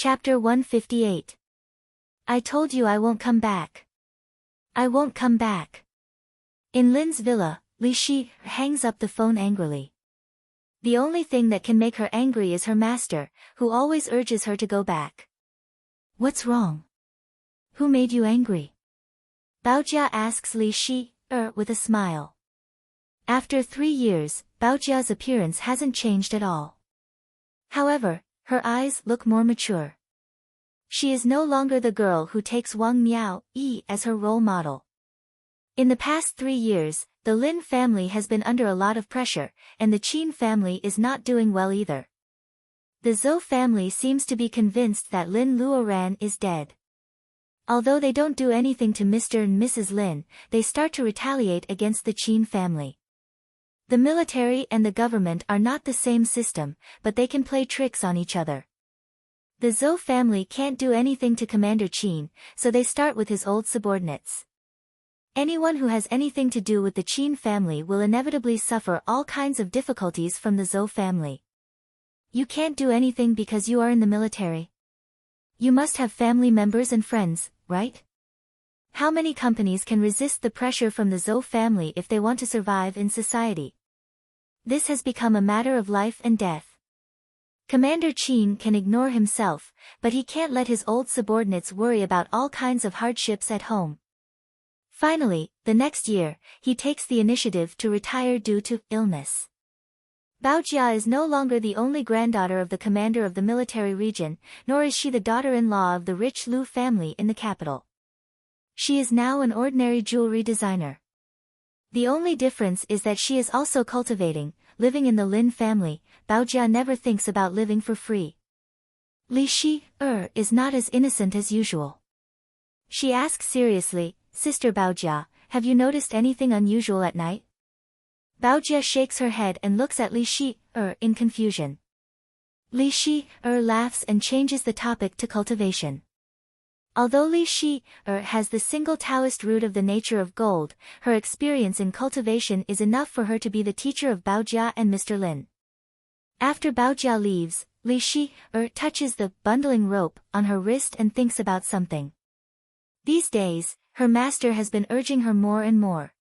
Chapter 158. I told you I won't come back. I won't come back. In Lin's villa, Li Shi hangs up the phone angrily. The only thing that can make her angry is her master, who always urges her to go back. What's wrong? Who made you angry? Baojia asks Li Shi, with a smile. After 3 years, Baojia's appearance hasn't changed at all. However, her eyes look more mature. She is no longer the girl who takes Wang Miao Yi as her role model. In the past 3 years, the Lin family has been under a lot of pressure, and the Qin family is not doing well either. The Zhou family seems to be convinced that Lin Luoran is dead. Although they don't do anything to Mr. and Mrs. Lin, they start to retaliate against the Qin family. The military and the government are not the same system, but they can play tricks on each other. The Zhou family can't do anything to Commander Qin, so they start with his old subordinates. Anyone who has anything to do with the Qin family will inevitably suffer all kinds of difficulties from the Zhou family. You can't do anything because you are in the military. You must have family members and friends, right? How many companies can resist the pressure from the Zhou family if they want to survive in society? This has become a matter of life and death. Commander Qin can ignore himself, but he can't let his old subordinates worry about all kinds of hardships at home. Finally, the next year, he takes the initiative to retire due to illness. Baojia is no longer the only granddaughter of the commander of the military region, nor is she the daughter-in-law of the rich Lu family in the capital. She is now an ordinary jewelry designer. The only difference is that she is also cultivating, living in the Lin family. Baojia never thinks about living for free. Li Shi is not as innocent as usual. She asks seriously, Sister Baojia, have you noticed anything unusual at night? Baojia shakes her head and looks at Li Shi in confusion. Li Shi laughs and changes the topic to cultivation. Although Li Shi has the single Taoist root of the nature of gold, her experience in cultivation is enough for her to be the teacher of Baojia and Mr. Lin. After Baojia leaves, Li Shi touches the bundling rope on her wrist and thinks about something. These days, her master has been urging her more and more.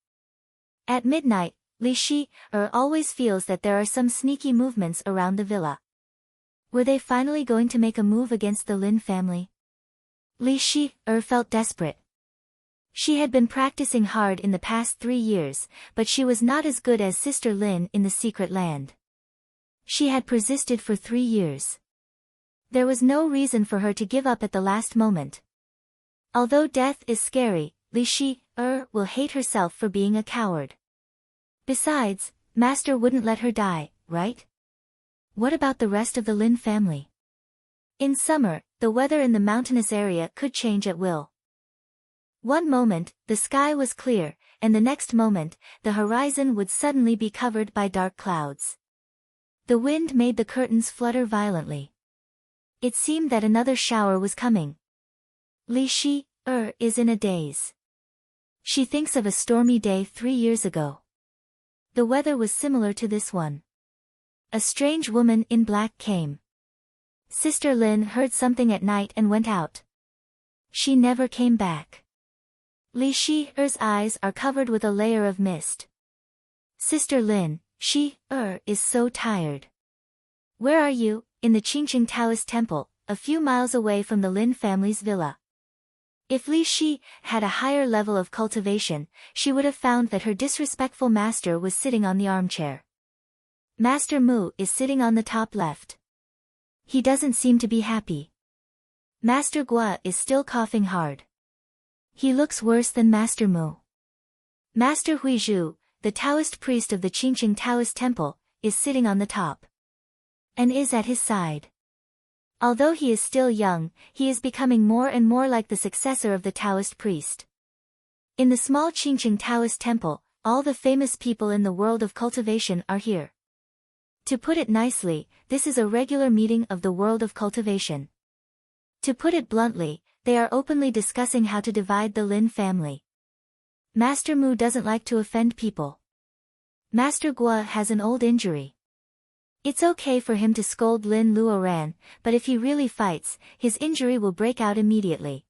At midnight, Li Shi always feels that there are some sneaky movements around the villa. Were they finally going to make a move against the Lin family? Li Shi felt desperate. She had been practicing hard in the past 3 years, but she was not as good as Sister Lin in the secret land. She had persisted for 3 years. There was no reason for her to give up at the last moment. Although death is scary, Li Shi will hate herself for being a coward. Besides, Master wouldn't let her die, right? What about the rest of the Lin family? In summer, the weather in the mountainous area could change at will. One moment, the sky was clear, and the next moment, the horizon would suddenly be covered by dark clouds. The wind made the curtains flutter violently. It seemed that another shower was coming. Li Shi is in a daze. She thinks of a stormy day 3 years ago. The weather was similar to this one. A strange woman in black came. Sister Lin heard something at night and went out. She never came back. Li Shi's eyes are covered with a layer of mist. Sister Lin, she is so tired. Where are you? In the Qingqing Taoist temple, a few miles away from the Lin family's villa. If Li Shi had a higher level of cultivation, she would have found that her disrespectful master was sitting on the armchair. Master Mu is sitting on the top left. He doesn't seem to be happy. Master Gua is still coughing hard. He looks worse than Master Mu. Master Huizhu, the Taoist priest of the Qingqing Taoist temple, is sitting on the top. And is at his side. Although he is still young, he is becoming more and more like the successor of the Taoist priest. In the small Qingqing Taoist temple, all the famous people in the world of cultivation are here. To put it nicely, this is a regular meeting of the world of cultivation. To put it bluntly, they are openly discussing how to divide the Lin family. Master Mu doesn't like to offend people. Master Gua has an old injury. It's okay for him to scold Lin Luoran, but if he really fights, his injury will break out immediately.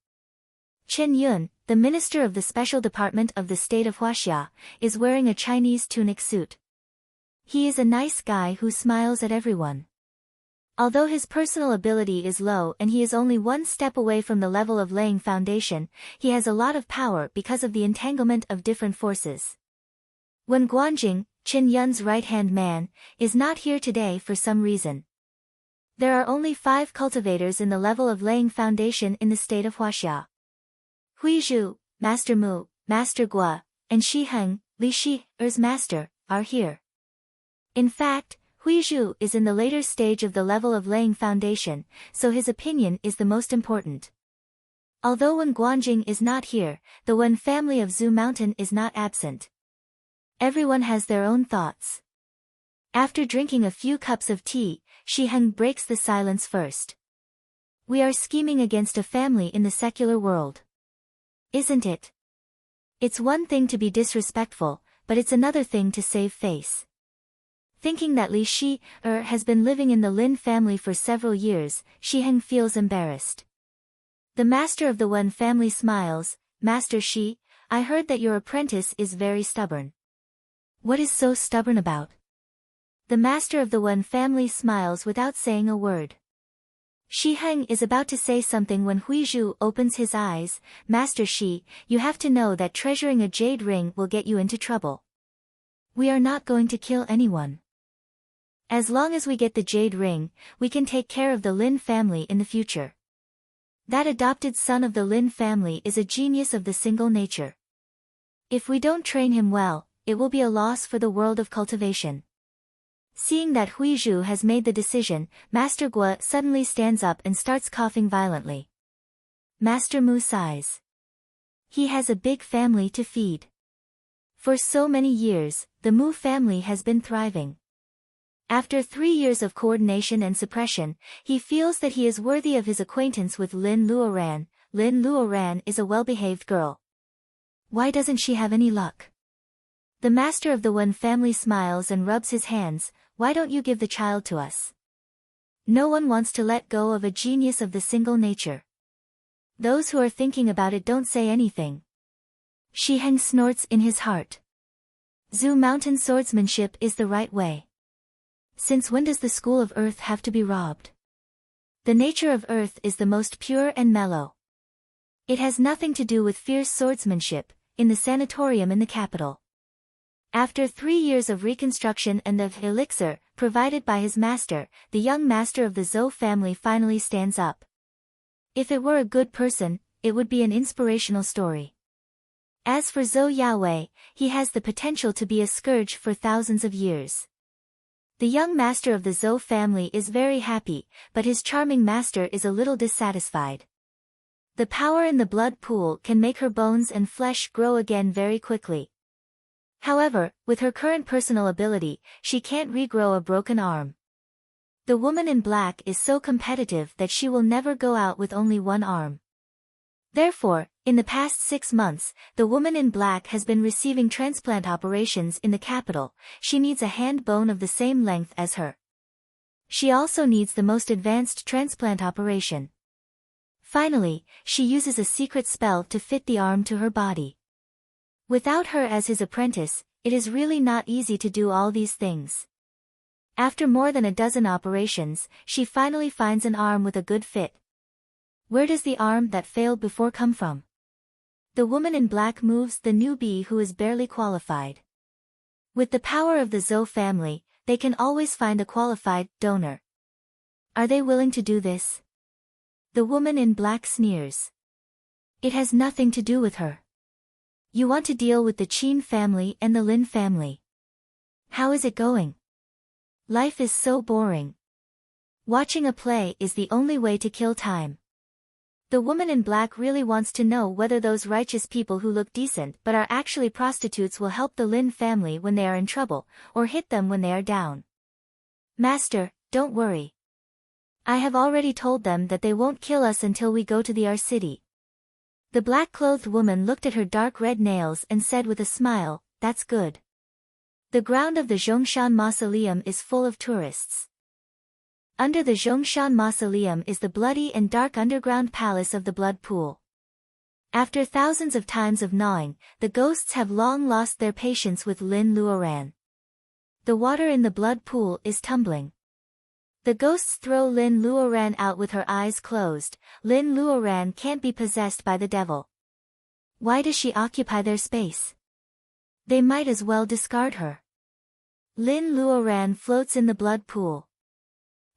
Chen Yun, the minister of the Special Department of the state of Huaxia, is wearing a Chinese tunic suit. He is a nice guy who smiles at everyone. Although his personal ability is low and he is only one step away from the level of laying foundation, he has a lot of power because of the entanglement of different forces. When Guanjing, Chen Yun's right-hand man, is not here today for some reason. There are only 5 cultivators in the level of laying foundation in the state of Huaxia. Hui Zhu, Master Mu, Master Gua, and Shi Heng, Li Shi, Er's master, are here. In fact, Hui Zhu is in the later stage of the level of laying foundation, so his opinion is the most important. Although Wen Guanjing is not here, the Wen family of Zhu Mountain is not absent. Everyone has their own thoughts. After drinking a few cups of tea, Shi Heng breaks the silence first. We are scheming against a family in the secular world. Isn't it? It's one thing to be disrespectful, but it's another thing to save face. Thinking that Li Shi has been living in the Lin family for several years, Shi Heng feels embarrassed. The master of the Wen family smiles. Master Shi, I heard that your apprentice is very stubborn. What is so stubborn about? The master of the Wen family smiles without saying a word. Shi Heng is about to say something when Hui Zhu opens his eyes. Master Shi, you have to know that treasuring a jade ring will get you into trouble. We are not going to kill anyone. As long as we get the jade ring, we can take care of the Lin family in the future. That adopted son of the Lin family is a genius of the single nature. If we don't train him well, it will be a loss for the world of cultivation. Seeing that Hui Zhu has made the decision, Master Gua suddenly stands up and starts coughing violently. Master Mu sighs. He has a big family to feed. For so many years, the Mu family has been thriving. After 3 years of coordination and suppression, he feels that he is worthy of his acquaintance with Lin Luoran. Lin Luoran is a well-behaved girl. Why doesn't she have any luck? The master of the Wen family smiles and rubs his hands. Why don't you give the child to us? No one wants to let go of a genius of the single nature. Those who are thinking about it don't say anything. Shi Heng snorts in his heart. Zhu Mountain swordsmanship is the right way. Since when does the school of earth have to be robbed? The nature of earth is the most pure and mellow. It has nothing to do with fierce swordsmanship. In the sanatorium in the capital. After 3 years of reconstruction and the elixir provided by his master, the young master of the Zhou family finally stands up. If it were a good person, it would be an inspirational story. As for Zhou Yawei, he has the potential to be a scourge for thousands of years. The young master of the Zhou family is very happy, but his charming master is a little dissatisfied. The power in the blood pool can make her bones and flesh grow again very quickly. However, with her current personal ability, she can't regrow a broken arm. The woman in black is so competitive that she will never go out with only one arm. Therefore, in the past 6 months, the woman in black has been receiving transplant operations in the capital. She needs a hand bone of the same length as her. She also needs the most advanced transplant operation. Finally, she uses a secret spell to fit the arm to her body. Without her as his apprentice, it is really not easy to do all these things. After more than a dozen operations, she finally finds an arm with a good fit. Where does the arm that failed before come from? The woman in black moves the newbie who is barely qualified. With the power of the Zhou family, they can always find a qualified donor. Are they willing to do this? The woman in black sneers. It has nothing to do with her. You want to deal with the Qin family and the Lin family. How is it going? Life is so boring. Watching a play is the only way to kill time. The woman in black really wants to know whether those righteous people who look decent but are actually prostitutes will help the Lin family when they are in trouble, or hit them when they are down. Master, don't worry. I have already told them that they won't kill us until we go to our city. The black-clothed woman looked at her dark red nails and said with a smile, that's good. The ground of the Zhongshan Mausoleum is full of tourists. Under the Zhongshan Mausoleum is the bloody and dark underground palace of the Blood Pool. After thousands of times of gnawing, the ghosts have long lost their patience with Lin Luoran. The water in the Blood Pool is tumbling. The ghosts throw Lin Luoran out with her eyes closed. Lin Luoran can't be possessed by the devil. Why does she occupy their space? They might as well discard her. Lin Luoran floats in the Blood Pool.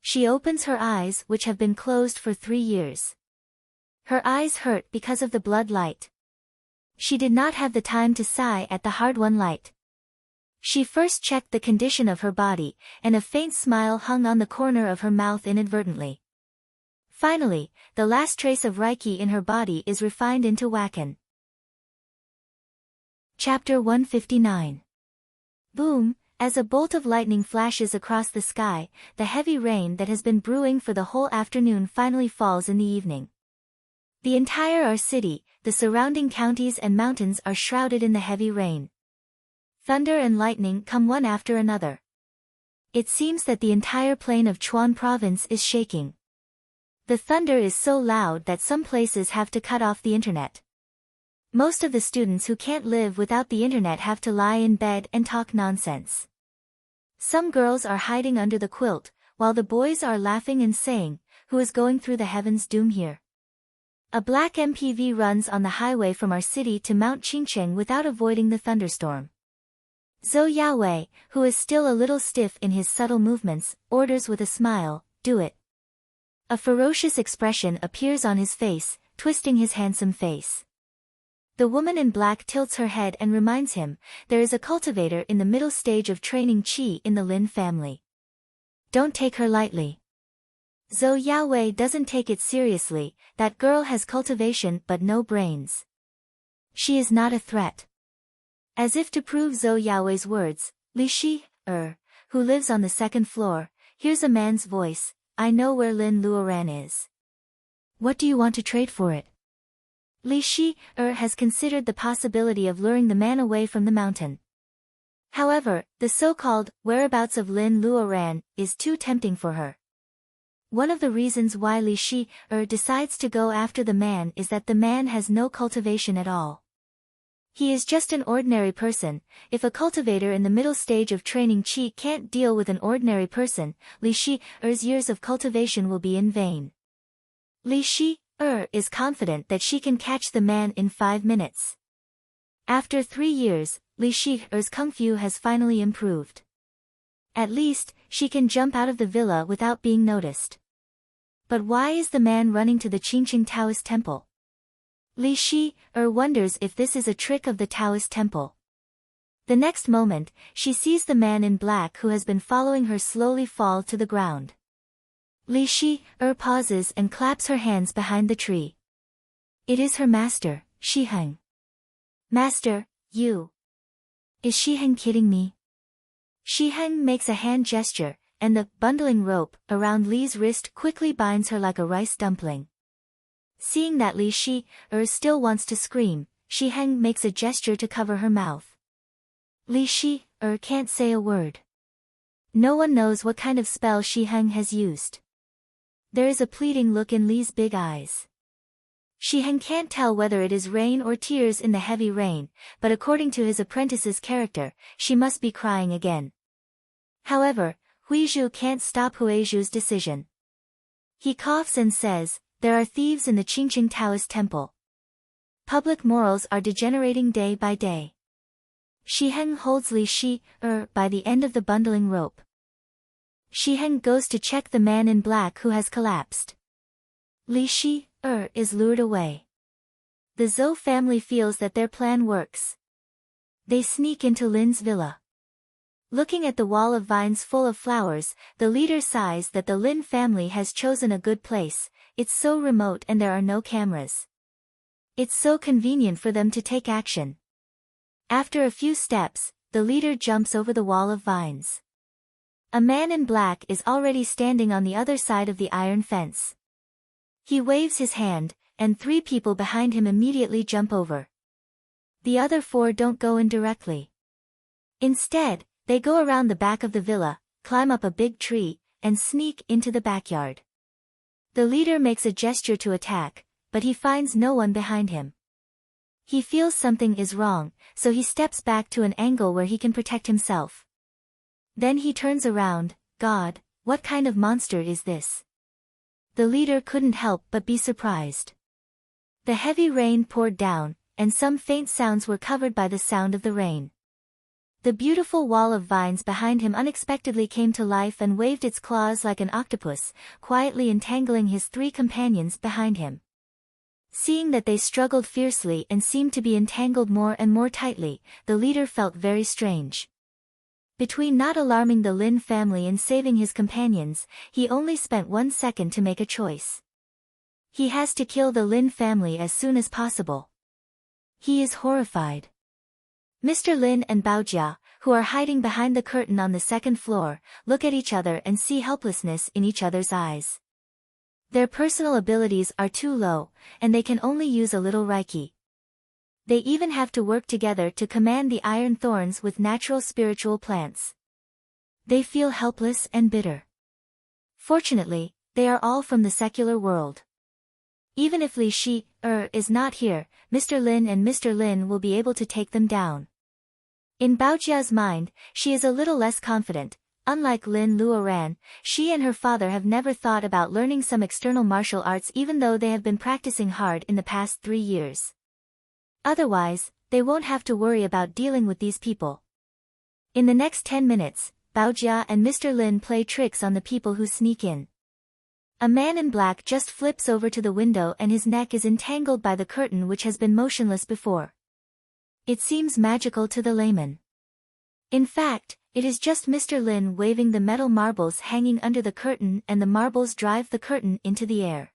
She opens her eyes, which have been closed for 3 years. Her eyes hurt because of the blood light. She did not have the time to sigh at the hard-won light. She first checked the condition of her body, and a faint smile hung on the corner of her mouth inadvertently. Finally, the last trace of Reiki in her body is refined into Wakan. Chapter 159. Boom! As a bolt of lightning flashes across the sky, the heavy rain that has been brewing for the whole afternoon finally falls in the evening. The entire city, the surrounding counties and mountains are shrouded in the heavy rain. Thunder and lightning come one after another. It seems that the entire plain of Chuan province is shaking. The thunder is so loud that some places have to cut off the internet. Most of the students who can't live without the internet have to lie in bed and talk nonsense. Some girls are hiding under the quilt, while the boys are laughing and saying, "Who is going through the heavens' doom here?" A black MPV runs on the highway from our city to Mount Qingcheng without avoiding the thunderstorm. Zhou Yaowei, who is still a little stiff in his subtle movements, orders with a smile, "Do it." A ferocious expression appears on his face, twisting his handsome face. The woman in black tilts her head and reminds him, there is a cultivator in the middle stage of training qi in the Lin family. Don't take her lightly. Zhou Yaowei doesn't take it seriously. That girl has cultivation but no brains. She is not a threat. As if to prove Zhou Yaowei's words, Li Shi, who lives on the second floor, hears a man's voice, "I know where Lin Luoran is. What do you want to trade for it?" Li Shi, has considered the possibility of luring the man away from the mountain. However, the so-called whereabouts of Lin Luoran is too tempting for her. One of the reasons why Li Shi, decides to go after the man is that the man has no cultivation at all. He is just an ordinary person. If a cultivator in the middle stage of training qi can't deal with an ordinary person, Li Shi's years of cultivation will be in vain. Li Shi, is confident that she can catch the man in 5 minutes. After 3 years, Li Shi's kung fu has finally improved. At least, she can jump out of the villa without being noticed. But why is the man running to the Qingqing Taoist temple? Li Shi, wonders if this is a trick of the Taoist temple. The next moment, she sees the man in black who has been following her slowly fall to the ground. Li Shi, pauses and claps her hands behind the tree. It is her master, Shiheng. Master, you. Is Shiheng kidding me? Shiheng makes a hand gesture, and the bundling rope around Li's wrist quickly binds her like a rice dumpling. Seeing that Li Shi, still wants to scream, Shiheng makes a gesture to cover her mouth. Li Shi, can't say a word. No one knows what kind of spell Shiheng has used. There is a pleading look in Li's big eyes. Shiheng can't tell whether it is rain or tears in the heavy rain, but according to his apprentice's character, she must be crying again. However, Huizhu can't stop Huizhu's decision. He coughs and says, "There are thieves in the Qingqing Taoist temple. Public morals are degenerating day by day." Shiheng holds Li Shi, by the end of the bundling rope. Shiheng goes to check the man in black who has collapsed. Li Shi, is lured away. The Zhou family feels that their plan works. They sneak into Lin's villa. Looking at the wall of vines full of flowers, the leader sighs that the Lin family has chosen a good place. It's so remote and there are no cameras. It's so convenient for them to take action. After a few steps, the leader jumps over the wall of vines. A man in black is already standing on the other side of the iron fence. He waves his hand, and 3 people behind him immediately jump over. The other 4 don't go in directly. Instead, They go around the back of the villa, climb up a big tree, and sneak into the backyard. The leader makes a gesture to attack, but he finds no one behind him. He feels something is wrong, so he steps back to an angle where he can protect himself. Then he turns around. God, what kind of monster is this? The leader couldn't help but be surprised. The heavy rain poured down, and some faint sounds were covered by the sound of the rain. The beautiful wall of vines behind him unexpectedly came to life and waved its claws like an octopus, quietly entangling his 3 companions behind him. Seeing that they struggled fiercely and seemed to be entangled more and more tightly, the leader felt very strange. Between not alarming the Lin family and saving his companions, he only spent 1 second to make a choice. He has to kill the Lin family as soon as possible. He is horrified. Mr. Lin and Baojia, who are hiding behind the curtain on the 2nd floor, look at each other and see helplessness in each other's eyes. Their personal abilities are too low, and they can only use a little Reiki. They even have to work together to command the iron thorns with natural spiritual plants. They feel helpless and bitter. Fortunately, they are all from the secular world. Even if Li Shi is not here, Mr. Lin and Mr. Lin will be able to take them down. In Baojia's mind, she is a little less confident. Unlike Lin Luoran, she and her father have never thought about learning some external martial arts even though they have been practicing hard in the past 3 years. Otherwise, they won't have to worry about dealing with these people. In the next 10 minutes, Baojia and Mr. Lin play tricks on the people who sneak in. A man in black just flips over to the window and his neck is entangled by the curtain which has been motionless before. It seems magical to the layman. In fact, it is just Mr. Lin waving the metal marbles hanging under the curtain and the marbles drive the curtain into the air.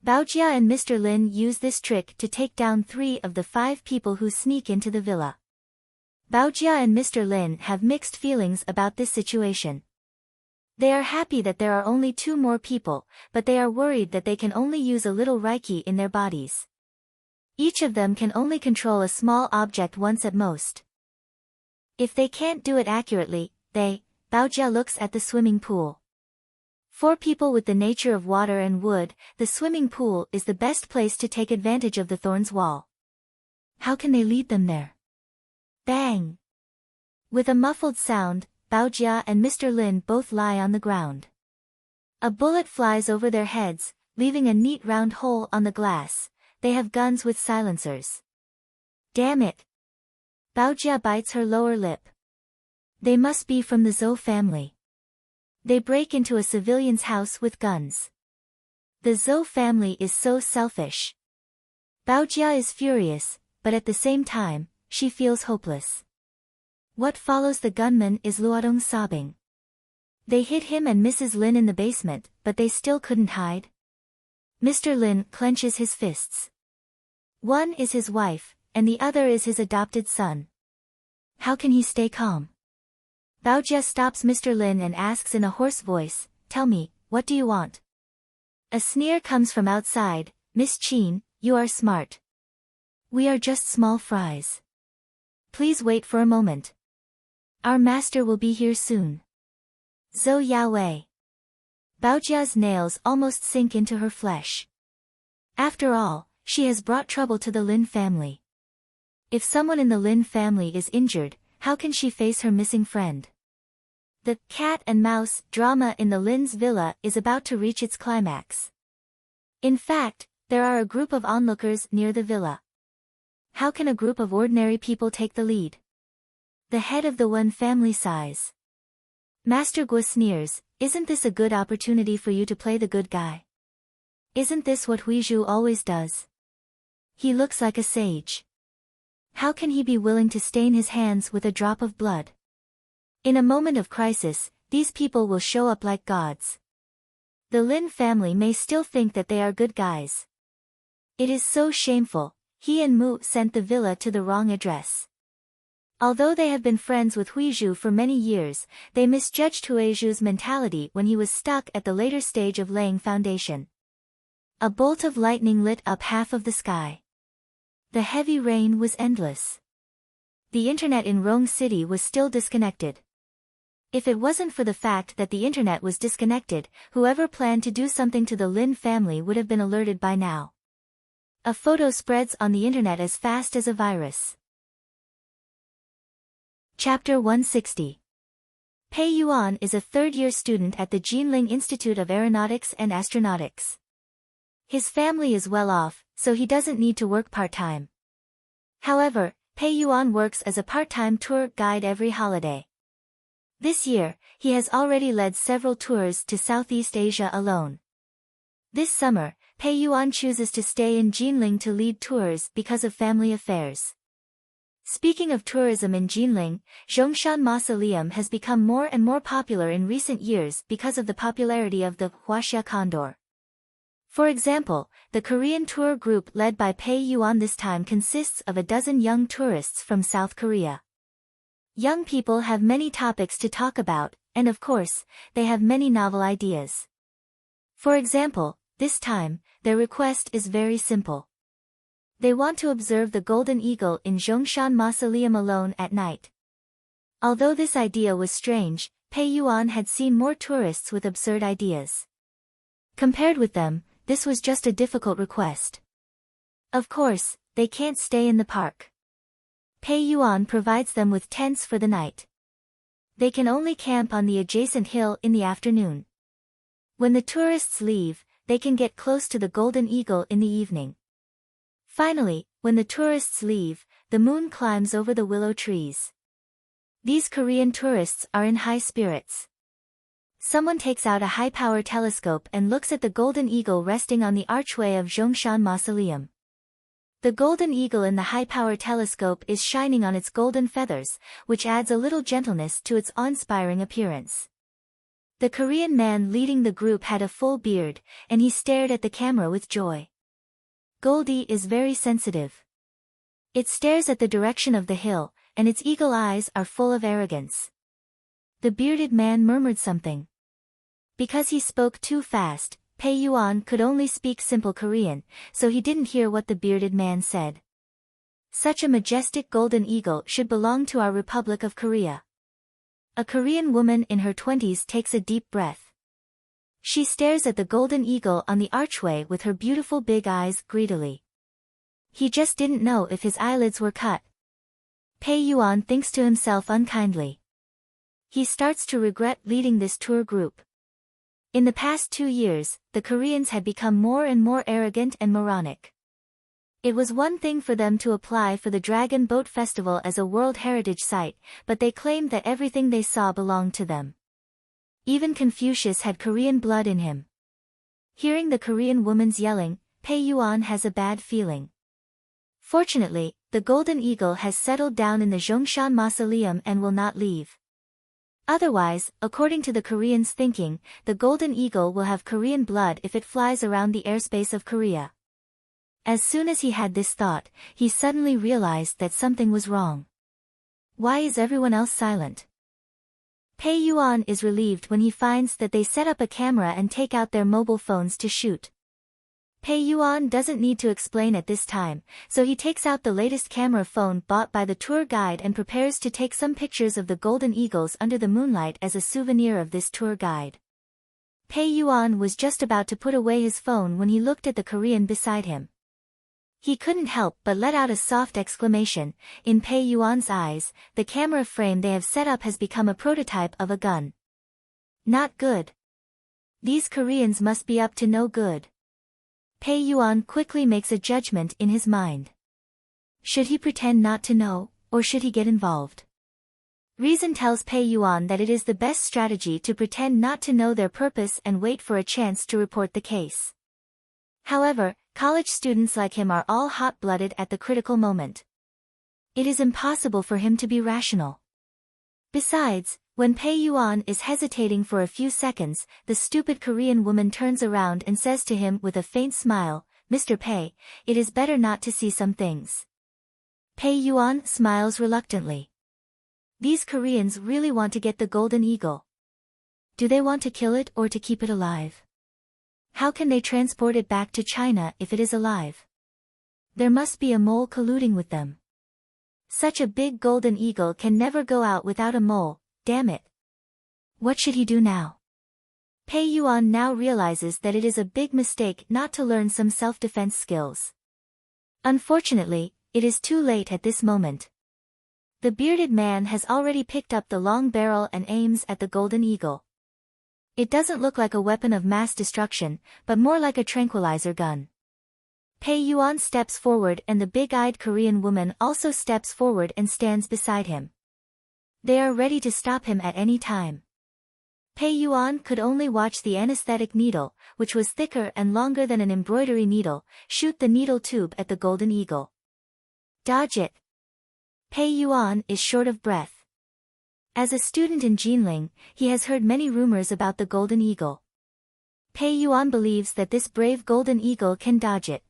Baojia and Mr. Lin use this trick to take down 3 of the 5 people who sneak into the villa. Baojia and Mr. Lin have mixed feelings about this situation. They are happy that there are only 2 more people, but they are worried that they can only use a little Reiki in their bodies. Each of them can only control a small object once at most. If they can't do it accurately, Baojia looks at the swimming pool. 4 people with the nature of water and wood, the swimming pool is the best place to take advantage of the thorns wall. How can they lead them there? Bang! With a muffled sound, Baojia and Mr. Lin both lie on the ground. A bullet flies over their heads, leaving a neat round hole on the glass. They have guns with silencers. Damn it! Baojia bites her lower lip. They must be from the Zhou family. They break into a civilian's house with guns. The Zhou family is so selfish. Baojia is furious, but at the same time, she feels hopeless. What follows the gunman is Luodong sobbing. They hid him and Mrs. Lin in the basement, but they still couldn't hide. Mr. Lin clenches his fists. One is his wife, and the other is his adopted son. How can he stay calm? Baojia stops Mr. Lin and asks in a hoarse voice, "Tell me, what do you want?" A sneer comes from outside, "Miss Qin, you are smart. We are just small fries. Please wait for a moment. Our master will be here soon." Zhou Yaowei. Baojia's nails almost sink into her flesh. After all, she has brought trouble to the Lin family. If someone in the Lin family is injured, how can she face her missing friend? The cat and mouse drama in the Lin's villa is about to reach its climax. In fact, there are a group of onlookers near the villa. How can a group of ordinary people take the lead? The head of the Wen family sighs. Master Guo sneers, "Isn't this a good opportunity for you to play the good guy? Isn't this what Huizhu always does? He looks like a sage. How can he be willing to stain his hands with a drop of blood? In a moment of crisis, these people will show up like gods. The Lin family may still think that they are good guys. It is so shameful." He and Mu sent the villa to the wrong address. Although they have been friends with Huizhu for many years, they misjudged Huizhu's mentality when he was stuck at the later stage of laying foundation. A bolt of lightning lit up half of the sky. The heavy rain was endless. The internet in Rome City was still disconnected. If it wasn't for the fact that the internet was disconnected, whoever planned to do something to the Lin family would have been alerted by now. A photo spreads on the internet as fast as a virus. Chapter 160. Pei Yuan is a third-year student at the Jinling Institute of Aeronautics and Astronautics. His family is well off, so he doesn't need to work part-time. However, Pei Yuan works as a part-time tour guide every holiday. This year, he has already led several tours to Southeast Asia alone. This summer, Pei Yuan chooses to stay in Jinling to lead tours because of family affairs. Speaking of tourism in Jinling, Zhongshan Mausoleum has become more and more popular in recent years because of the popularity of the Huaxia Condor. For example, the Korean tour group led by Pei Yuan this time consists of a dozen young tourists from South Korea. Young people have many topics to talk about, and of course, they have many novel ideas. For example, this time, their request is very simple. They want to observe the Golden Eagle in Zhongshan Mausoleum alone at night. Although this idea was strange, Pei Yuan had seen more tourists with absurd ideas. Compared with them, this was just a difficult request. Of course, they can't stay in the park. Pei Yuan provides them with tents for the night. They can only camp on the adjacent hill in the afternoon. When the tourists leave, they can get close to the Golden Eagle in the evening. Finally, when the tourists leave, the moon climbs over the willow trees. These Korean tourists are in high spirits. Someone takes out a high-power telescope and looks at the Golden Eagle resting on the archway of Zhongshan Mausoleum. The Golden Eagle in the high-power telescope is shining on its golden feathers, which adds a little gentleness to its awe-inspiring appearance. The Korean man leading the group had a full beard, and he stared at the camera with joy. Goldie is very sensitive. It stares at the direction of the hill, and its eagle eyes are full of arrogance. The bearded man murmured something. Because he spoke too fast, Pei Yuan could only speak simple Korean, so he didn't hear what the bearded man said. Such a majestic golden eagle should belong to our Republic of Korea. A Korean woman in her 20s takes a deep breath. She stares at the golden eagle on the archway with her beautiful big eyes greedily. He just didn't know if his eyelids were cut. Pei Yuan thinks to himself unkindly. He starts to regret leading this tour group. In the past 2 years, the Koreans had become more and more arrogant and moronic. It was one thing for them to apply for the Dragon Boat Festival as a World Heritage Site, but they claimed that everything they saw belonged to them. Even Confucius had Korean blood in him. Hearing the Korean woman's yelling, Pei Yuan has a bad feeling. Fortunately, the Golden Eagle has settled down in the Zhongshan Mausoleum and will not leave. Otherwise, according to the Koreans' thinking, the Golden Eagle will have Korean blood if it flies around the airspace of Korea. As soon as he had this thought, he suddenly realized that something was wrong. Why is everyone else silent? Pei Yuan is relieved when he finds that they set up a camera and take out their mobile phones to shoot. Pei Yuan doesn't need to explain at this time, so he takes out the latest camera phone bought by the tour guide and prepares to take some pictures of the golden eagles under the moonlight as a souvenir of this tour guide. Pei Yuan was just about to put away his phone when he looked at the Korean beside him. He couldn't help but let out a soft exclamation. In Pei Yuan's eyes, the camera frame they have set up has become a prototype of a gun. Not good. These Koreans must be up to no good. Pei Yuan quickly makes a judgment in his mind. Should he pretend not to know, or should he get involved? Reason tells Pei Yuan that it is the best strategy to pretend not to know their purpose and wait for a chance to report the case. However, college students like him are all hot-blooded at the critical moment. It is impossible for him to be rational. Besides, when Pei Yuan is hesitating for a few seconds, the stupid Korean woman turns around and says to him with a faint smile, "Mr. Pei, it is better not to see some things." Pei Yuan smiles reluctantly. These Koreans really want to get the golden eagle. Do they want to kill it or to keep it alive? How can they transport it back to China if it is alive? There must be a mole colluding with them. Such a big golden eagle can never go out without a mole, damn it. What should he do now? Pei Yuan now realizes that it is a big mistake not to learn some self-defense skills. Unfortunately, it is too late at this moment. The bearded man has already picked up the long barrel and aims at the golden eagle. It doesn't look like a weapon of mass destruction, but more like a tranquilizer gun. Pei Yuan steps forward and the big-eyed Korean woman also steps forward and stands beside him. They are ready to stop him at any time. Pei Yuan could only watch the anesthetic needle, which was thicker and longer than an embroidery needle, shoot the needle tube at the golden eagle. Dodge it. Pei Yuan is short of breath. As a student in Jinling, he has heard many rumors about the golden eagle. Pei Yuan believes that this brave golden eagle can dodge it.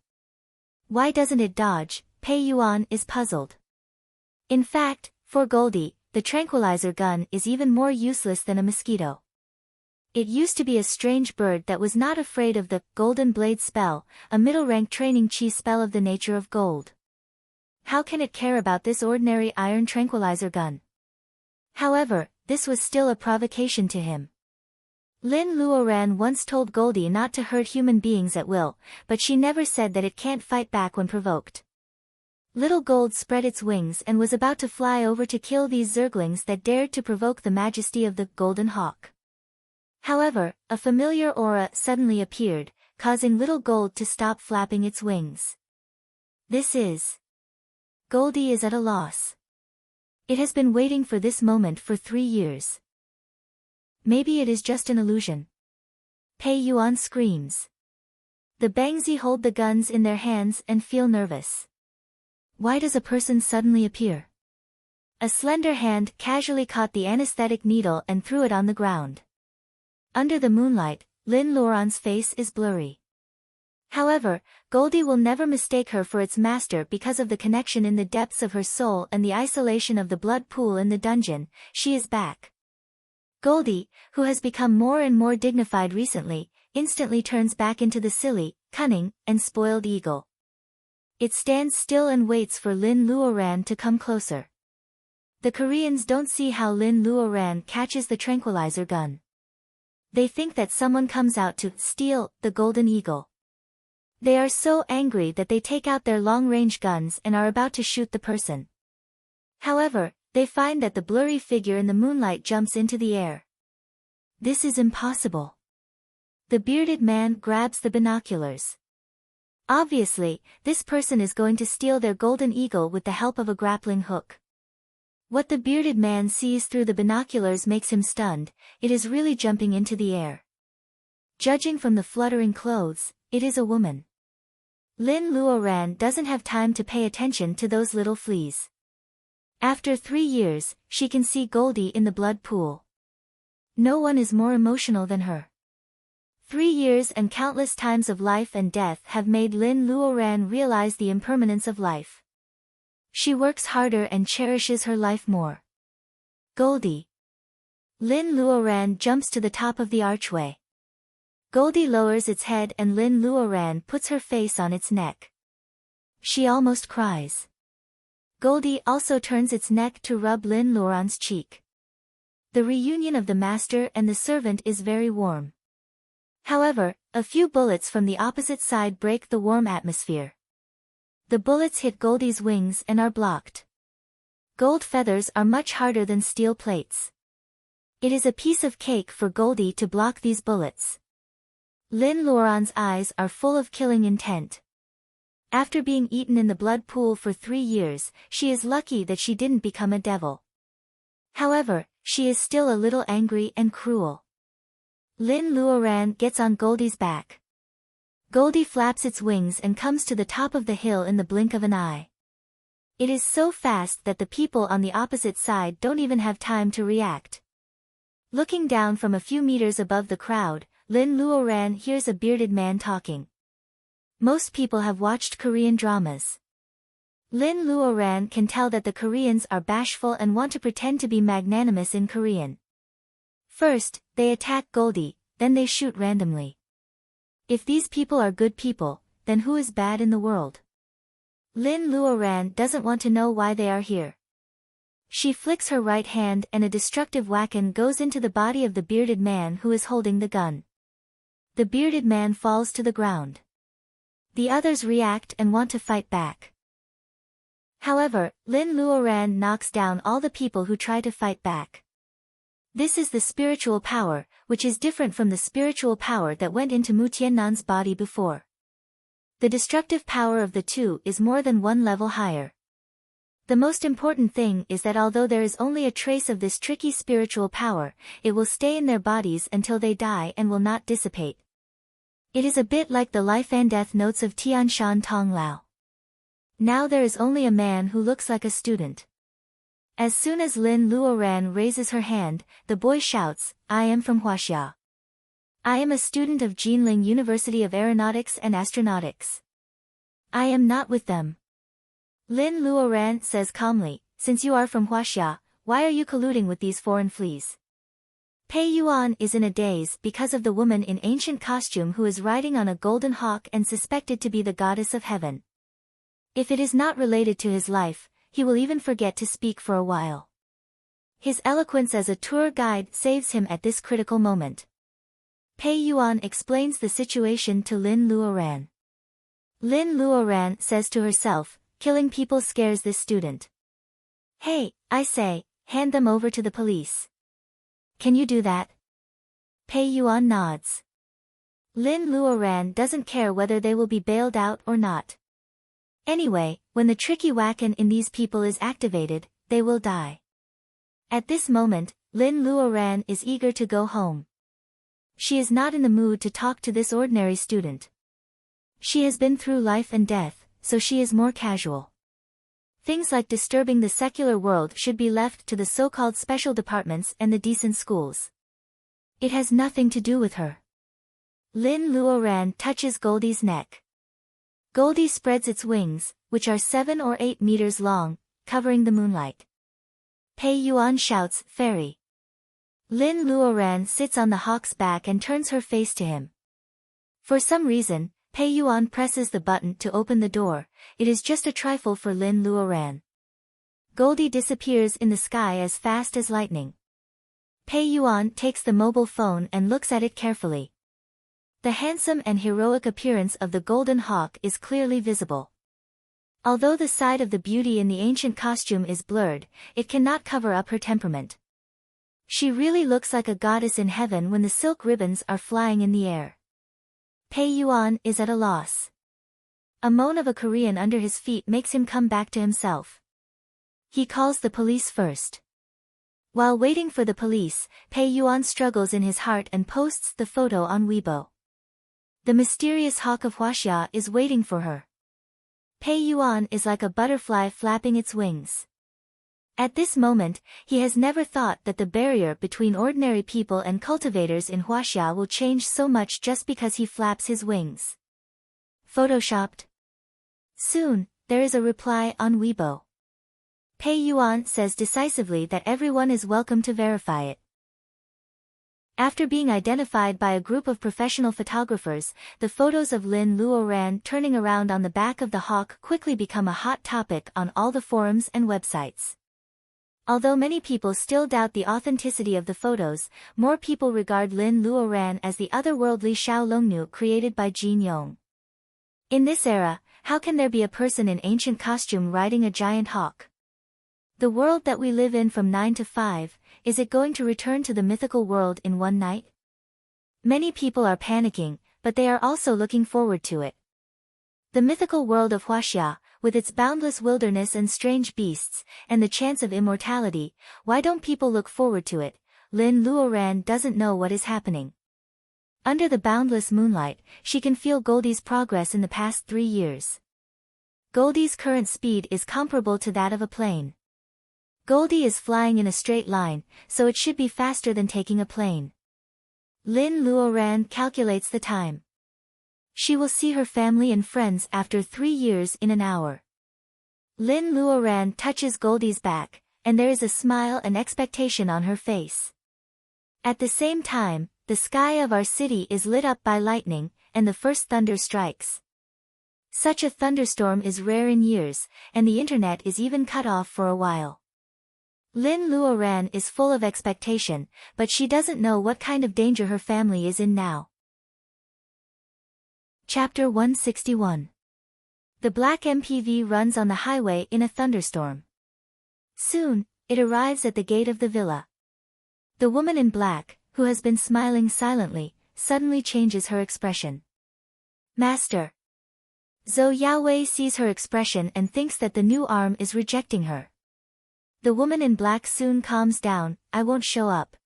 Why doesn't it dodge? Pei Yuan is puzzled. In fact, for Goldie, the tranquilizer gun is even more useless than a mosquito. It used to be a strange bird that was not afraid of the golden blade spell, a middle-rank training chi spell of the nature of gold. How can it care about this ordinary iron tranquilizer gun? However, this was still a provocation to him. Lin Luoran once told Goldie not to hurt human beings at will, but she never said that it can't fight back when provoked. Little Gold spread its wings and was about to fly over to kill these zerglings that dared to provoke the majesty of the golden hawk. However, a familiar aura suddenly appeared, causing Little Gold to stop flapping its wings. This is... Goldie is at a loss. It has been waiting for this moment for 3 years. Maybe it is just an illusion. Pei Yuan screams. The Bangzi hold the guns in their hands and feel nervous. Why does a person suddenly appear? A slender hand casually caught the anesthetic needle and threw it on the ground. Under the moonlight, Lin Luoran's face is blurry. However, Goldie will never mistake her for its master because of the connection in the depths of her soul and the isolation of the blood pool in the dungeon. She is back. Goldie, who has become more and more dignified recently, instantly turns back into the silly, cunning, and spoiled eagle. It stands still and waits for Lin Luoran to come closer. The Koreans don't see how Lin Luoran catches the tranquilizer gun. They think that someone comes out to steal the golden eagle. They are so angry that they take out their long-range guns and are about to shoot the person. However, they find that the blurry figure in the moonlight jumps into the air. This is impossible. The bearded man grabs the binoculars. Obviously, this person is going to steal their golden eagle with the help of a grappling hook. What the bearded man sees through the binoculars makes him stunned. It is really jumping into the air. Judging from the fluttering clothes, it is a woman. Lin Luoran doesn't have time to pay attention to those little fleas. After 3 years, she can see Goldie in the blood pool. No one is more emotional than her. 3 years and countless times of life and death have made Lin Luoran realize the impermanence of life. She works harder and cherishes her life more. Goldie. Lin Luoran jumps to the top of the archway. Goldie lowers its head and Lin Luoran puts her face on its neck. She almost cries. Goldie also turns its neck to rub Lin Luoran's cheek. The reunion of the master and the servant is very warm. However, a few bullets from the opposite side break the warm atmosphere. The bullets hit Goldie's wings and are blocked. Gold feathers are much harder than steel plates. It is a piece of cake for Goldie to block these bullets. Lin Luoran's eyes are full of killing intent. After being eaten in the blood pool for 3 years, she is lucky that she didn't become a devil. However, she is still a little angry and cruel. Lin Luoran gets on Goldie's back. Goldie flaps its wings and comes to the top of the hill in the blink of an eye. It is so fast that the people on the opposite side don't even have time to react. Looking down from a few meters above the crowd, Lin Luoran hears a bearded man talking. Most people have watched Korean dramas. Lin Luoran can tell that the Koreans are bashful and want to pretend to be magnanimous in Korean. First, they attack Goldie, then they shoot randomly. If these people are good people, then who is bad in the world? Lin Luoran doesn't want to know why they are here. She flicks her right hand and a destructive whack-in goes into the body of the bearded man who is holding the gun. The bearded man falls to the ground. The others react and want to fight back. However, Lin Luoran knocks down all the people who try to fight back. This is the spiritual power, which is different from the spiritual power that went into Mu Tiannan's body before. The destructive power of the two is more than one level higher. The most important thing is that although there is only a trace of this tricky spiritual power, it will stay in their bodies until they die and will not dissipate. It is a bit like the life and death notes of Tian Shan Tong Lao. Now there is only a man who looks like a student. As soon as Lin Luoran raises her hand, the boy shouts, "I am from Huaxia. I am a student of Jinling University of Aeronautics and Astronautics. I am not with them." Lin Luoran says calmly, "Since you are from Huaxia, why are you colluding with these foreign fleas?" Pei Yuan is in a daze because of the woman in ancient costume who is riding on a golden hawk and suspected to be the goddess of heaven. If it is not related to his life, he will even forget to speak for a while. His eloquence as a tour guide saves him at this critical moment. Pei Yuan explains the situation to Lin Luoran. Lin Luoran says to herself, "Killing people scares this student. Hey, I say, hand them over to the police. Can you do that?" Pei Yuan nods. Lin Luoran doesn't care whether they will be bailed out or not. Anyway, when the tricky whack-in in these people is activated, they will die. At this moment, Lin Luoran is eager to go home. She is not in the mood to talk to this ordinary student. She has been through life and death, so she is more casual. Things like disturbing the secular world should be left to the so-called special departments and the decent schools. It has nothing to do with her. Lin Luoran touches Goldie's neck. Goldie spreads its wings, which are 7 or 8 meters long, covering the moonlight. Pei Yuan shouts, "Fairy." Lin Luoran sits on the hawk's back and turns her face to him. For some reason, Pei Yuan presses the button to open the door. It is just a trifle for Lin Luoran. Goldie disappears in the sky as fast as lightning. Pei Yuan takes the mobile phone and looks at it carefully. The handsome and heroic appearance of the golden hawk is clearly visible. Although the side of the beauty in the ancient costume is blurred, it cannot cover up her temperament. She really looks like a goddess in heaven when the silk ribbons are flying in the air. Pei Yuan is at a loss. A moan of a Korean under his feet makes him come back to himself. He calls the police first. While waiting for the police, Pei Yuan struggles in his heart and posts the photo on Weibo. The mysterious hawk of Huaxia is waiting for her. Pei Yuan is like a butterfly flapping its wings. At this moment, he has never thought that the barrier between ordinary people and cultivators in Huaxia will change so much just because he flaps his wings. Photoshopped? Soon, there is a reply on Weibo. Pei Yuan says decisively that everyone is welcome to verify it. After being identified by a group of professional photographers, the photos of Lin Luoran turning around on the back of the hawk quickly become a hot topic on all the forums and websites. Although many people still doubt the authenticity of the photos, more people regard Lin Luoran as the otherworldly Xiao Longnu created by Jin Yong. In this era, how can there be a person in ancient costume riding a giant hawk? The world that we live in from 9 to 5, is it going to return to the mythical world in one night? Many people are panicking, but they are also looking forward to it. The mythical world of Huaxia, with its boundless wilderness and strange beasts, and the chance of immortality, why don't people look forward to it? Lin Luoran doesn't know what is happening. Under the boundless moonlight, she can feel Goldie's progress in the past 3 years. Goldie's current speed is comparable to that of a plane. Goldie is flying in a straight line, so it should be faster than taking a plane. Lin Luoran calculates the time. She will see her family and friends after 3 years in an hour. Lin Luoran touches Goldie's back, and there is a smile and expectation on her face. At the same time, the sky of our city is lit up by lightning, and the first thunder strikes. Such a thunderstorm is rare in years, and the internet is even cut off for a while. Lin Luoran is full of expectation, but she doesn't know what kind of danger her family is in now. Chapter 161. The black MPV runs on the highway in a thunderstorm. Soon, it arrives at the gate of the villa. The woman in black, who has been smiling silently, suddenly changes her expression. Master. Zhou Yaowei sees her expression and thinks that the new arm is rejecting her. The woman in black soon calms down. I won't show up.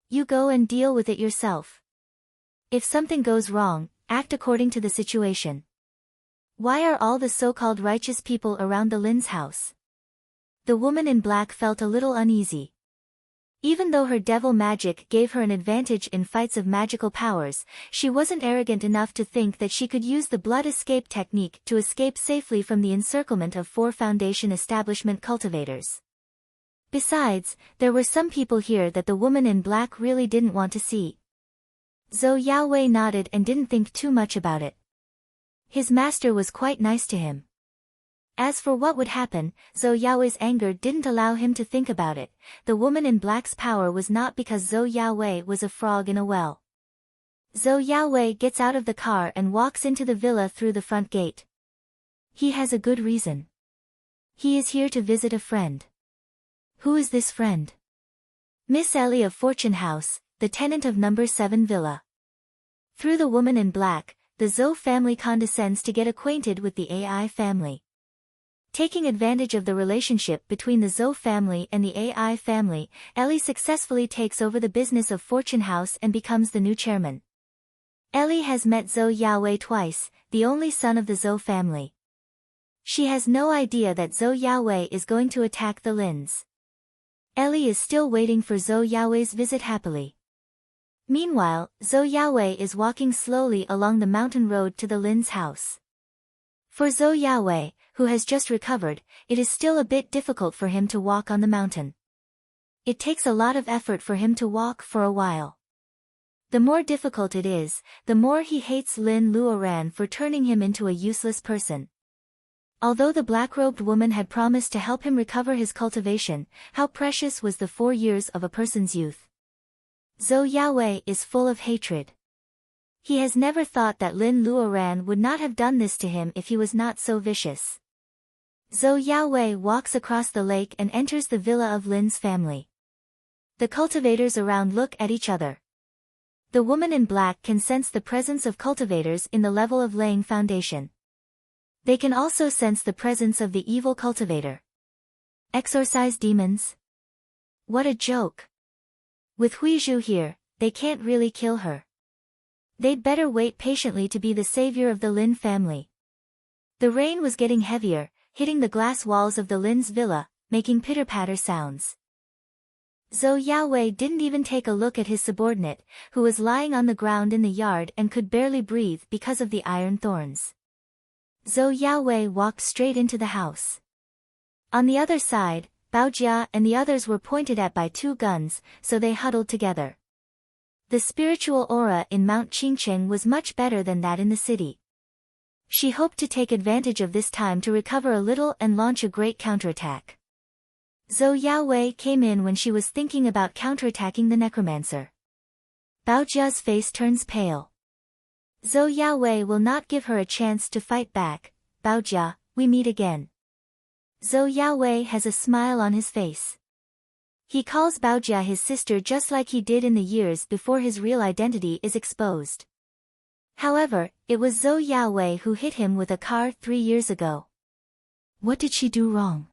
You go and deal with it yourself. If something goes wrong, act according to the situation. Why are all the so-called righteous people around the Lin's house? The woman in black felt a little uneasy. Even though her devil magic gave her an advantage in fights of magical powers, she wasn't arrogant enough to think that she could use the blood escape technique to escape safely from the encirclement of 4 Foundation establishment cultivators. Besides, there were some people here that the woman in black really didn't want to see. Zhou Yaowei nodded and didn't think too much about it. His master was quite nice to him. As for what would happen, Zhou Yaowei's anger didn't allow him to think about it. The woman in black's power was not because Zhou Yaowei was a frog in a well. Zhou Yaowei gets out of the car and walks into the villa through the front gate. He has a good reason. He is here to visit a friend. Who is this friend? Miss Ellie of Fortune House, the tenant of number 7 villa. Through the woman in black, the Zhou family condescends to get acquainted with the AI family. Taking advantage of the relationship between the Zhou family and the AI family, Ellie successfully takes over the business of Fortune House and becomes the new chairman. Ellie has met Zhou Yaowei twice, the only son of the Zhou family. She has no idea that Zhou Yaowei is going to attack the Lins. Ellie is still waiting for Zhou Yaowei's visit happily. Meanwhile, Zhou Yaowei is walking slowly along the mountain road to the Lin's house. For Zhou Yaowei, who has just recovered, it is still a bit difficult for him to walk on the mountain. It takes a lot of effort for him to walk for a while. The more difficult it is, the more he hates Lin Luoran for turning him into a useless person. Although the black-robed woman had promised to help him recover his cultivation, how precious was the 4 years of a person's youth. Zhou Yaowei is full of hatred. He has never thought that Lin Luoran would not have done this to him if he was not so vicious. Zhou Yaowei walks across the lake and enters the villa of Lin's family. The cultivators around look at each other. The woman in black can sense the presence of cultivators in the level of laying foundation. They can also sense the presence of the evil cultivator. Exorcise demons? What a joke. With Huizhu here, they can't really kill her. They'd better wait patiently to be the savior of the Lin family. The rain was getting heavier, hitting the glass walls of the Lin's villa, making pitter-patter sounds. Zhou Yaowei didn't even take a look at his subordinate, who was lying on the ground in the yard and could barely breathe because of the iron thorns. Zhou Yaowei walked straight into the house. On the other side, Baojia and the others were pointed at by 2 guns, so they huddled together. The spiritual aura in Mount Qingcheng was much better than that in the city. She hoped to take advantage of this time to recover a little and launch a great counterattack. Zhou Yaowei came in when she was thinking about counterattacking the necromancer. Baojia's face turns pale. Zhou Yaowei will not give her a chance to fight back. Baojia, we meet again. Zhou Yaowei has a smile on his face. He calls Baojia his sister just like he did in the years before his real identity is exposed. However, it was Zhou Yaowei who hit him with a car 3 years ago. What did she do wrong?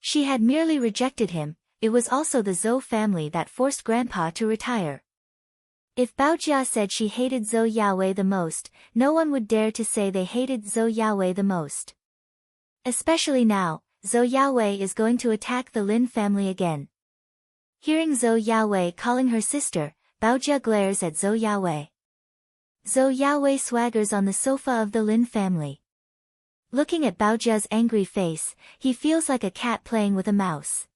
She had merely rejected him. It was also the Zhou family that forced Grandpa to retire. If Baojia said she hated Zhou Yaowei the most, no one would dare to say they hated Zhou Yaowei the most. Especially now, Zhou Yaowei is going to attack the Lin family again. Hearing Zhou Yaowei calling her sister, Baojia glares at Zhou Yaowei. Zhou Yaowei swaggers on the sofa of the Lin family. Looking at Baojia's angry face, he feels like a cat playing with a mouse.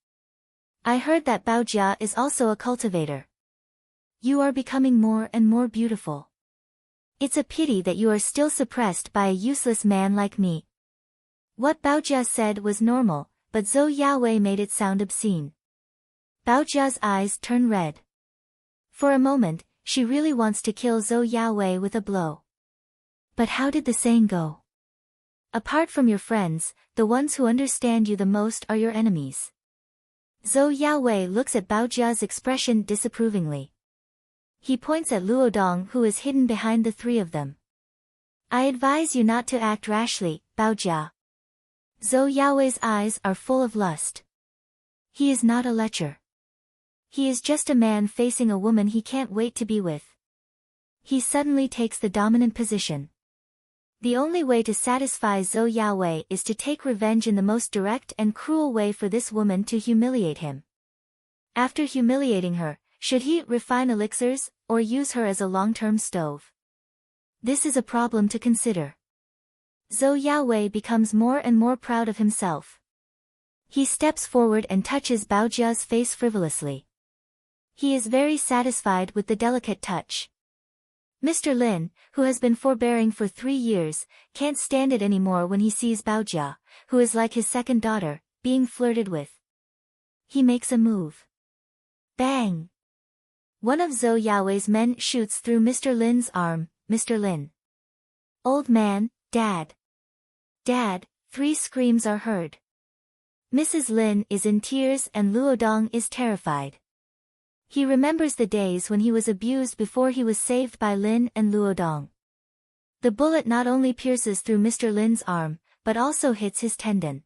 I heard that Baojia is also a cultivator. You are becoming more and more beautiful. It's a pity that you are still suppressed by a useless man like me. What Baojia said was normal, but Zhou Yaowei made it sound obscene. Baojia's eyes turn red. For a moment, she really wants to kill Zhou Yaowei with a blow. But how did the saying go? Apart from your friends, the ones who understand you the most are your enemies. Zhou Yaowei looks at Baojia's expression disapprovingly. He points at Luodong, who is hidden behind the three of them. I advise you not to act rashly, Baojia. Zhou Yaowei's eyes are full of lust. He is not a lecher. He is just a man facing a woman he can't wait to be with. He suddenly takes the dominant position. The only way to satisfy Zhou Yaowei is to take revenge in the most direct and cruel way for this woman to humiliate him. After humiliating her, should he refine elixirs, or use her as a long-term stove? This is a problem to consider. Zhou Yaowei becomes more and more proud of himself. He steps forward and touches Baojia's face frivolously. He is very satisfied with the delicate touch. Mr. Lin, who has been forbearing for 3 years, can't stand it anymore when he sees Baojia, who is like his second daughter, being flirted with. He makes a move. Bang! One of Zhou Yaowei's men shoots through Mr. Lin's arm. Mr. Lin. Old man, Dad. Dad, 3 screams are heard. Mrs. Lin is in tears and Luodong is terrified. He remembers the days when he was abused before he was saved by Lin and Luodong. The bullet not only pierces through Mr. Lin's arm, but also hits his tendon.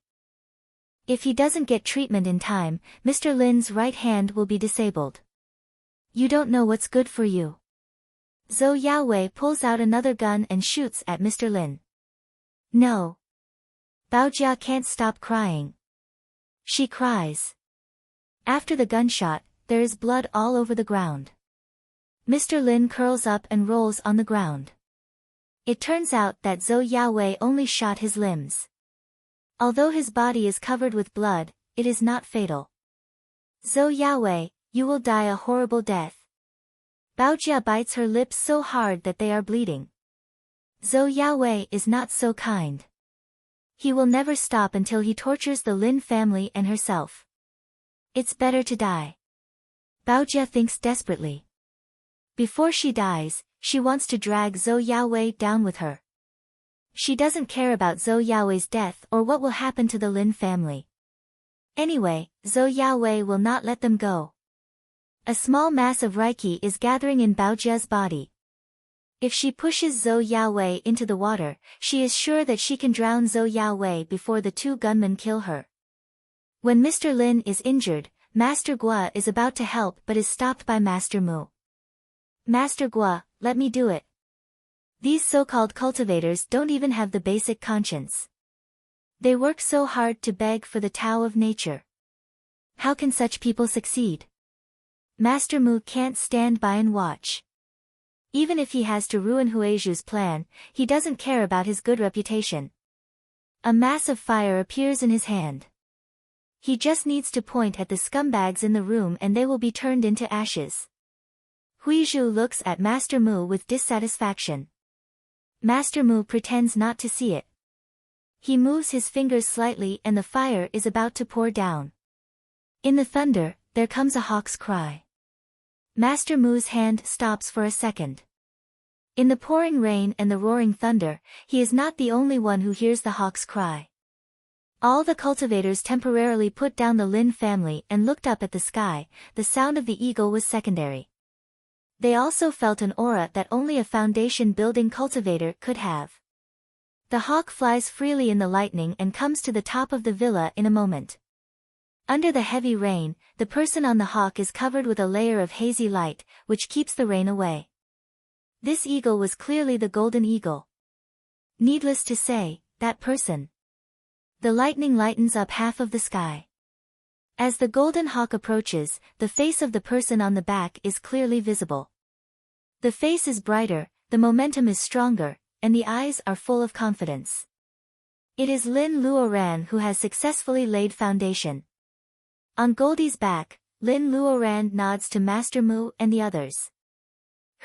If he doesn't get treatment in time, Mr. Lin's right hand will be disabled. You don't know what's good for you. Zhou Yaowei pulls out another gun and shoots at Mr. Lin. No. Baojia can't stop crying. She cries. After the gunshot, there is blood all over the ground. Mr. Lin curls up and rolls on the ground. It turns out that Zhou Yaowei only shot his limbs. Although his body is covered with blood, it is not fatal. Zhou Yaowei, you will die a horrible death. Baojia bites her lips so hard that they are bleeding. Zhou Yaowei is not so kind. He will never stop until he tortures the Lin family and herself. It's better to die. Baojia thinks desperately. Before she dies, she wants to drag Zhou Yaowei down with her. She doesn't care about Zhou Yaowei's death or what will happen to the Lin family. Anyway, Zhou Yaowei will not let them go. A small mass of Reiki is gathering in Baojia's body. If she pushes Zhou Yaowei into the water, she is sure that she can drown Zhou Yaowei before the 2 gunmen kill her. When Mr. Lin is injured, Master Gua is about to help but is stopped by Master Mu. Master Gua, let me do it. These so-called cultivators don't even have the basic conscience. They work so hard to beg for the Tao of nature. How can such people succeed? Master Mu can't stand by and watch. Even if he has to ruin Huizhu's plan, he doesn't care about his good reputation. A mass of fire appears in his hand. He just needs to point at the scumbags in the room and they will be turned into ashes. Huizhu looks at Master Mu with dissatisfaction. Master Mu pretends not to see it. He moves his fingers slightly and the fire is about to pour down. In the thunder, there comes a hawk's cry. Master Mu's hand stops for a second. In the pouring rain and the roaring thunder, he is not the only one who hears the hawk's cry. All the cultivators temporarily put down the Lin family and looked up at the sky. The sound of the eagle was secondary. They also felt an aura that only a foundation-building cultivator could have. The hawk flies freely in the lightning and comes to the top of the villa in a moment. Under the heavy rain, the person on the hawk is covered with a layer of hazy light, which keeps the rain away. This eagle was clearly the golden eagle. Needless to say, that person. The lightning lightens up half of the sky. As the golden hawk approaches, the face of the person on the back is clearly visible. The face is brighter, the momentum is stronger, and the eyes are full of confidence. It is Lin Luoran who has successfully laid foundation. On Goldie's back, Lin Luoran nods to Master Mu and the others.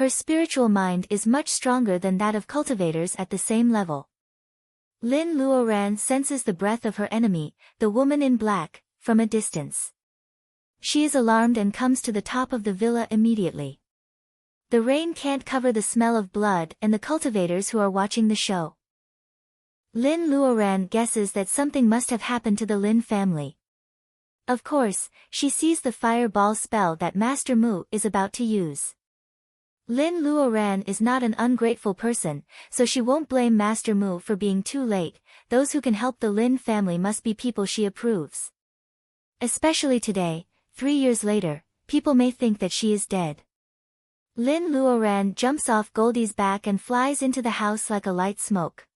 Her spiritual mind is much stronger than that of cultivators at the same level. Lin Luoran senses the breath of her enemy, the woman in black, from a distance. She is alarmed and comes to the top of the villa immediately. The rain can't cover the smell of blood and the cultivators who are watching the show. Lin Luoran guesses that something must have happened to the Lin family. Of course, she sees the fireball spell that Master Mu is about to use. Lin Luoran is not an ungrateful person, so she won't blame Master Mu for being too late. Those who can help the Lin family must be people she approves. Especially today, 3 years later, people may think that she is dead. Lin Luoran jumps off Goldie's back and flies into the house like a light smoke.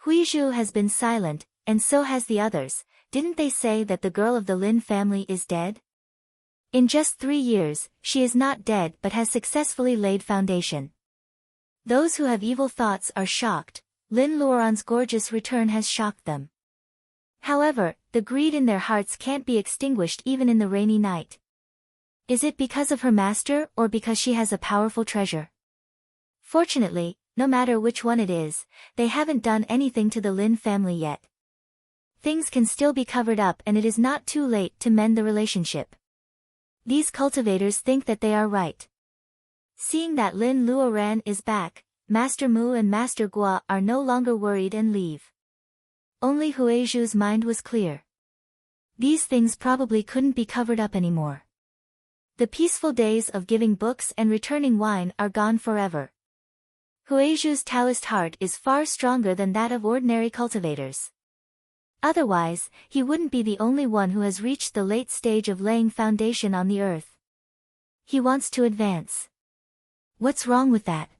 Huizhu has been silent, and so has the others. Didn't they say that the girl of the Lin family is dead? In just 3 years, she is not dead but has successfully laid foundation. Those who have evil thoughts are shocked. Lin Luoran's gorgeous return has shocked them. However, the greed in their hearts can't be extinguished even in the rainy night. Is it because of her master or because she has a powerful treasure? Fortunately, no matter which one it is, they haven't done anything to the Lin family yet. Things can still be covered up and it is not too late to mend the relationship. These cultivators think that they are right. Seeing that Lin Luoran is back, Master Mu and Master Gua are no longer worried and leave. Only Huizhu's mind was clear. These things probably couldn't be covered up anymore. The peaceful days of giving books and returning wine are gone forever. Huizhu's Taoist heart is far stronger than that of ordinary cultivators. Otherwise, he wouldn't be the only one who has reached the late stage of laying foundation on the earth. He wants to advance. What's wrong with that?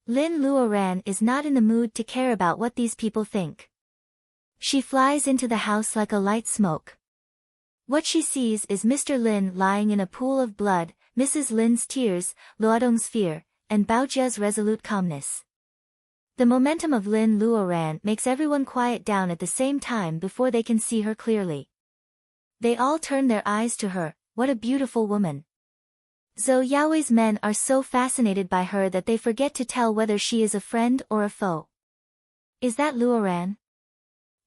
Lin Luoran is not in the mood to care about what these people think. She flies into the house like a light smoke. What she sees is Mr. Lin lying in a pool of blood, Mrs. Lin's tears, Luodong's fear, and Baojia's resolute calmness. The momentum of Lin Luoran makes everyone quiet down at the same time before they can see her clearly. They all turn their eyes to her. What a beautiful woman. Zhou Yaowei's men are so fascinated by her that they forget to tell whether she is a friend or a foe. Is that Luoran?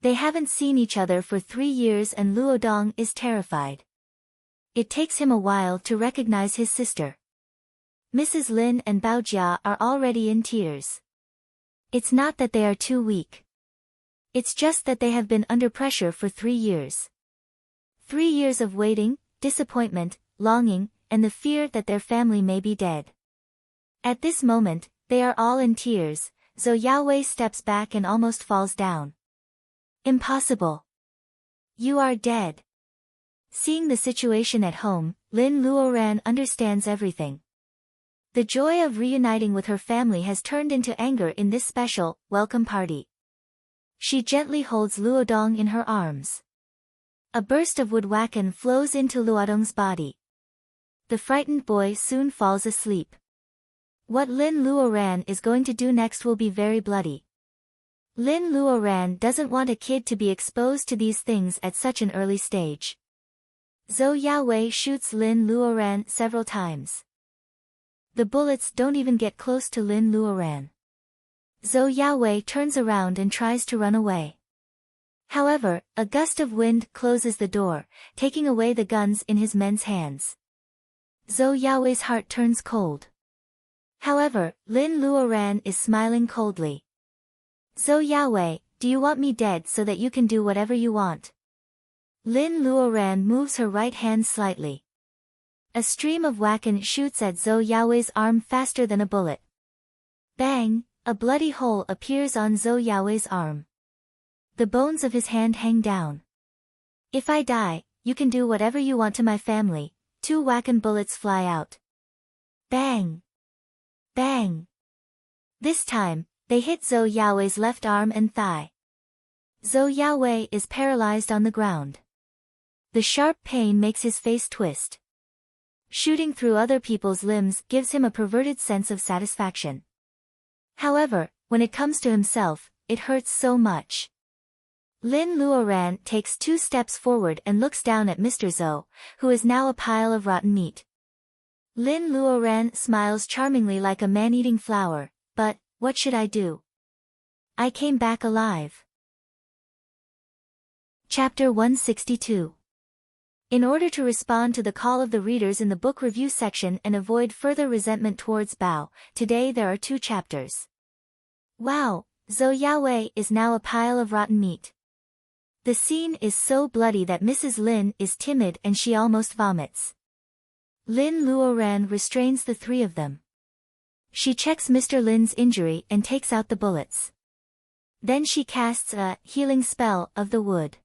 They haven't seen each other for 3 years and Luodong is terrified. It takes him a while to recognize his sister. Mrs. Lin and Baojia are already in tears. It's not that they are too weak. It's just that they have been under pressure for 3 years. 3 years of waiting, disappointment, longing, and the fear that their family may be dead. At this moment, they are all in tears. Zhou Yaowei steps back and almost falls down. Impossible. You are dead. Seeing the situation at home, Lin Luoran understands everything. The joy of reuniting with her family has turned into anger in this special, welcome party. She gently holds Luodong in her arms. A burst of woodwacken flows into Luodong's body. The frightened boy soon falls asleep. What Lin Luoran is going to do next will be very bloody. Lin Luoran doesn't want a kid to be exposed to these things at such an early stage. Zhou Yaowei shoots Lin Luoran several times. The bullets don't even get close to Lin Luoran. Zhou Yaowei turns around and tries to run away. However, a gust of wind closes the door, taking away the guns in his men's hands. Zhou Yaowei's heart turns cold. However, Lin Luoran is smiling coldly. Zhou Yaowei, do you want me dead so that you can do whatever you want? Lin Luoran moves her right hand slightly. A stream of wacken shoots at Zhou Yaowei's arm faster than a bullet. Bang! A bloody hole appears on Zhou Yaowei's arm. The bones of his hand hang down. If I die, you can do whatever you want to my family. 2 wacken bullets fly out. Bang! Bang! This time, they hit Zhou Yaowei's left arm and thigh. Zhou Yaowei is paralyzed on the ground. The sharp pain makes his face twist. Shooting through other people's limbs gives him a perverted sense of satisfaction. However, when it comes to himself, it hurts so much. Lin Luoran takes 2 steps forward and looks down at Mr. Zhou, who is now a pile of rotten meat. Lin Luoran smiles charmingly like a man-eating flower, but, what should I do? I came back alive. Chapter 162. In order to respond to the call of the readers in the book review section and avoid further resentment towards Bao, today there are 2 chapters. Wow, Zhou Yaowei is now a pile of rotten meat. The scene is so bloody that Mrs. Lin is timid and she almost vomits. Lin Luoran restrains the 3 of them. She checks Mr. Lin's injury and takes out the bullets. Then she casts a healing spell of the wood.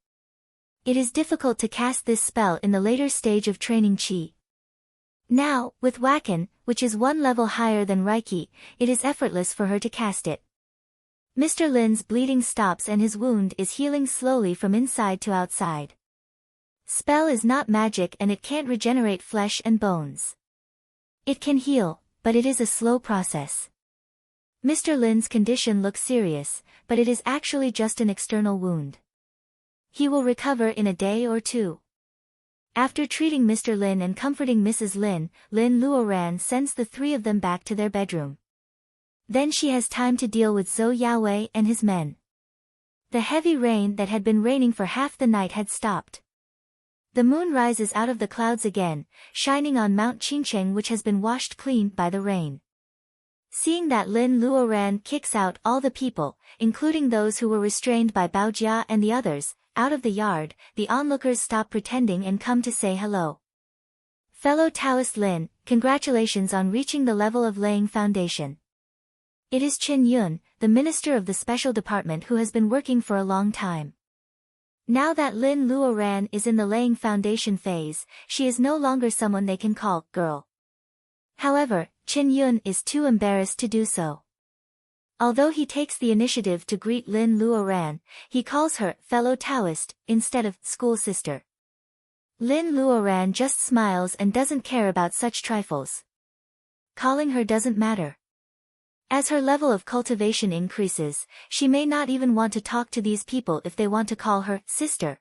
It is difficult to cast this spell in the later stage of training Qi. Now, with Wakan, which is 1 level higher than Reiki, it is effortless for her to cast it. Mr. Lin's bleeding stops and his wound is healing slowly from inside to outside. Spell is not magic and it can't regenerate flesh and bones. It can heal, but it is a slow process. Mr. Lin's condition looks serious, but it is actually just an external wound. He will recover in a day or 2. After treating Mr. Lin and comforting Mrs. Lin, Lin Luoran sends the 3 of them back to their bedroom. Then she has time to deal with Zhou Yaowei and his men. The heavy rain that had been raining for half the night had stopped. The moon rises out of the clouds again, shining on Mount Qingcheng which has been washed clean by the rain. Seeing that Lin Luoran kicks out all the people, including those who were restrained by Baojia and the others, out of the yard, the onlookers stop pretending and come to say hello. Fellow Taoist Lin, congratulations on reaching the level of laying foundation. It is Chen Yun, the minister of the special department who has been working for a long time. Now that Lin Luoran is in the laying foundation phase, she is no longer someone they can call girl. However, Chen Yun is too embarrassed to do so. Although he takes the initiative to greet Lin Luoran, he calls her fellow Taoist instead of school sister. Lin Luoran just smiles and doesn't care about such trifles. Calling her doesn't matter. As her level of cultivation increases, she may not even want to talk to these people if they want to call her sister.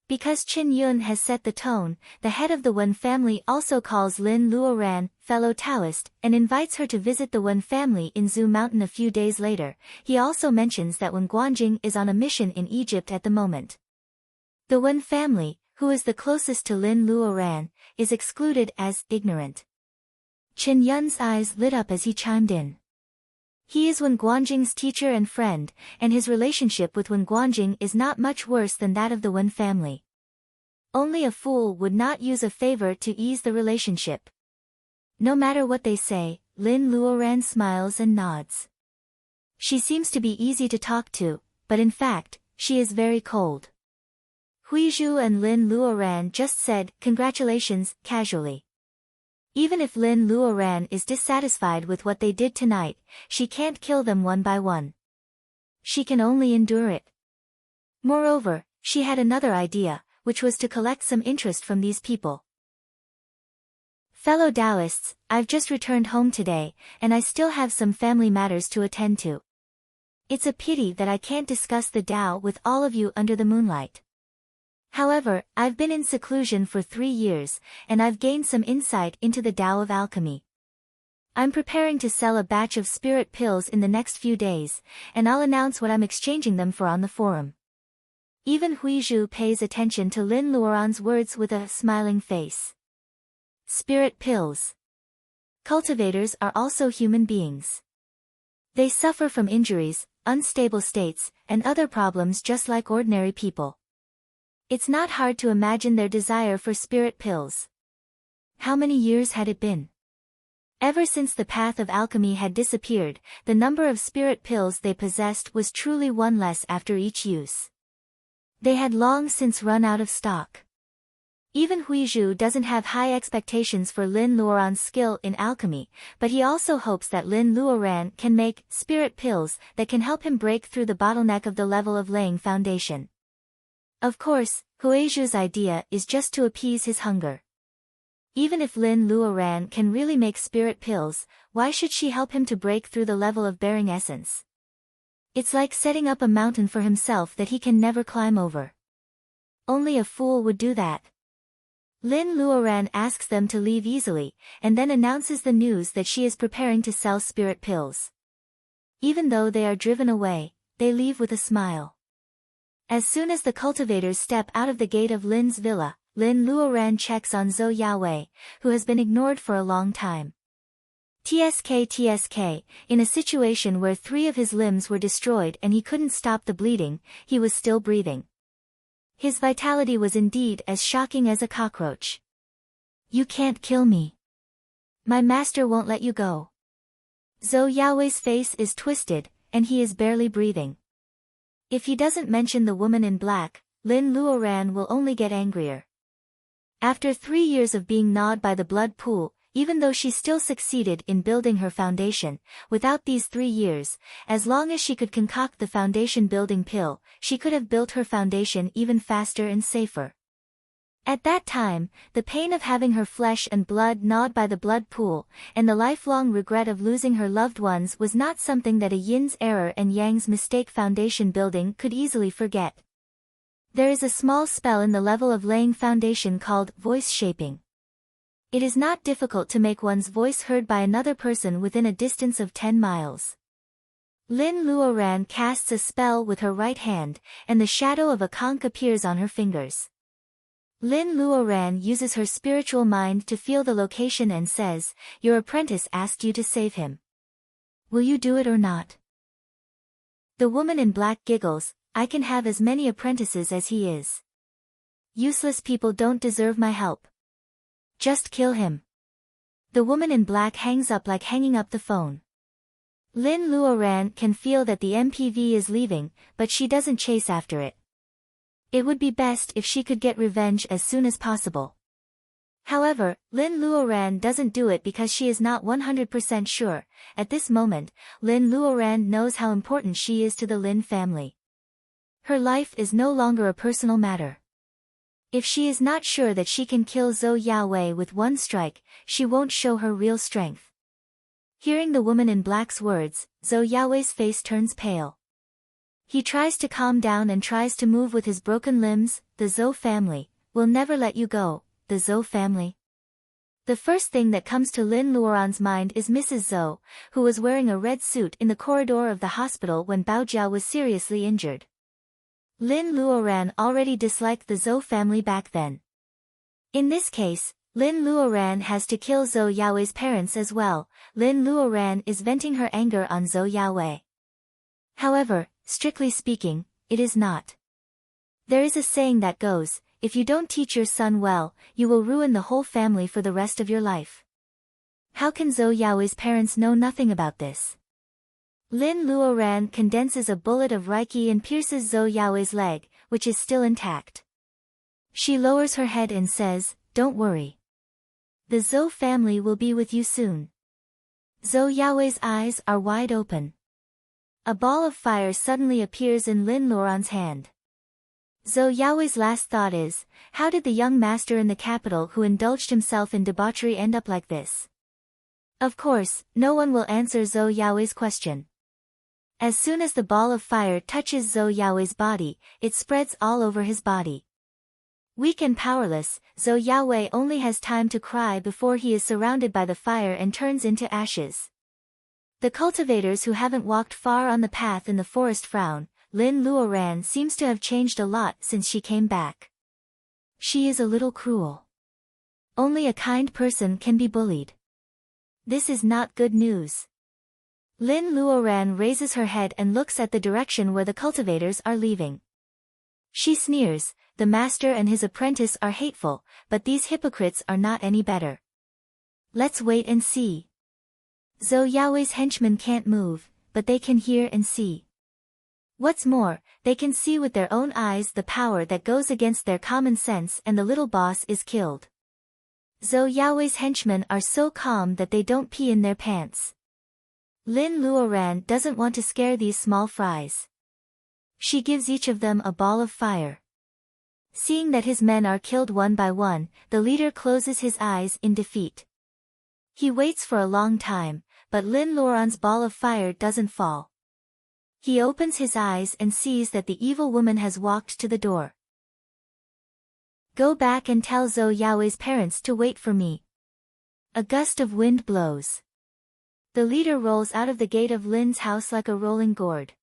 Because Chen Yun has set the tone, the head of the Wen family also calls Lin Luoran fellow Taoist and invites her to visit the Wen family in Zhu Mountain a few days later. He also mentions that Wen Guanjing is on a mission in Egypt at the moment. The Wen family, who is the closest to Lin Luoran, is excluded as ignorant. Chen Yun's eyes lit up as he chimed in. He is Wen Guanjing's teacher and friend, and his relationship with Wen Guanjing is not much worse than that of the Wen family. Only a fool would not use a favor to ease the relationship. No matter what they say, Lin Luoran smiles and nods. She seems to be easy to talk to, but in fact, she is very cold. Huizhu and Lin Luoran just said, "Congratulations," casually. Even if Lin Luoran is dissatisfied with what they did tonight, she can't kill them one by one. She can only endure it. Moreover, she had another idea, which was to collect some interest from these people. Fellow Taoists, I've just returned home today, and I still have some family matters to attend to. It's a pity that I can't discuss the Tao with all of you under the moonlight. However, I've been in seclusion for 3 years, and I've gained some insight into the Tao of alchemy. I'm preparing to sell a batch of spirit pills in the next few days, and I'll announce what I'm exchanging them for on the forum. Even Huizhu pays attention to Lin Luoran's words with a smiling face. Spirit pills. Cultivators are also human beings. They suffer from injuries, unstable states, and other problems just like ordinary people. It's not hard to imagine their desire for spirit pills. How many years had it been? Ever since the path of alchemy had disappeared, the number of spirit pills they possessed was truly one less after each use. They had long since run out of stock. Even Huizhu doesn't have high expectations for Lin Luoran's skill in alchemy, but he also hopes that Lin Luoran can make spirit pills that can help him break through the bottleneck of the level of laying foundation. Of course, Huizhu's idea is just to appease his hunger. Even if Lin Luoran can really make spirit pills, why should she help him to break through the level of bearing essence? It's like setting up a mountain for himself that he can never climb over. Only a fool would do that. Lin Luoran asks them to leave easily, and then announces the news that she is preparing to sell spirit pills. Even though they are driven away, they leave with a smile. As soon as the cultivators step out of the gate of Lin's villa, Lin Luoran checks on Zhou Yaowei, who has been ignored for a long time. TSK, in a situation where 3 of his limbs were destroyed and he couldn't stop the bleeding, he was still breathing. His vitality was indeed as shocking as a cockroach. You can't kill me. My master won't let you go. Zhou Yaowei's face is twisted, and he is barely breathing. If he doesn't mention the woman in black, Lin Luoran will only get angrier. After 3 years of being gnawed by the blood pool, even though she still succeeded in building her foundation, without these 3 years, as long as she could concoct the foundation building pill, she could have built her foundation even faster and safer. At that time, the pain of having her flesh and blood gnawed by the blood pool, and the lifelong regret of losing her loved ones was not something that a yin's error and yang's mistake foundation building could easily forget. There is a small spell in the level of laying foundation called voice shaping. It is not difficult to make one's voice heard by another person within a distance of 10 miles. Lin Luoran casts a spell with her right hand, and the shadow of a conch appears on her fingers. Lin Luoran uses her spiritual mind to feel the location and says, "Your apprentice asked you to save him. Will you do it or not?" The woman in black giggles, "I can have as many apprentices as he is. Useless people don't deserve my help. Just kill him." The woman in black hangs up like hanging up the phone. Lin Luoran can feel that the MPV is leaving, but she doesn't chase after it. It would be best if she could get revenge as soon as possible. However, Lin Luoran doesn't do it because she is not 100% sure. At this moment, Lin Luoran knows how important she is to the Lin family. Her life is no longer a personal matter. If she is not sure that she can kill Zhou Yaowei with one strike, she won't show her real strength. Hearing the woman in black's words, Zhou Yaowei's face turns pale. He tries to calm down and tries to move with his broken limbs. "The Zhou family will never let you go, the Zhou family." The first thing that comes to Lin Luoran's mind is Mrs. Zhou, who was wearing a red suit in the corridor of the hospital when Baojiao was seriously injured. Lin Luoran already disliked the Zhou family back then. In this case, Lin Luoran has to kill Zhou Yaowei's parents as well. Lin Luoran is venting her anger on Zhou Yaowei. However, strictly speaking, it is not. There is a saying that goes, "If you don't teach your son well, you will ruin the whole family for the rest of your life." How can Zhou Yaowei's parents know nothing about this? Lin Luoran condenses a bullet of Reiki and pierces Zhou Yaowei's leg, which is still intact. She lowers her head and says, "Don't worry. The Zhou family will be with you soon." Zhou Yaowei's eyes are wide open. A ball of fire suddenly appears in Lin Luoran's hand. Zhou Yaowei's last thought is, how did the young master in the capital who indulged himself in debauchery end up like this? Of course, no one will answer Zhou Yaowei's question. As soon as the ball of fire touches Zhou Yaowei's body, it spreads all over his body. Weak and powerless, Zhou Yaowei only has time to cry before he is surrounded by the fire and turns into ashes. The cultivators who haven't walked far on the path in the forest frown. Lin Luoran seems to have changed a lot since she came back. She is a little cruel. Only a kind person can be bullied. This is not good news. Lin Luoran raises her head and looks at the direction where the cultivators are leaving. She sneers, "The master and his apprentice are hateful, but these hypocrites are not any better. Let's wait and see." Zhou Yaowei's henchmen can't move, but they can hear and see. What's more, they can see with their own eyes the power that goes against their common sense, and the little boss is killed. Zhou Yaowei's henchmen are so calm that they don't pee in their pants. Lin Luoran doesn't want to scare these small fries. She gives each of them a ball of fire. Seeing that his men are killed one by one, the leader closes his eyes in defeat. He waits for a long time, but Lin Luoran's ball of fire doesn't fall. He opens his eyes and sees that the evil woman has walked to the door. Go back and tell Zhou Yaoi's parents to wait for me. A gust of wind blows. The leader rolls out of the gate of Lin's house like a rolling gourd.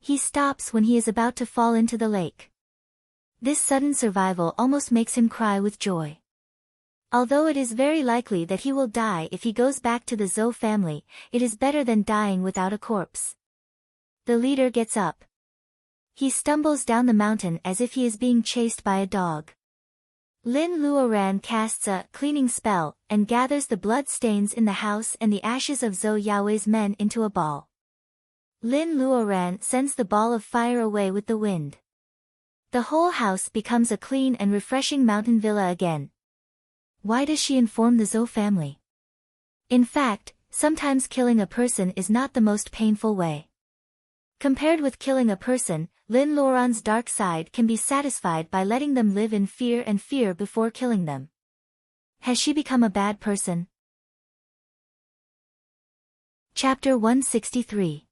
He stops when he is about to fall into the lake. This sudden survival almost makes him cry with joy. Although it is very likely that he will die if he goes back to the Zhou family, it is better than dying without a corpse. The leader gets up. He stumbles down the mountain as if he is being chased by a dog. Lin Luoran casts a cleaning spell and gathers the blood stains in the house and the ashes of Zhou Yaoi's men into a ball. Lin Luoran sends the ball of fire away with the wind. The whole house becomes a clean and refreshing mountain villa again. Why does she inform the Zhou family? In fact, sometimes killing a person is not the most painful way. Compared with killing a person, Lin Luoran's dark side can be satisfied by letting them live in fear and fear before killing them. Has she become a bad person? Chapter 163.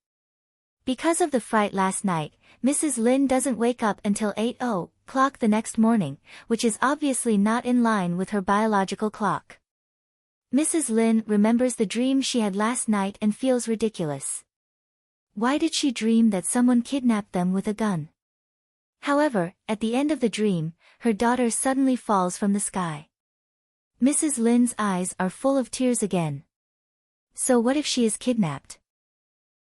Because of the fright last night, Mrs. Lin doesn't wake up until 8:00 the next morning, which is obviously not in line with her biological clock. Mrs. Lin remembers the dream she had last night and feels ridiculous. Why did she dream that someone kidnapped them with a gun? However, at the end of the dream, her daughter suddenly falls from the sky. Mrs. Lin's eyes are full of tears again. So what if she is kidnapped?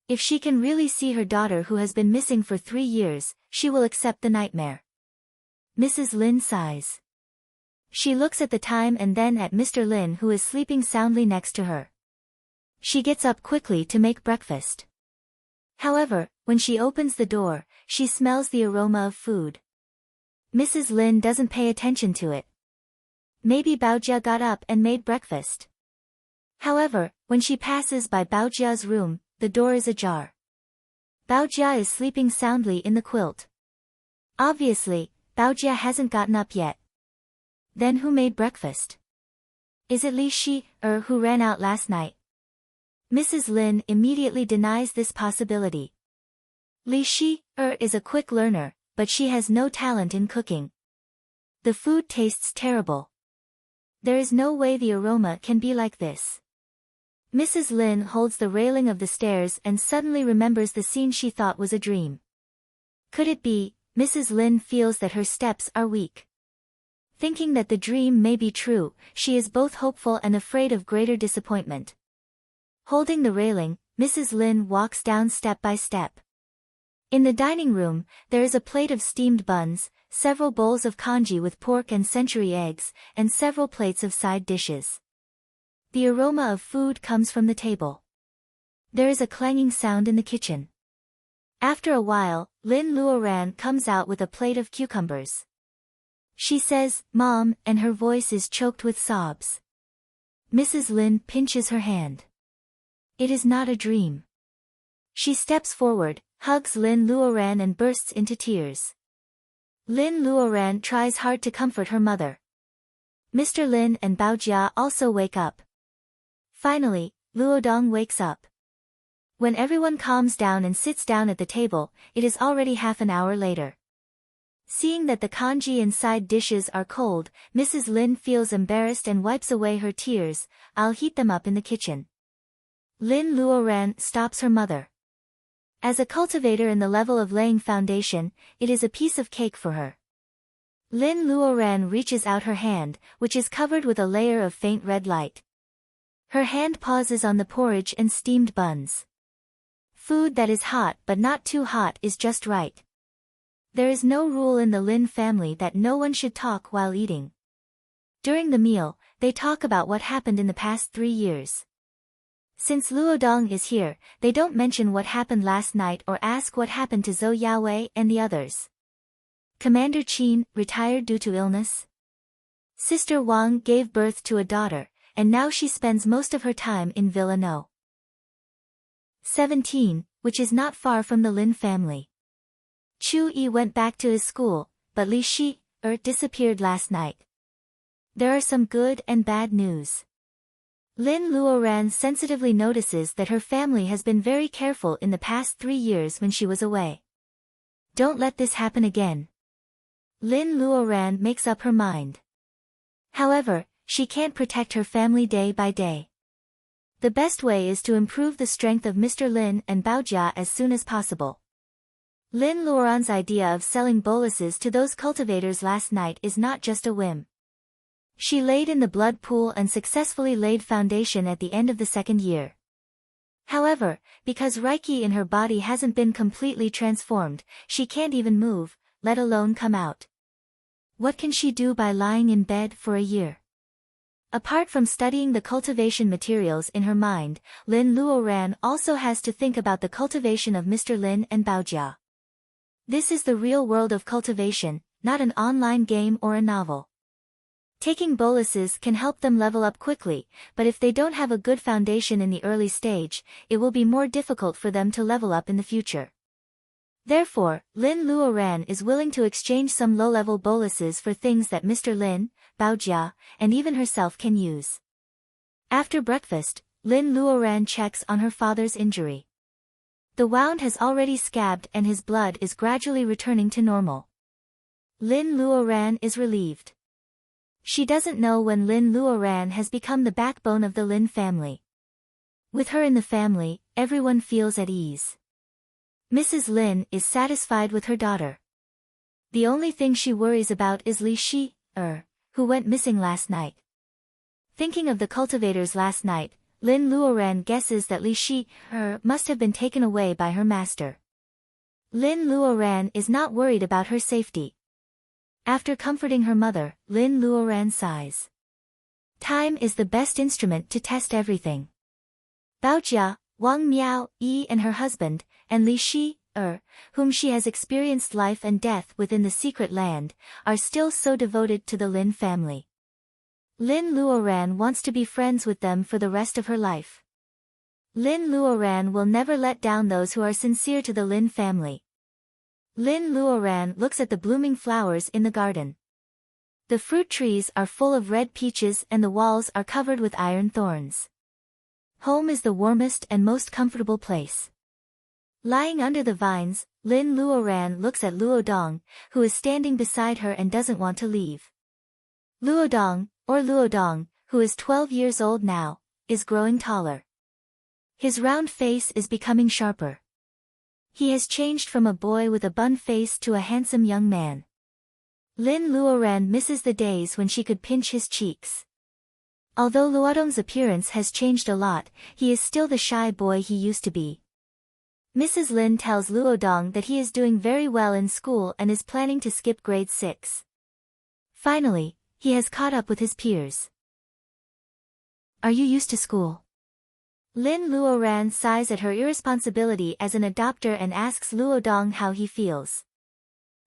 If she can really see her daughter who has been missing for 3 years, she will accept the nightmare. Mrs. Lin sighs. She looks at the time and then at Mr. Lin who is sleeping soundly next to her. She gets up quickly to make breakfast. However, when she opens the door, she smells the aroma of food. Mrs. Lin doesn't pay attention to it. Maybe Baojia got up and made breakfast. However, when she passes by Baojia's room, the door is ajar. Baojia is sleeping soundly in the quilt. Obviously, Baojia hasn't gotten up yet. Then who made breakfast? Is it Li Shi, who ran out last night? Mrs. Lin immediately denies this possibility. Li Shi, is a quick learner, but she has no talent in cooking. The food tastes terrible. There is no way the aroma can be like this. Mrs. Lin holds the railing of the stairs and suddenly remembers the scene she thought was a dream. Could it be, Mrs. Lin feels that her steps are weak. Thinking that the dream may be true, she is both hopeful and afraid of greater disappointment. Holding the railing, Mrs. Lin walks down step by step. In the dining room, there is a plate of steamed buns, several bowls of congee with pork and century eggs, and several plates of side dishes. The aroma of food comes from the table. There is a clanging sound in the kitchen. After a while, Lin Luoran comes out with a plate of cucumbers. She says, "Mom," and her voice is choked with sobs. Mrs. Lin pinches her hand. It is not a dream. She steps forward, hugs Lin Luoran and bursts into tears. Lin Luoran tries hard to comfort her mother. Mr. Lin and Baojia also wake up. Finally, Luodong wakes up. When everyone calms down and sits down at the table, it is already half an hour later. Seeing that the congee and side dishes are cold, Mrs. Lin feels embarrassed and wipes away her tears. "I'll heat them up in the kitchen." Lin Luoran stops her mother. As a cultivator in the level of laying foundation, it is a piece of cake for her. Lin Luoran reaches out her hand, which is covered with a layer of faint red light. Her hand pauses on the porridge and steamed buns. Food that is hot but not too hot is just right. There is no rule in the Lin family that no one should talk while eating. During the meal, they talk about what happened in the past 3 years. Since Luodong is here, they don't mention what happened last night or ask what happened to Zhou Yaowei and the others. Commander Qin retired due to illness. Sister Wang gave birth to a daughter, and now she spends most of her time in Villa No. 17, which is not far from the Lin family. Chu Yi went back to his school, but Li Shi, disappeared last night. There are some good and bad news. Lin Luoran sensitively notices that her family has been very careful in the past 3 years when she was away. Don't let this happen again. Lin Luoran makes up her mind. However, she can't protect her family day by day. The best way is to improve the strength of Mr. Lin and Baojia as soon as possible. Lin Luoran's idea of selling boluses to those cultivators last night is not just a whim. She laid in the blood pool and successfully laid foundation at the end of the second year. However, because Reiki in her body hasn't been completely transformed, she can't even move, let alone come out. What can she do by lying in bed for a year? Apart from studying the cultivation materials in her mind, Lin Luoran also has to think about the cultivation of Mr. Lin and Baojia. This is the real world of cultivation, not an online game or a novel. Taking boluses can help them level up quickly, but if they don't have a good foundation in the early stage, it will be more difficult for them to level up in the future. Therefore, Lin Luoran is willing to exchange some low-level boluses for things that Mr. Lin, Baojia, and even herself can use. After breakfast, Lin Luoran checks on her father's injury. The wound has already scabbed and his blood is gradually returning to normal. Lin Luoran is relieved. She doesn't know when Lin Luoran has become the backbone of the Lin family. With her in the family, everyone feels at ease. Mrs. Lin is satisfied with her daughter. The only thing she worries about is Li Shi, who went missing last night. Thinking of the cultivators last night, Lin Luoran guesses that Li Shi, must have been taken away by her master. Lin Luoran is not worried about her safety. After comforting her mother, Lin Luoran sighs. Time is the best instrument to test everything. Baojia, Wang Miao, Yi and her husband, and Li Shi, whom she has experienced life and death within the secret land, are still so devoted to the Lin family. Lin Luoran wants to be friends with them for the rest of her life. Lin Luoran will never let down those who are sincere to the Lin family. Lin Luoran looks at the blooming flowers in the garden. The fruit trees are full of red peaches and the walls are covered with iron thorns. Home is the warmest and most comfortable place. Lying under the vines, Lin Luoran looks at Luodong, who is standing beside her and doesn't want to leave. Luodong, who is 12 years old now, is growing taller. His round face is becoming sharper. He has changed from a boy with a bun face to a handsome young man. Lin Luoran misses the days when she could pinch his cheeks. Although Luodong's appearance has changed a lot, he is still the shy boy he used to be. Mrs. Lin tells Luodong that he is doing very well in school and is planning to skip grade 6. Finally, he has caught up with his peers. Are you used to school? Lin Luoran sighs at her irresponsibility as an adopter and asks Luodong how he feels.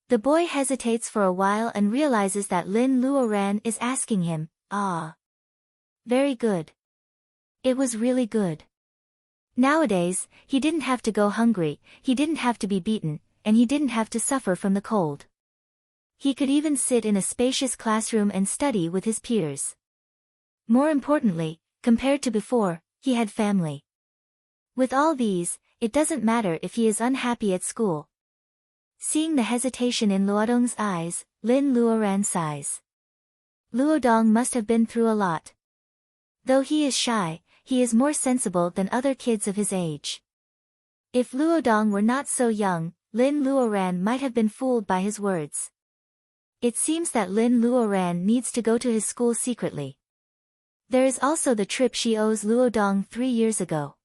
The boy hesitates for a while and realizes that Lin Luoran is asking him, Very good. It was really good. Nowadays, he didn't have to go hungry, he didn't have to be beaten, and he didn't have to suffer from the cold. He could even sit in a spacious classroom and study with his peers. More importantly, compared to before, he had family. With all these, it doesn't matter if he is unhappy at school. Seeing the hesitation in Luodong's eyes, Lin Luoran sighs. Luodong must have been through a lot. Though he is shy, he is more sensible than other kids of his age. If Luodong were not so young, Lin Luoran might have been fooled by his words. It seems that Lin Luoran needs to go to his school secretly. There is also the trip she owes Luodong 3 years ago.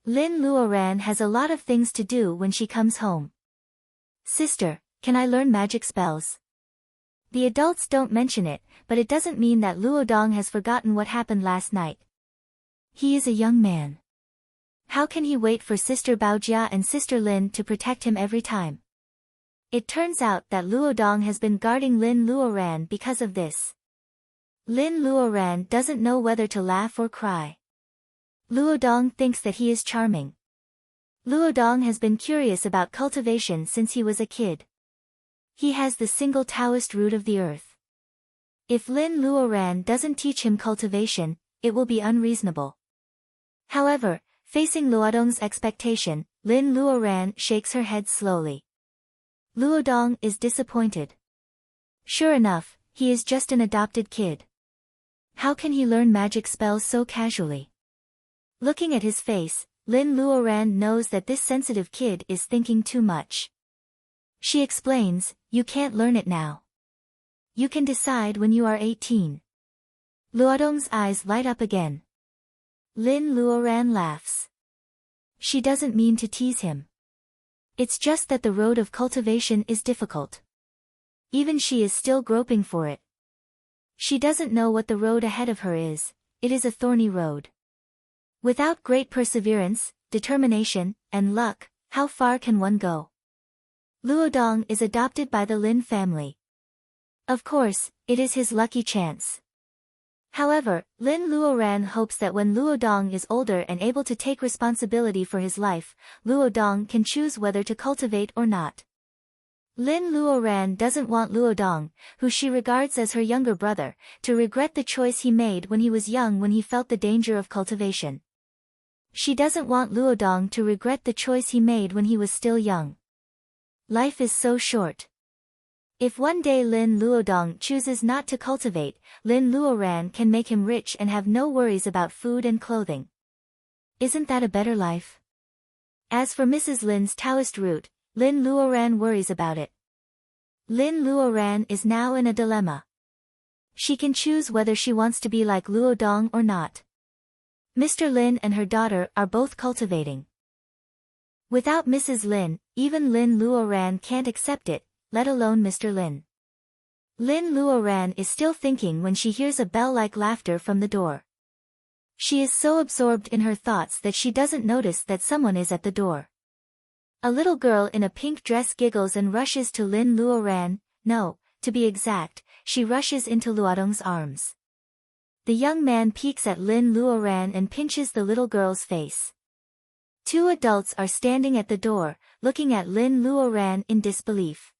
Lin Luoran has a lot of things to do when she comes home. Sister, can I learn magic spells? The adults don't mention it, but it doesn't mean that Luodong has forgotten what happened last night. He is a young man. How can he wait for Sister Baojia and Sister Lin to protect him every time? It turns out that Luodong has been guarding Lin Luoran because of this. Lin Luoran doesn't know whether to laugh or cry. Luodong thinks that he is charming. Luodong has been curious about cultivation since he was a kid. He has the single Taoist root of the earth. If Lin Luoran doesn't teach him cultivation, it will be unreasonable. However, facing Luodong's expectation, Lin Luoran shakes her head slowly. Luodong is disappointed. Sure enough, he is just an adopted kid. How can he learn magic spells so casually? Looking at his face, Lin Luoran knows that this sensitive kid is thinking too much. She explains, you can't learn it now. You can decide when you are 18. Luodong's eyes light up again. Lin Luoran laughs. She doesn't mean to tease him. It's just that the road of cultivation is difficult. Even she is still groping for it. She doesn't know what the road ahead of her is, it is a thorny road. Without great perseverance, determination, and luck, how far can one go? Luodong is adopted by the Lin family. Of course, it is his lucky chance. However, Lin Luoran hopes that when Luodong is older and able to take responsibility for his life, Luodong can choose whether to cultivate or not. Lin Luoran doesn't want Luodong, who she regards as her younger brother, to regret the choice he made when he was young when he felt the danger of cultivation. She doesn't want Luodong to regret the choice he made when he was still young. Life is so short. If one day Lin Luodong chooses not to cultivate, Lin Luoran can make him rich and have no worries about food and clothing. Isn't that a better life? As for Mrs. Lin's Taoist root, Lin Luoran worries about it. Lin Luoran is now in a dilemma. She can choose whether she wants to be like Luodong or not. Mr. Lin and her daughter are both cultivating. Without Mrs. Lin, even Lin Luoran can't accept it, let alone Mr. Lin. Lin Luoran is still thinking when she hears a bell-like laughter from the door. She is so absorbed in her thoughts that she doesn't notice that someone is at the door. A little girl in a pink dress giggles and rushes to Lin Luoran. No, to be exact, she rushes into Luodong's arms. The young man peeks at Lin Luoran and pinches the little girl's face. Two adults are standing at the door, looking at Lin Luoran in disbelief.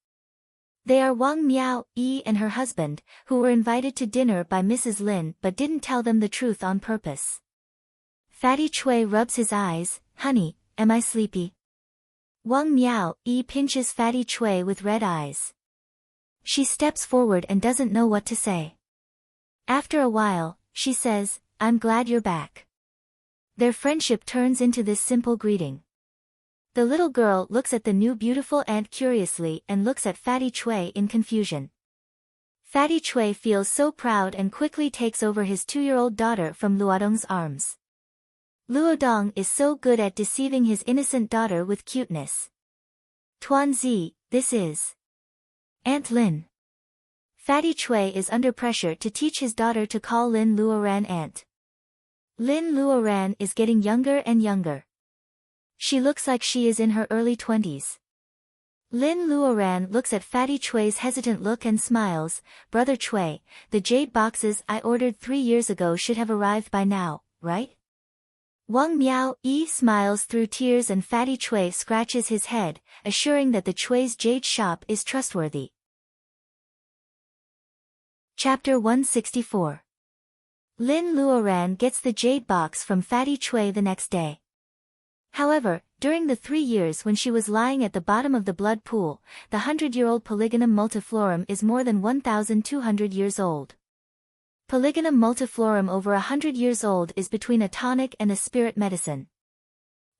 They are Wang Miao Yi and her husband, who were invited to dinner by Mrs. Lin but didn't tell them the truth on purpose. Fatty Chui rubs his eyes. Honey, am I sleepy? Wang Miao Yi pinches Fatty Chui with red eyes. She steps forward and doesn't know what to say. After a while, she says, I'm glad you're back. Their friendship turns into this simple greeting. The little girl looks at the new beautiful aunt curiously and looks at Fatty Chui in confusion. Fatty Chui feels so proud and quickly takes over his 2-year-old daughter from Luodong's arms. Luodong is so good at deceiving his innocent daughter with cuteness. Tuanzi, this is Aunt Lin. Fatty Chui is under pressure to teach his daughter to call Lin Luoran aunt. Lin Luoran is getting younger and younger. She looks like she is in her early 20s. Lin Luoran looks at Fatty Chui's hesitant look and smiles. Brother Chui, the jade boxes I ordered 3 years ago should have arrived by now, right? Wang Miao Yi smiles through tears and Fatty Chui scratches his head, assuring that the Chui's jade shop is trustworthy. Chapter 164. Lin Luoran gets the jade box from Fatty Chui the next day. However, during the 3 years when she was lying at the bottom of the blood pool, the 100-year-old Polygonum multiflorum is more than 1,200 years old. Polygonum multiflorum over 100 years old is between a tonic and a spirit medicine.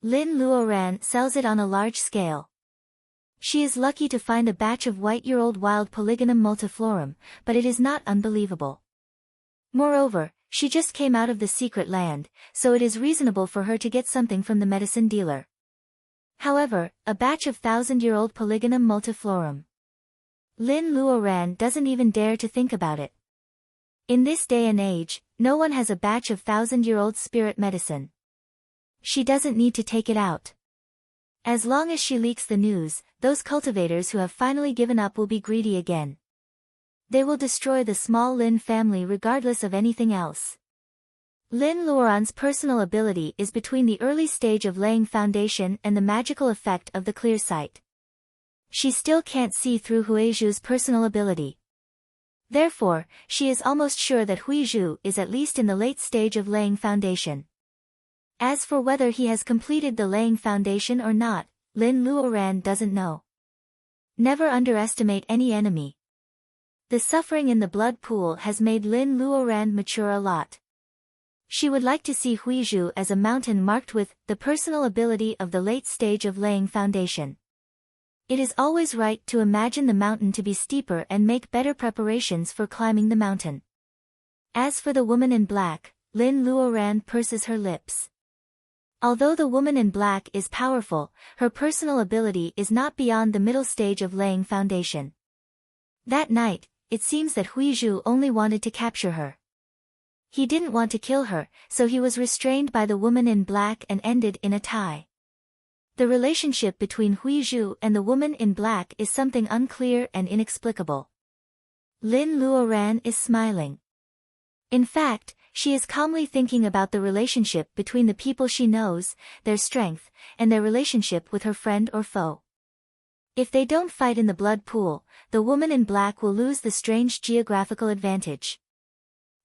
Lin Luoran sells it on a large scale. She is lucky to find a batch of white-year-old wild Polygonum multiflorum, but it is not unbelievable. Moreover, she just came out of the secret land, so it is reasonable for her to get something from the medicine dealer. However, a batch of 1,000-year-old Polygonum multiflorum. Lin Luoran doesn't even dare to think about it. In this day and age, no one has a batch of 1,000-year-old spirit medicine. She doesn't need to take it out. As long as she leaks the news, those cultivators who have finally given up will be greedy again. They will destroy the small Lin family regardless of anything else. Lin Luoran's personal ability is between the early stage of laying foundation and the magical effect of the clear sight. She still can't see through Huizhu's personal ability. Therefore, she is almost sure that Huizhu is at least in the late stage of laying foundation. As for whether he has completed the laying foundation or not, Lin Luoran doesn't know. Never underestimate any enemy. The suffering in the blood pool has made Lin Luoran mature a lot. She would like to see Huizhu as a mountain marked with the personal ability of the late stage of laying foundation. It is always right to imagine the mountain to be steeper and make better preparations for climbing the mountain. As for the woman in black, Lin Luoran purses her lips. Although the woman in black is powerful, her personal ability is not beyond the middle stage of laying foundation. That night, it seems that Huizhu only wanted to capture her. He didn't want to kill her, so he was restrained by the woman in black and ended in a tie. The relationship between Huizhu and the woman in black is something unclear and inexplicable. Lin Luoran is smiling. In fact, she is calmly thinking about the relationship between the people she knows, their strength, and their relationship with her friend or foe. If they don't fight in the blood pool, the woman in black will lose the strange geographical advantage.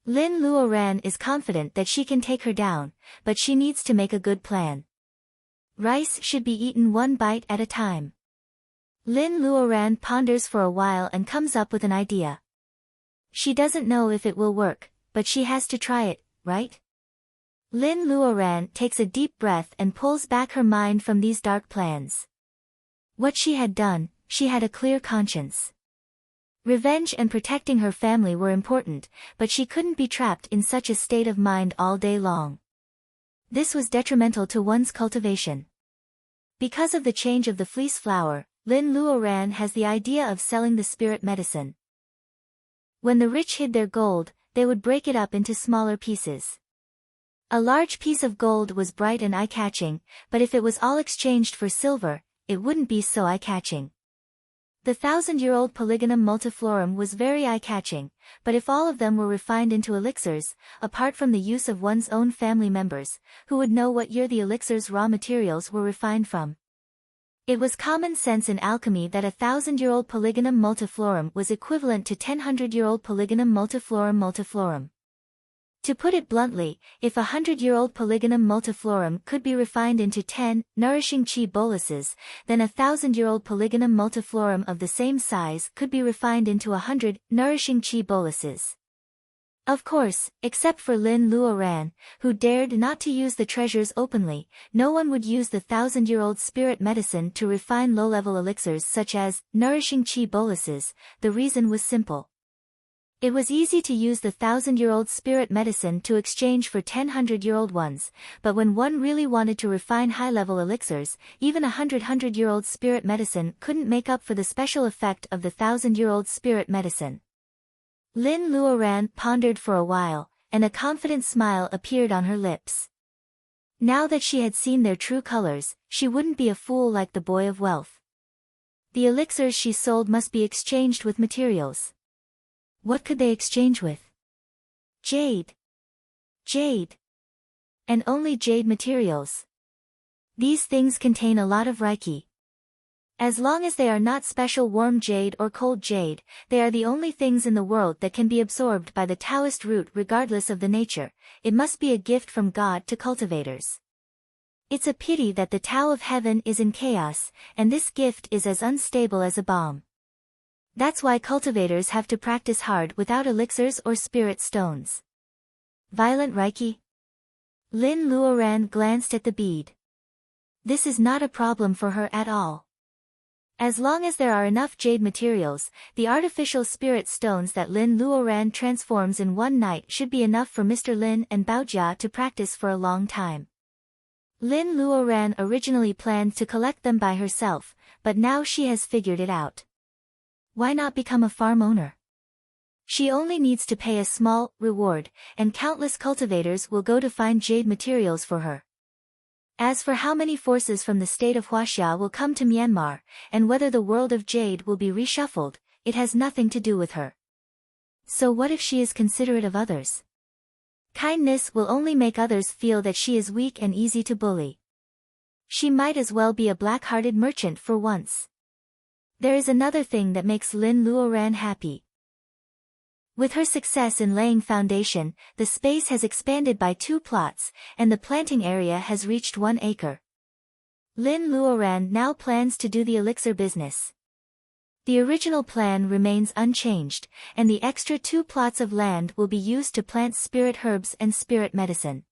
Lin Luoran is confident that she can take her down, but she needs to make a good plan. Rice should be eaten one bite at a time. Lin Luoran ponders for a while and comes up with an idea. She doesn't know if it will work, but she has to try it, right? Lin Luoran takes a deep breath and pulls back her mind from these dark plans. What she had done, she had a clear conscience. Revenge and protecting her family were important, but she couldn't be trapped in such a state of mind all day long. This was detrimental to one's cultivation. Because of the change of the fleece flower, Lin Luoran has the idea of selling the spirit medicine. When the rich hid their gold, they would break it up into smaller pieces. A large piece of gold was bright and eye-catching, but if it was all exchanged for silver, it wouldn't be so eye-catching. The 1,000-year-old Polygonum multiflorum was very eye-catching, but if all of them were refined into elixirs, apart from the use of one's own family members, who would know what year the elixir's raw materials were refined from? It was common sense in alchemy that a 1,000-year-old Polygonum multiflorum was equivalent to 1,000-year-old Polygonum multiflorum. To put it bluntly, if a 100-year-old Polygonum multiflorum could be refined into 10 nourishing chi boluses, then a 1,000-year-old Polygonum multiflorum of the same size could be refined into 100 nourishing chi boluses. Of course, except for Lin Luoran, who dared not to use the treasures openly, no one would use the 1,000-year-old spirit medicine to refine low-level elixirs such as nourishing chi boluses. The reason was simple. It was easy to use the 1,000-year-old spirit medicine to exchange for 100-year-old ones, but when one really wanted to refine high-level elixirs, even a 100-year-old spirit medicine couldn't make up for the special effect of the 1,000-year-old spirit medicine. Lin Luoran pondered for a while, and a confident smile appeared on her lips. Now that she had seen their true colors, she wouldn't be a fool like the boy of wealth. The elixirs she sold must be exchanged with materials. What could they exchange with? Jade. Jade. And only jade materials. These things contain a lot of reiki. As long as they are not special warm jade or cold jade, they are the only things in the world that can be absorbed by the Taoist root regardless of the nature. It must be a gift from God to cultivators. It's a pity that the Tao of heaven is in chaos, and this gift is as unstable as a bomb. That's why cultivators have to practice hard without elixirs or spirit stones. Violent reiki? Lin Luoran glanced at the bead. This is not a problem for her at all. As long as there are enough jade materials, the artificial spirit stones that Lin Luoran transforms in one night should be enough for Mr. Lin and Baojia to practice for a long time. Lin Luoran originally planned to collect them by herself, but now she has figured it out. Why not become a farm owner? She only needs to pay a small reward, and countless cultivators will go to find jade materials for her. As for how many forces from the state of Huaxia will come to Myanmar, and whether the world of jade will be reshuffled, it has nothing to do with her. So what if she is considerate of others? Kindness will only make others feel that she is weak and easy to bully. She might as well be a black-hearted merchant for once. There is another thing that makes Lin Luoran happy. With her success in laying foundation, the space has expanded by 2 plots, and the planting area has reached 1 acre. Lin Luoran now plans to do the elixir business. The original plan remains unchanged, and the extra 2 plots of land will be used to plant spirit herbs and spirit medicine.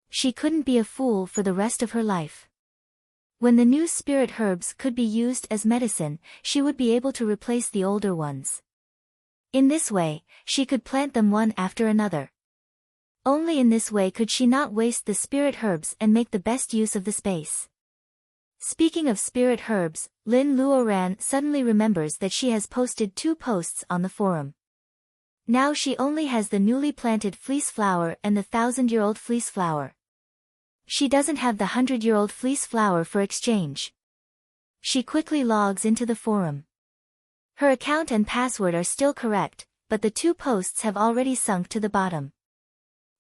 She couldn't be a fool for the rest of her life. When the new spirit herbs could be used as medicine, she would be able to replace the older ones. In this way, she could plant them one after another. Only in this way could she not waste the spirit herbs and make the best use of the space. Speaking of spirit herbs, Lin Luoran suddenly remembers that she has posted 2 posts on the forum. Now she only has the newly planted fleece flower and the 1,000-year-old fleece flower. She doesn't have the 100-year-old fleece flower for exchange. She quickly logs into the forum. Her account and password are still correct, but the 2 posts have already sunk to the bottom.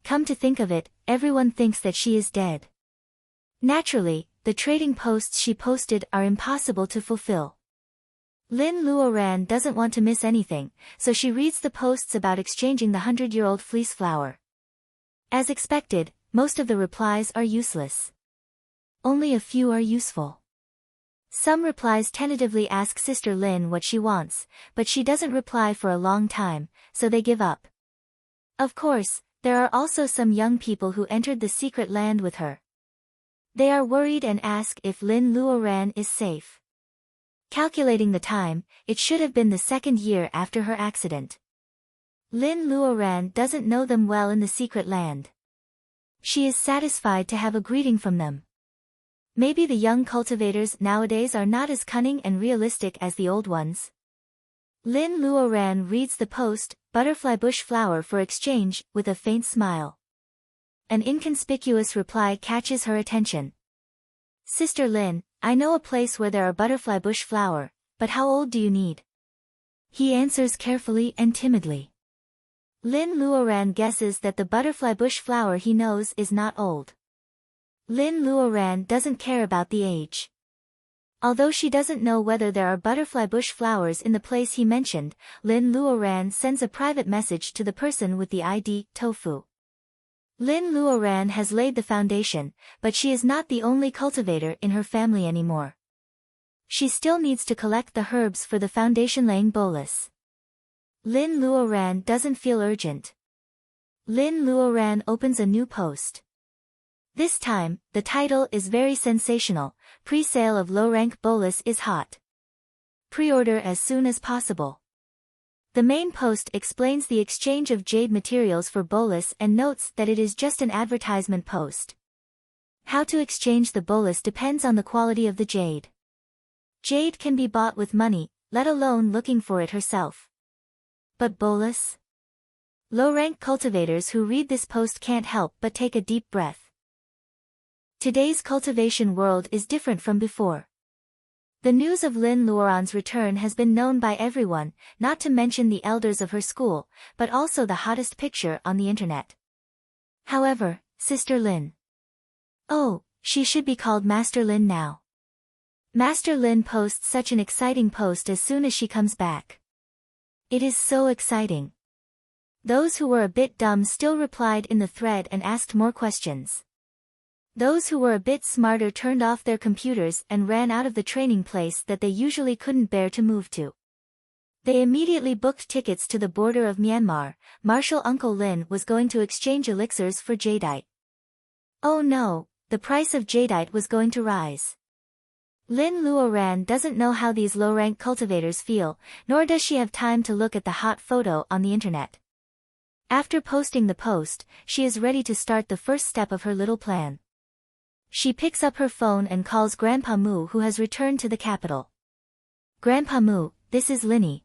Come to think of it, everyone thinks that she is dead. Naturally, the trading posts she posted are impossible to fulfill. Lin Luoran doesn't want to miss anything, so she reads the posts about exchanging the 100-year-old fleece flower. As expected, most of the replies are useless. Only a few are useful. Some replies tentatively ask Sister Lin what she wants, but she doesn't reply for a long time, so they give up. Of course, there are also some young people who entered the secret land with her. They are worried and ask if Lin Luoran is safe. Calculating the time, it should have been the 2nd year after her accident. Lin Luoran doesn't know them well in the secret land. She is satisfied to have a greeting from them. Maybe the young cultivators nowadays are not as cunning and realistic as the old ones. Lin Luoran reads the post, butterfly bush flower for exchange, with a faint smile. An inconspicuous reply catches her attention. Sister Lin, I know a place where there are butterfly bush flower, but how old do you need? He answers carefully and timidly. Lin Luoran guesses that the butterfly bush flower he knows is not old. Lin Luoran doesn't care about the age. Although she doesn't know whether there are butterfly bush flowers in the place he mentioned, Lin Luoran sends a private message to the person with the ID, Tofu. Lin Luoran has laid the foundation, but she is not the only cultivator in her family anymore. She still needs to collect the herbs for the foundation-laying bolus. Lin Luoran doesn't feel urgent. Lin Luoran opens a new post. This time, the title is very sensational, pre-sale of low-rank bolus is hot. Pre-order as soon as possible. The main post explains the exchange of jade materials for bolus and notes that it is just an advertisement post. How to exchange the bolus depends on the quality of the jade. Jade can be bought with money, let alone looking for it herself. But bolus? Low-rank cultivators who read this post can't help but take a deep breath. Today's cultivation world is different from before. The news of Lin Luoran's return has been known by everyone, not to mention the elders of her school, but also the hottest picture on the internet. However, Sister Lin. Oh, she should be called Master Lin now. Master Lin posts such an exciting post as soon as she comes back. It is so exciting. Those who were a bit dumb still replied in the thread and asked more questions. Those who were a bit smarter turned off their computers and ran out of the training place that they usually couldn't bear to move to. They immediately booked tickets to the border of Myanmar. Marshal Uncle Lin was going to exchange elixirs for jadeite. Oh no, the price of jadeite was going to rise. Lin Luoran doesn't know how these low-rank cultivators feel, nor does she have time to look at the hot photo on the internet. After posting the post, she is ready to start the first step of her little plan. She picks up her phone and calls Grandpa Mu, who has returned to the capital. Grandpa Mu, this is Linny.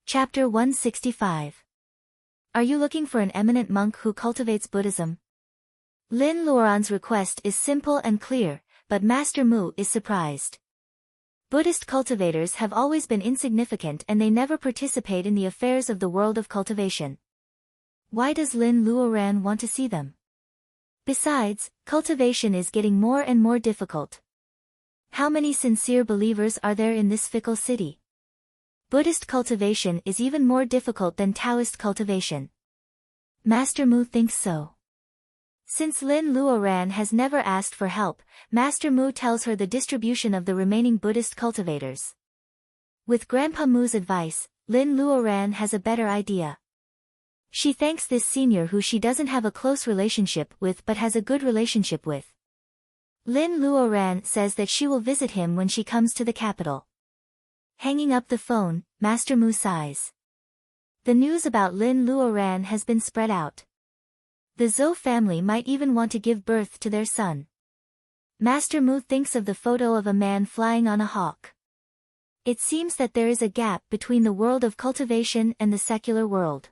Chapter 165. Are you looking for an eminent monk who cultivates Buddhism? Lin Luoran's request is simple and clear, but Master Mu is surprised. Buddhist cultivators have always been insignificant and they never participate in the affairs of the world of cultivation. Why does Lin Luoran want to see them? Besides, cultivation is getting more and more difficult. How many sincere believers are there in this fickle city? Buddhist cultivation is even more difficult than Taoist cultivation. Master Mu thinks so. Since Lin Luoran has never asked for help, Master Mu tells her the distribution of the remaining Buddhist cultivators. With Grandpa Mu's advice, Lin Luoran has a better idea. She thanks this senior who she doesn't have a close relationship with but has a good relationship with. Lin Luoran says that she will visit him when she comes to the capital. Hanging up the phone, Master Mu sighs. The news about Lin Luoran has been spread out. The Zhou family might even want to give birth to their son. Master Mu thinks of the photo of a man flying on a hawk. It seems that there is a gap between the world of cultivation and the secular world.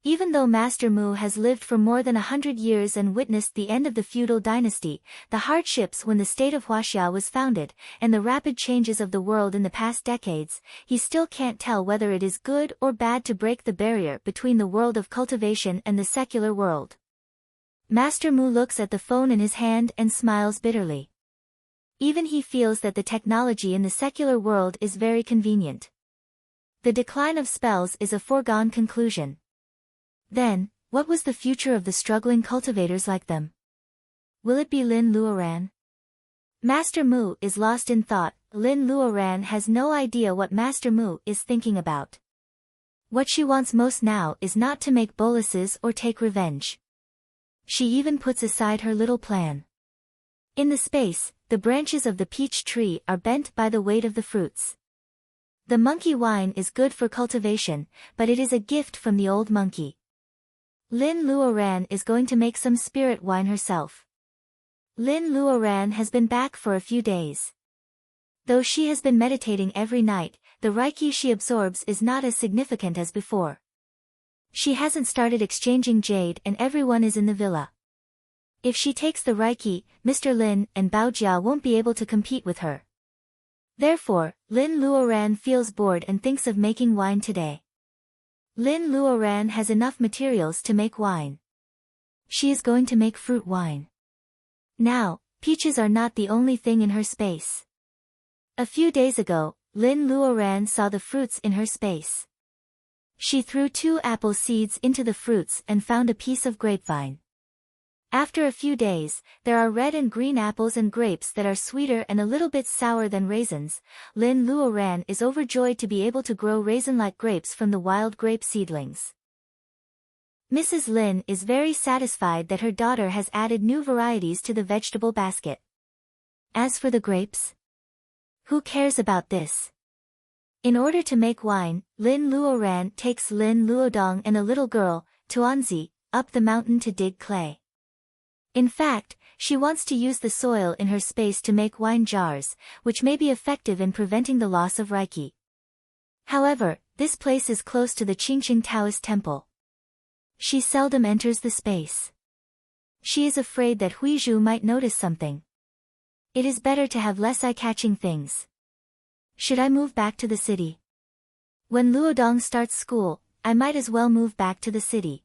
Even though Master Mu has lived for more than 100 years and witnessed the end of the feudal dynasty, the hardships when the state of Huaxia was founded, and the rapid changes of the world in the past decades, he still can't tell whether it is good or bad to break the barrier between the world of cultivation and the secular world. Master Mu looks at the phone in his hand and smiles bitterly. Even he feels that the technology in the secular world is very convenient. The decline of spells is a foregone conclusion. Then, what was the future of the struggling cultivators like them? Will it be Lin Luoran? Master Mu is lost in thought. Lin Luoran has no idea what Master Mu is thinking about. What she wants most now is not to make boluses or take revenge. She even puts aside her little plan. In the space, the branches of the peach tree are bent by the weight of the fruits. The monkey wine is good for cultivation, but it is a gift from the old monkey. Lin Luoran is going to make some spirit wine herself. Lin Luoran has been back for a few days. Though she has been meditating every night, the Reiki she absorbs is not as significant as before. She hasn't started exchanging jade and everyone is in the villa. If she takes the Reiki, Mr. Lin and Baojia won't be able to compete with her. Therefore, Lin Luoran feels bored and thinks of making wine today. Lin Luoran has enough materials to make wine. She is going to make fruit wine. Now, peaches are not the only thing in her space. A few days ago, Lin Luoran saw the fruits in her space. She threw 2 apple seeds into the fruits and found a piece of grapevine. After a few days, there are red and green apples and grapes that are sweeter and a little bit sour than raisins. Lin Luoran is overjoyed to be able to grow raisin-like grapes from the wild grape seedlings. Mrs. Lin is very satisfied that her daughter has added new varieties to the vegetable basket. As for the grapes, who cares about this? In order to make wine, Lin Luoran takes Lin Luodong and a little girl, Tuanzi, up the mountain to dig clay. In fact, she wants to use the soil in her space to make wine jars, which may be effective in preventing the loss of Reiki. However, this place is close to the Qingqing Taoist temple. She seldom enters the space. She is afraid that Huizhu might notice something. It is better to have less eye-catching things. Should I move back to the city? When Luodong starts school, I might as well move back to the city.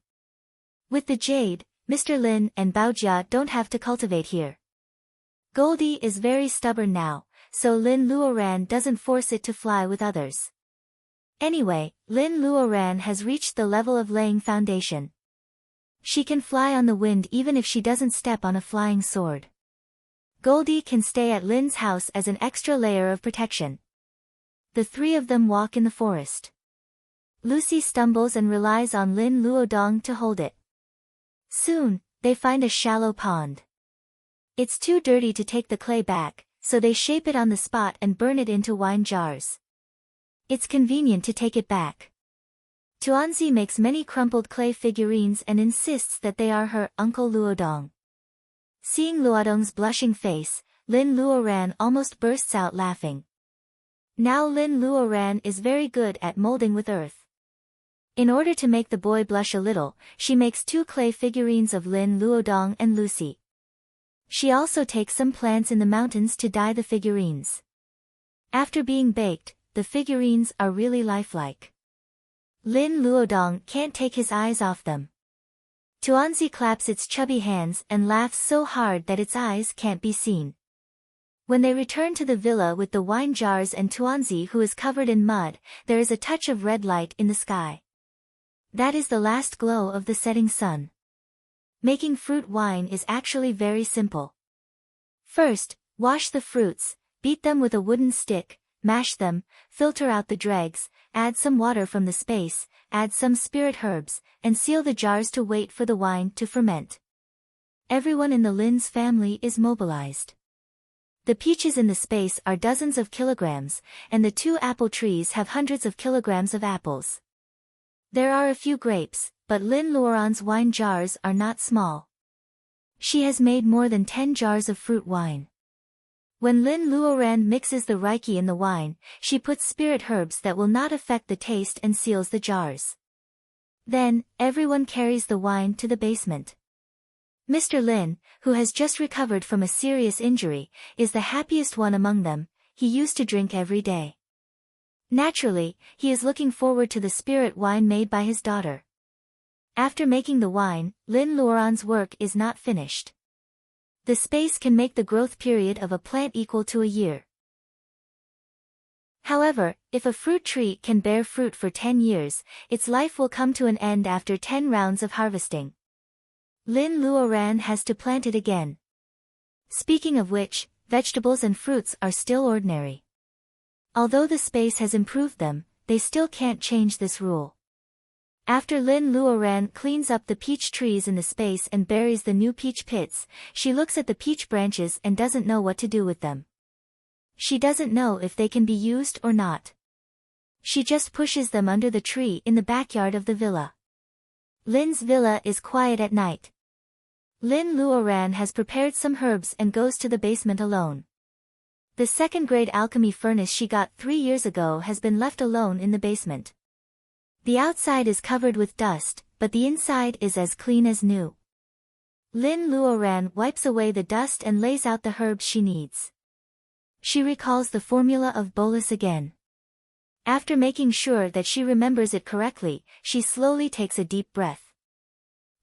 With the jade, Mr. Lin and Baojia don't have to cultivate here. Goldie is very stubborn now, so Lin Luoran doesn't force it to fly with others. Anyway, Lin Luoran has reached the level of laying foundation. She can fly on the wind even if she doesn't step on a flying sword. Goldie can stay at Lin's house as an extra layer of protection. The 3 of them walk in the forest. Lucy stumbles and relies on Lin Luodong to hold it. Soon, they find a shallow pond. It's too dirty to take the clay back, so they shape it on the spot and burn it into wine jars. It's convenient to take it back. Tuanzi makes many crumpled clay figurines and insists that they are her Uncle Luodong. Seeing Luodong's blushing face, Lin Luoran almost bursts out laughing. Now Lin Luoran is very good at molding with earth. In order to make the boy blush a little, she makes 2 clay figurines of Lin Luodong and Lucy. She also takes some plants in the mountains to dye the figurines. After being baked, the figurines are really lifelike. Lin Luodong can't take his eyes off them. Tuanzi claps its chubby hands and laughs so hard that its eyes can't be seen. When they return to the villa with the wine jars and Tuanzi who is covered in mud, there is a touch of red light in the sky. That is the last glow of the setting sun. Making fruit wine is actually very simple. First, wash the fruits, beat them with a wooden stick, mash them, filter out the dregs, add some water from the space, add some spirit herbs, and seal the jars to wait for the wine to ferment. Everyone in the Lin's family is mobilized. The peaches in the space are dozens of kilograms, and the 2 apple trees have hundreds of kilograms of apples. There are a few grapes, but Lin Luoran's wine jars are not small. She has made more than 10 jars of fruit wine. When Lin Luoran mixes the reiki in the wine, she puts spirit herbs that will not affect the taste and seals the jars. Then, everyone carries the wine to the basement. Mr. Lin, who has just recovered from a serious injury, is the happiest one among them. He used to drink every day. Naturally, he is looking forward to the spirit wine made by his daughter. After making the wine, Lin Luoran's work is not finished. The space can make the growth period of a plant equal to a year. However, if a fruit tree can bear fruit for 10 years, its life will come to an end after 10 rounds of harvesting. Lin Luoran has to plant it again. Speaking of which, vegetables and fruits are still ordinary. Although the space has improved them, they still can't change this rule. After Lin Luoran cleans up the peach trees in the space and buries the new peach pits, she looks at the peach branches and doesn't know what to do with them. She doesn't know if they can be used or not. She just pushes them under the tree in the backyard of the villa. Lin's villa is quiet at night. Lin Luoran has prepared some herbs and goes to the basement alone. The second-grade alchemy furnace she got 3 years ago has been left alone in the basement. The outside is covered with dust, but the inside is as clean as new. Lin Luoran wipes away the dust and lays out the herbs she needs. She recalls the formula of bolus again. After making sure that she remembers it correctly, she slowly takes a deep breath.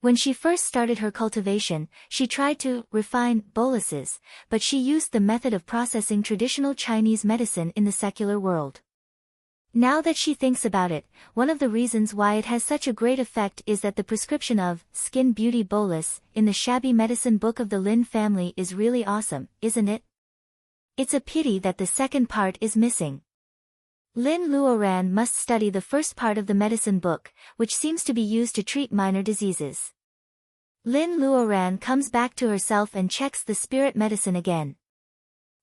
When she first started her cultivation, she tried to refine boluses, but she used the method of processing traditional Chinese medicine in the secular world. Now that she thinks about it, one of the reasons why it has such a great effect is that the prescription of skin beauty bolus in the shabby medicine book of the Lin family is really awesome, isn't it? It's a pity that the second part is missing. Lin Luoran must study the first part of the medicine book, which seems to be used to treat minor diseases. Lin Luoran comes back to herself and checks the spirit medicine again.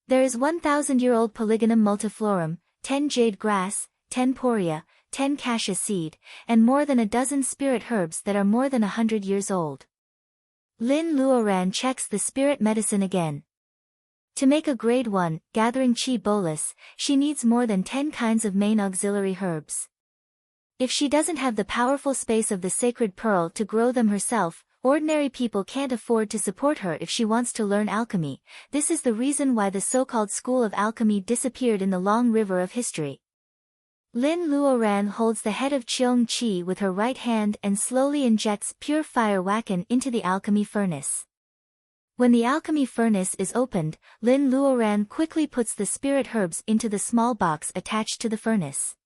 There is 1,000-year-old Polygonum multiflorum, 10 jade grass, 10 poria, 10 cassia seed, and more than a dozen spirit herbs that are more than 100 years old. Lin Luoran checks the spirit medicine again. To make a grade 1, gathering chi bolus, she needs more than 10 kinds of main auxiliary herbs. If she doesn't have the powerful space of the sacred pearl to grow them herself, ordinary people can't afford to support her if she wants to learn alchemy. This is the reason why the so-called school of alchemy disappeared in the long river of history. Lin Luoran holds the head of Cheong Chi with her right hand and slowly injects pure fire wakan into the alchemy furnace. When the alchemy furnace is opened, Lin Luoran quickly puts the spirit herbs into the small box attached to the furnace.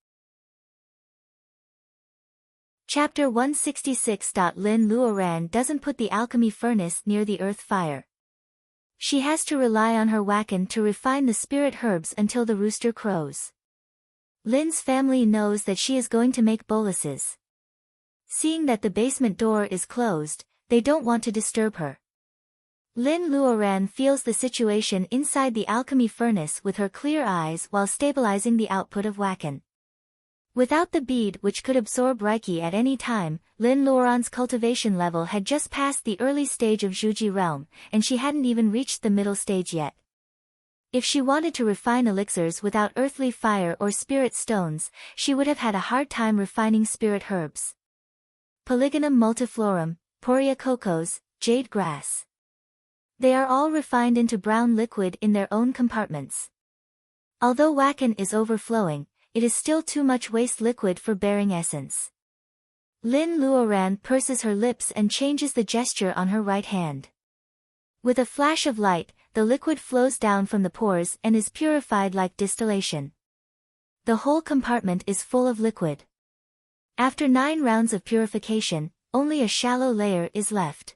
Chapter 166. Lin Luoran doesn't put the alchemy furnace near the earth fire. She has to rely on her wakan to refine the spirit herbs until the rooster crows. Lin's family knows that she is going to make boluses. Seeing that the basement door is closed, they don't want to disturb her. Lin Luoran feels the situation inside the alchemy furnace with her clear eyes while stabilizing the output of wakan. Without the bead which could absorb reiki at any time, Lin Luoran's cultivation level had just passed the early stage of Zhuji realm, and she hadn't even reached the middle stage yet. If she wanted to refine elixirs without earthly fire or spirit stones, she would have had a hard time refining spirit herbs. Polygonum multiflorum, Poria cocos, jade grass. They are all refined into brown liquid in their own compartments. Although wakan is overflowing, it is still too much waste liquid for bearing essence. Lin Luoran purses her lips and changes the gesture on her right hand. With a flash of light, the liquid flows down from the pores and is purified like distillation. The whole compartment is full of liquid. After 9 rounds of purification, only a shallow layer is left.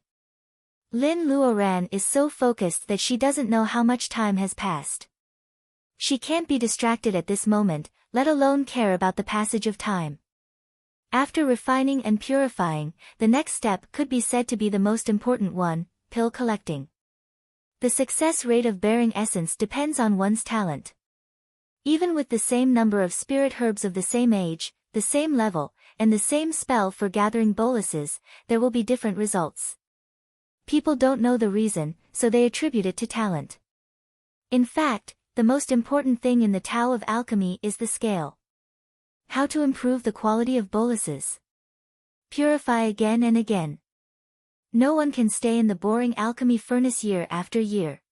Lin Luoran is so focused that she doesn't know how much time has passed. She can't be distracted at this moment, let alone care about the passage of time. After refining and purifying, the next step could be said to be the most important one, pill collecting. The success rate of bearing essence depends on one's talent. Even with the same number of spirit herbs of the same age, the same level, and the same spell for gathering boluses, there will be different results. People don't know the reason, so they attribute it to talent. In fact, the most important thing in the Tao of alchemy is the scale. How to improve the quality of boluses? Purify again and again. No one can stay in the boring alchemy furnace year after year.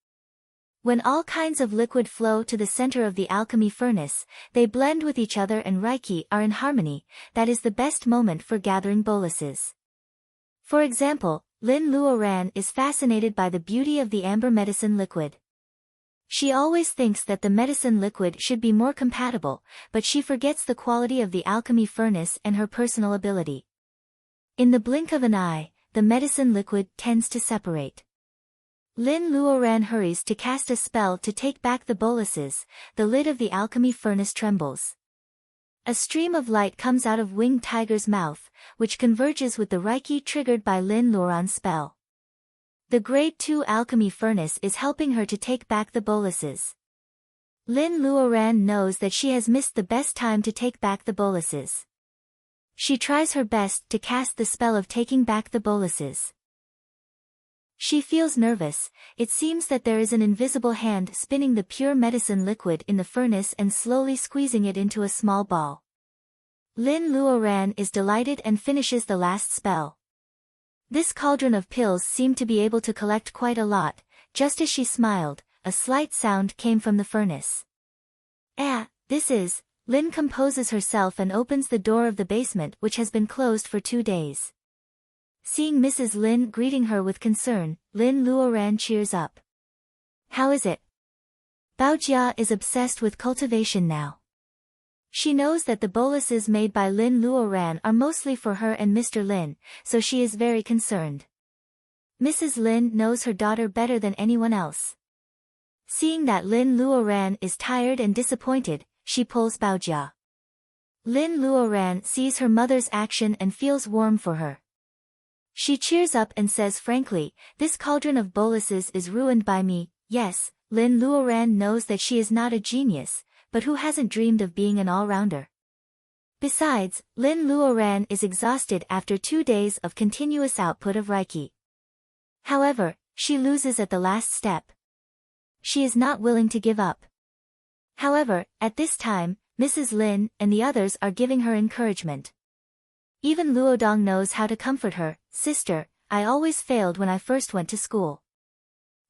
When all kinds of liquid flow to the center of the alchemy furnace, they blend with each other and Reiki are in harmony. That is the best moment for gathering boluses. For example, Lin Luoran is fascinated by the beauty of the amber medicine liquid. She always thinks that the medicine liquid should be more compatible, but she forgets the quality of the alchemy furnace and her personal ability. In the blink of an eye, the medicine liquid tends to separate. Lin Luoran hurries to cast a spell to take back the boluses. The lid of the alchemy furnace trembles. A stream of light comes out of Winged Tiger's mouth, which converges with the Reiki triggered by Lin Luoran's spell. The Grade 2 alchemy furnace is helping her to take back the boluses. Lin Luoran knows that she has missed the best time to take back the boluses. She tries her best to cast the spell of taking back the boluses. She feels nervous. It seems that there is an invisible hand spinning the pure medicine liquid in the furnace and slowly squeezing it into a small ball. Lin Luoran is delighted and finishes the last spell. This cauldron of pills seemed to be able to collect quite a lot. Just as she smiled, a slight sound came from the furnace. This is... Lin composes herself and opens the door of the basement, which has been closed for 2 days. Seeing Mrs. Lin greeting her with concern, Lin Luoran cheers up. How is it? Baojia is obsessed with cultivation now. She knows that the boluses made by Lin Luoran are mostly for her and Mr. Lin, so she is very concerned. Mrs. Lin knows her daughter better than anyone else. Seeing that Lin Luoran is tired and disappointed, she pulls Baojia. Lin Luoran sees her mother's action and feels warm for her. She cheers up and says frankly, this cauldron of boluses is ruined by me. Yes, Lin Luoran knows that she is not a genius, but who hasn't dreamed of being an all-rounder? Besides, Lin Luoran is exhausted after 2 days of continuous output of Reiki. However, she loses at the last step. She is not willing to give up. However, at this time, Mrs. Lin and the others are giving her encouragement. Even Luodong knows how to comfort her. Sister, I always failed when I first went to school.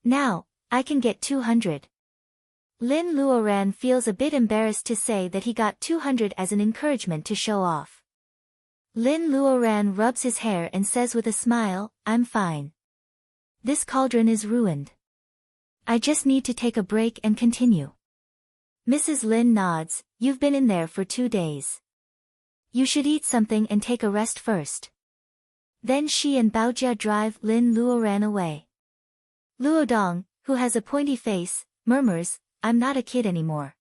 Now, I can get 200. Lin Luoran feels a bit embarrassed to say that he got 200 as an encouragement to show off. Lin Luoran rubs his hair and says with a smile, I'm fine. This cauldron is ruined. I just need to take a break and continue. Mrs. Lin nods, you've been in there for 2 days. You should eat something and take a rest first. Then she and Baojia drive Lin Luoran away. Luodong, who has a pointy face, murmurs, I'm not a kid anymore.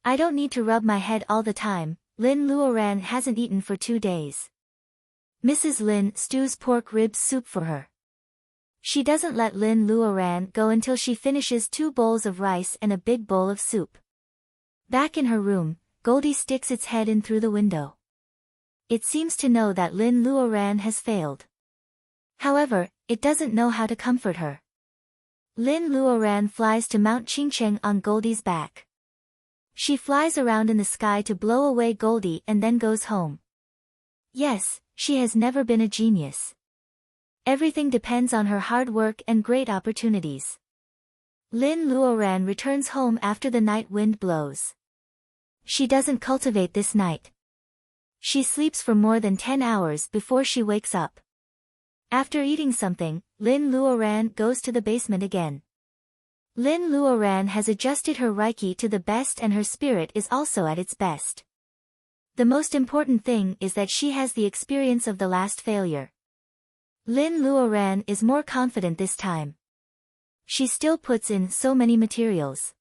I don't need to rub my head all the time. Lin Luoran hasn't eaten for 2 days. Mrs. Lin stews pork rib soup for her. She doesn't let Lin Luoran go until she finishes 2 bowls of rice and a big bowl of soup. Back in her room, Goldie sticks its head in through the window. It seems to know that Lin Luoran has failed. However, it doesn't know how to comfort her. Lin Luoran flies to Mount Qingcheng on Goldie's back. She flies around in the sky to blow away Goldie and then goes home. Yes, she has never been a genius. Everything depends on her hard work and great opportunities. Lin Luoran returns home after the night wind blows. She doesn't cultivate this night. She sleeps for more than 10 hours before she wakes up. After eating something, Lin Luoran goes to the basement again. Lin Luoran has adjusted her Reiki to the best and her spirit is also at its best. The most important thing is that she has the experience of the last failure. Lin Luoran is more confident this time. She still puts in so many materials.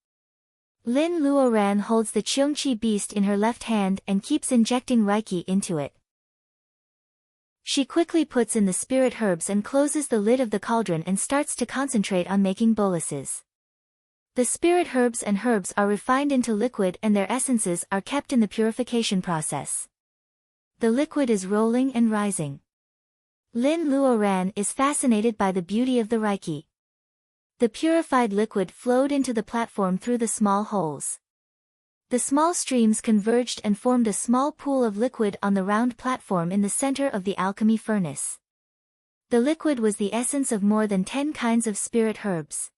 Lin Luoran holds the Cheongqi beast in her left hand and keeps injecting Reiki into it. She quickly puts in the spirit herbs and closes the lid of the cauldron and starts to concentrate on making boluses. The spirit herbs and herbs are refined into liquid and their essences are kept in the purification process. The liquid is rolling and rising. Lin Luoran is fascinated by the beauty of the Reiki. The purified liquid flowed into the platform through the small holes. The small streams converged and formed a small pool of liquid on the round platform in the center of the alchemy furnace. The liquid was the essence of more than 10 kinds of spirit herbs.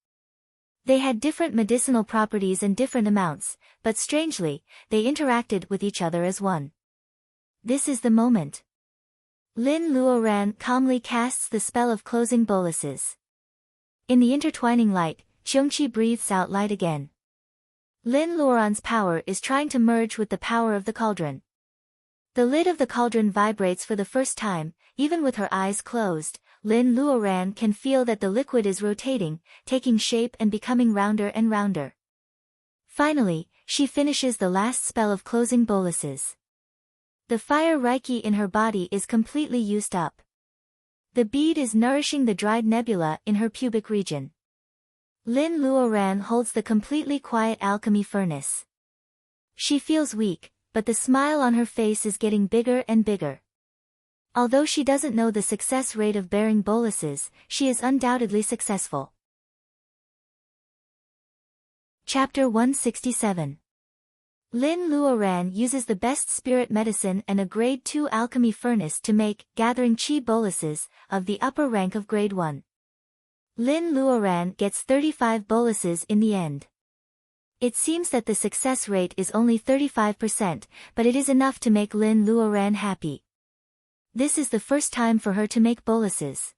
They had different medicinal properties and different amounts, but strangely, they interacted with each other as one. This is the moment. Lin Luoran calmly casts the spell of closing boluses. In the intertwining light, Cheongqi breathes out light again. Lin Luoran's power is trying to merge with the power of the cauldron. The lid of the cauldron vibrates for the first time. Even with her eyes closed, Lin Luoran can feel that the liquid is rotating, taking shape and becoming rounder and rounder. Finally, she finishes the last spell of closing boluses. The fire Reiki in her body is completely used up. The bead is nourishing the dried nebula in her pubic region. Lin Luoran holds the completely quiet alchemy furnace. She feels weak, but the smile on her face is getting bigger and bigger. Although she doesn't know the success rate of bearing boluses, she is undoubtedly successful. Chapter 167. Lin Luoran uses the best spirit medicine and a grade 2 alchemy furnace to make, gathering qi boluses, of the upper rank of grade 1. Lin Luoran gets 35 boluses in the end. It seems that the success rate is only 35%, but it is enough to make Lin Luoran happy. This is the first time for her to make boluses.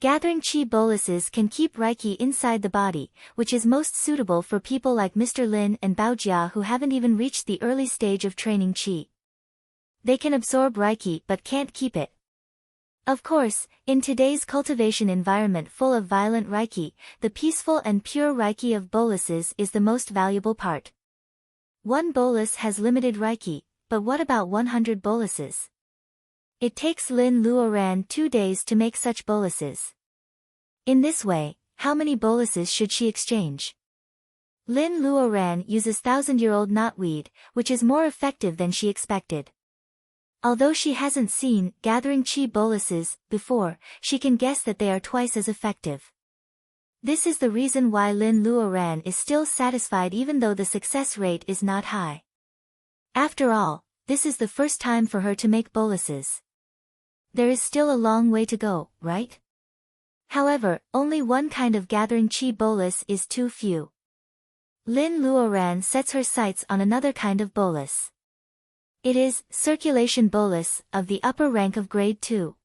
Gathering qi boluses can keep Reiki inside the body, which is most suitable for people like Mr. Lin and Baojia who haven't even reached the early stage of training qi. They can absorb Reiki but can't keep it. Of course, in today's cultivation environment full of violent Reiki, the peaceful and pure Reiki of boluses is the most valuable part. One bolus has limited Reiki, but what about 100 boluses? It takes Lin Luoran 2 days to make such boluses. In this way, how many boluses should she exchange? Lin Luoran uses 1,000-year-old knotweed, which is more effective than she expected. Although she hasn't seen gathering qi boluses before, she can guess that they are twice as effective. This is the reason why Lin Luoran is still satisfied even though the success rate is not high. After all, this is the first time for her to make boluses. There is still a long way to go, right? However, only one kind of gathering qi bolus is too few. Lin Luoran sets her sights on another kind of bolus. It is circulation bolus of the upper rank of grade 2.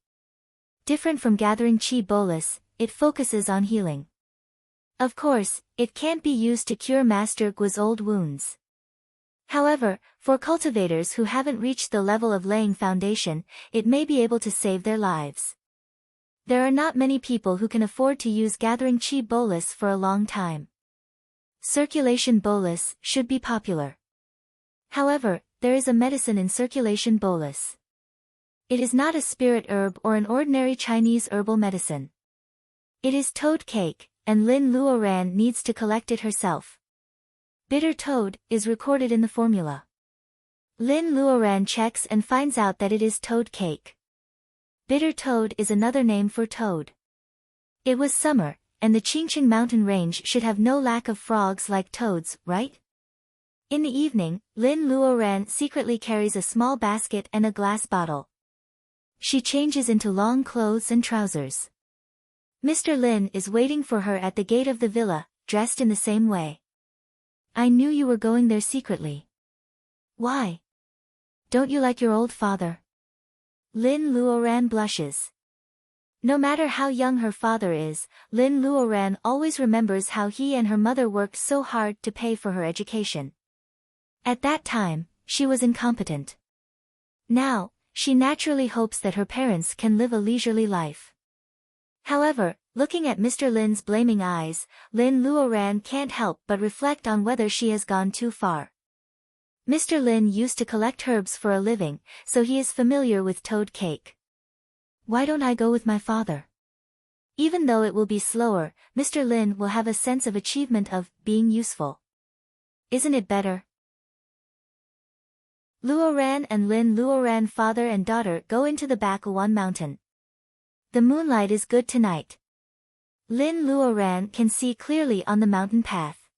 Different from gathering qi bolus, it focuses on healing. Of course, it can't be used to cure Master Guo's old wounds. However, for cultivators who haven't reached the level of laying foundation, it may be able to save their lives. There are not many people who can afford to use gathering qi bolus for a long time. Circulation bolus should be popular. However, there is a medicine in circulation bolus. It is not a spirit herb or an ordinary Chinese herbal medicine. It is toad cake, and Lin Luoran needs to collect it herself. Bitter toad is recorded in the formula. Lin Luoran checks and finds out that it is toad cake. Bitter toad is another name for toad. It was summer, and the Qingqing mountain range should have no lack of frogs like toads, right? In the evening, Lin Luoran secretly carries a small basket and a glass bottle. She changes into long clothes and trousers. Mr. Lin is waiting for her at the gate of the villa, dressed in the same way. I knew you were going there secretly. Why? Don't you like your old father? Lin Luoran blushes. No matter how young her father is, Lin Luoran always remembers how he and her mother worked so hard to pay for her education. At that time, she was incompetent. Now, she naturally hopes that her parents can live a leisurely life. However, looking at Mr. Lin's blaming eyes, Lin Luoran can't help but reflect on whether she has gone too far. Mr. Lin used to collect herbs for a living, so he is familiar with toad cake. Why don't I go with my father? Even though it will be slower, Mr. Lin will have a sense of achievement of being useful. Isn't it better? Luoran and Lin Luoran, father and daughter, go into the Bakawan mountain. The moonlight is good tonight. Lin Luoran can see clearly on the mountain path.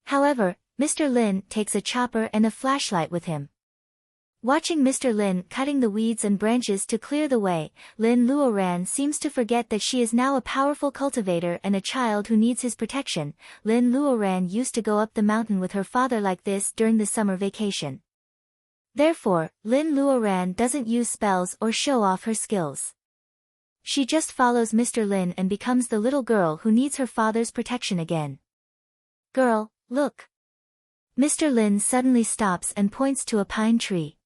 However, Mr. Lin takes a chopper and a flashlight with him. Watching Mr. Lin cutting the weeds and branches to clear the way, Lin Luoran seems to forget that she is now a powerful cultivator and a child who needs his protection. Lin Luoran used to go up the mountain with her father like this during the summer vacation. Therefore, Lin Luoran doesn't use spells or show off her skills. She just follows Mr. Lin and becomes the little girl who needs her father's protection again. Girl, look. Mr. Lin suddenly stops and points to a pine tree.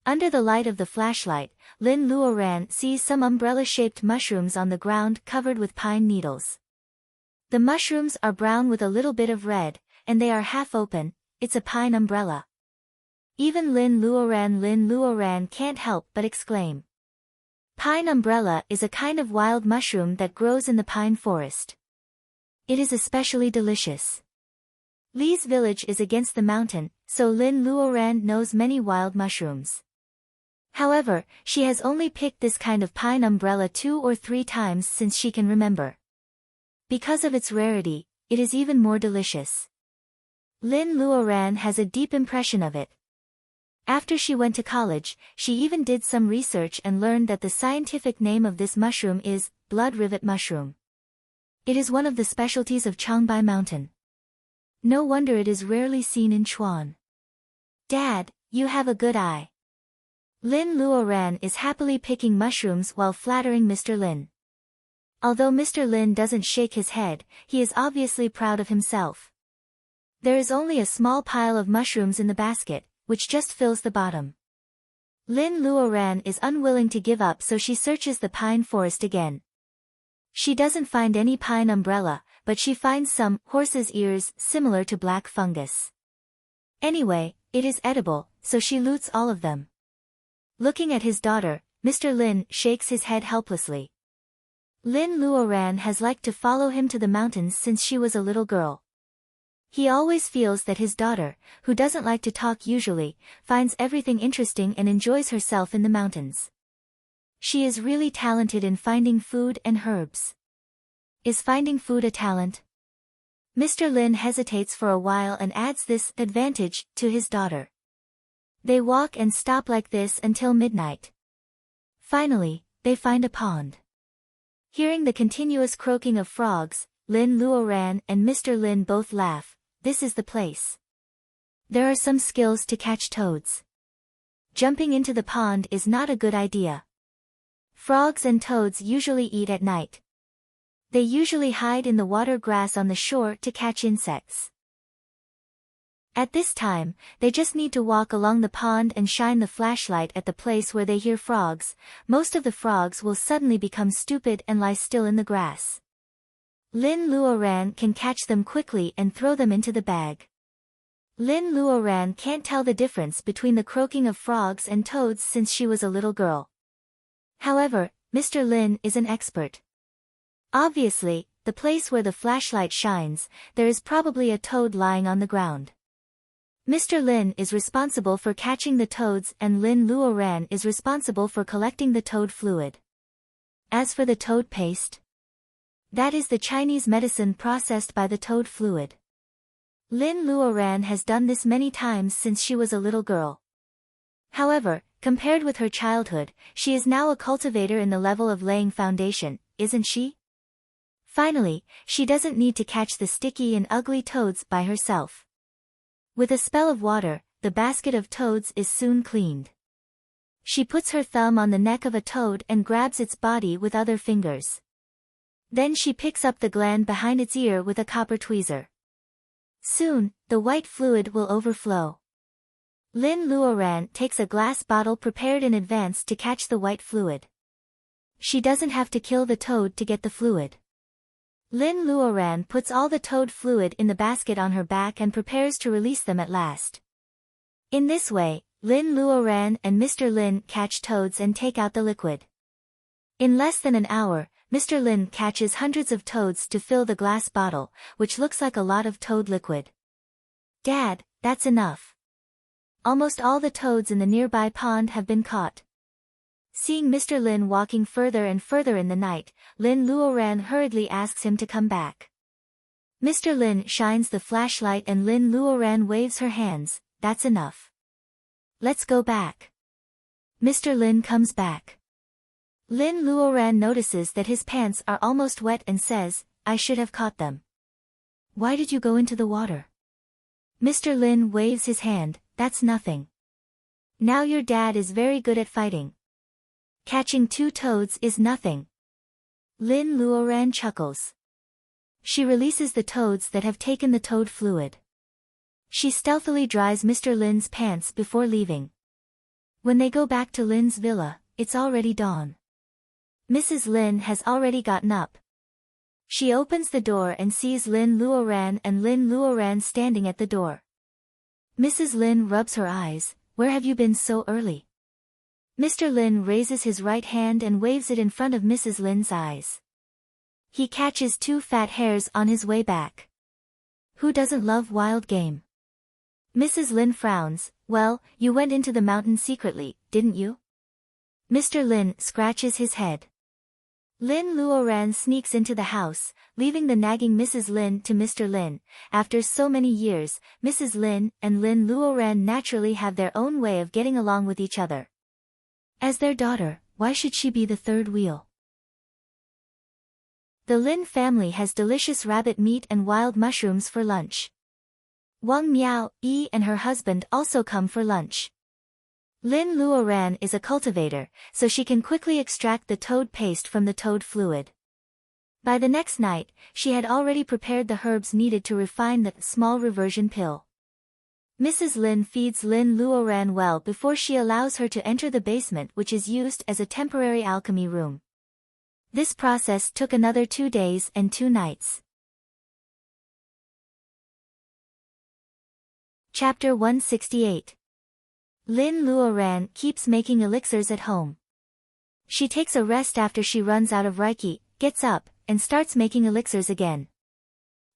Under the light of the flashlight, Lin Luoran sees some umbrella-shaped mushrooms on the ground covered with pine needles. The mushrooms are brown with a little bit of red, and they are half open. It's a pine umbrella. Even Lin Luoran can't help but exclaim. Pine umbrella is a kind of wild mushroom that grows in the pine forest. It is especially delicious. Li's village is against the mountain, so Lin Luoran knows many wild mushrooms. However, she has only picked this kind of pine umbrella 2 or 3 times since she can remember. Because of its rarity, it is even more delicious. Lin Luoran has a deep impression of it. After she went to college, she even did some research and learned that the scientific name of this mushroom is blood rivet mushroom. It is one of the specialties of Changbai Mountain. No wonder it is rarely seen in Chuan. Dad, you have a good eye. Lin Luoran is happily picking mushrooms while flattering Mr. Lin. Although Mr. Lin doesn't shake his head, he is obviously proud of himself. There is only a small pile of mushrooms in the basket, which just fills the bottom. Lin Luoran is unwilling to give up, so she searches the pine forest again. She doesn't find any pine umbrella, but she finds some horse's ears similar to black fungus. Anyway, it is edible, so she loots all of them. Looking at his daughter, Mr. Lin shakes his head helplessly. Lin Luoran has liked to follow him to the mountains since she was a little girl. He always feels that his daughter, who doesn't like to talk usually, finds everything interesting and enjoys herself in the mountains. She is really talented in finding food and herbs. Is finding food a talent? Mr. Lin hesitates for a while and adds this advantage to his daughter. They walk and stop like this until midnight. Finally, they find a pond. Hearing the continuous croaking of frogs, Lin Luoran and Mr. Lin both laugh. This is the place. There are some skills to catch toads. Jumping into the pond is not a good idea. Frogs and toads usually eat at night. They usually hide in the water grass on the shore to catch insects. At this time, they just need to walk along the pond and shine the flashlight at the place where they hear frogs. Most of the frogs will suddenly become stupid and lie still in the grass. Lin Luoran can catch them quickly and throw them into the bag. Lin Luoran can't tell the difference between the croaking of frogs and toads since she was a little girl. However, Mr. Lin is an expert. Obviously, the place where the flashlight shines, there is probably a toad lying on the ground. Mr. Lin is responsible for catching the toads and Lin Luoran is responsible for collecting the toad fluid. As for the toad paste, that is the Chinese medicine processed by the toad fluid. Lin Luoran has done this many times since she was a little girl. However, compared with her childhood, she is now a cultivator in the level of laying foundation, isn't she? Finally, she doesn't need to catch the sticky and ugly toads by herself. With a spell of water, the basket of toads is soon cleaned. She puts her thumb on the neck of a toad and grabs its body with other fingers. Then she picks up the gland behind its ear with a copper tweezer. Soon, the white fluid will overflow. Lin Luoran takes a glass bottle prepared in advance to catch the white fluid. She doesn't have to kill the toad to get the fluid. Lin Luoran puts all the toad fluid in the basket on her back and prepares to release them at last. In this way, Lin Luoran and Mr. Lin catch toads and take out the liquid. In less than an hour, Mr. Lin catches hundreds of toads to fill the glass bottle, which looks like a lot of toad liquid. Dad, that's enough. Almost all the toads in the nearby pond have been caught. Seeing Mr. Lin walking further and further in the night, Lin Luoran hurriedly asks him to come back. Mr. Lin shines the flashlight and Lin Luoran waves her hands. That's enough. Let's go back. Mr. Lin comes back. Lin Luoran notices that his pants are almost wet and says, I should have caught them. Why did you go into the water? Mr. Lin waves his hand. That's nothing. Now your dad is very good at fighting. Catching 2 toads is nothing. Lin Luoran chuckles. She releases the toads that have taken the toad fluid. She stealthily dries Mr. Lin's pants before leaving. When they go back to Lin's villa, it's already dawn. Mrs. Lin has already gotten up. She opens the door and sees Lin Luoran and Lin Luoran standing at the door. Mrs. Lin rubs her eyes. Where have you been so early? Mr. Lin raises his right hand and waves it in front of Mrs. Lin's eyes. He catches 2 fat hares on his way back. Who doesn't love wild game? Mrs. Lin frowns. Well, you went into the mountain secretly, didn't you? Mr. Lin scratches his head. Lin Luoran sneaks into the house, leaving the nagging Mrs. Lin to Mr. Lin. After so many years, Mrs. Lin and Lin Luoran naturally have their own way of getting along with each other. As their daughter, why should she be the third wheel? The Lin family has delicious rabbit meat and wild mushrooms for lunch. Wang Miao, Yi and her husband also come for lunch. Lin Luoran is a cultivator, so she can quickly extract the toad paste from the toad fluid. By the next night, she had already prepared the herbs needed to refine the small reversion pill. Mrs. Lin feeds Lin Luoran well before she allows her to enter the basement, which is used as a temporary alchemy room. This process took another 2 days and 2 nights. Chapter 168. Lin Luoran keeps making elixirs at home. She takes a rest after she runs out of Reiki, gets up, and starts making elixirs again.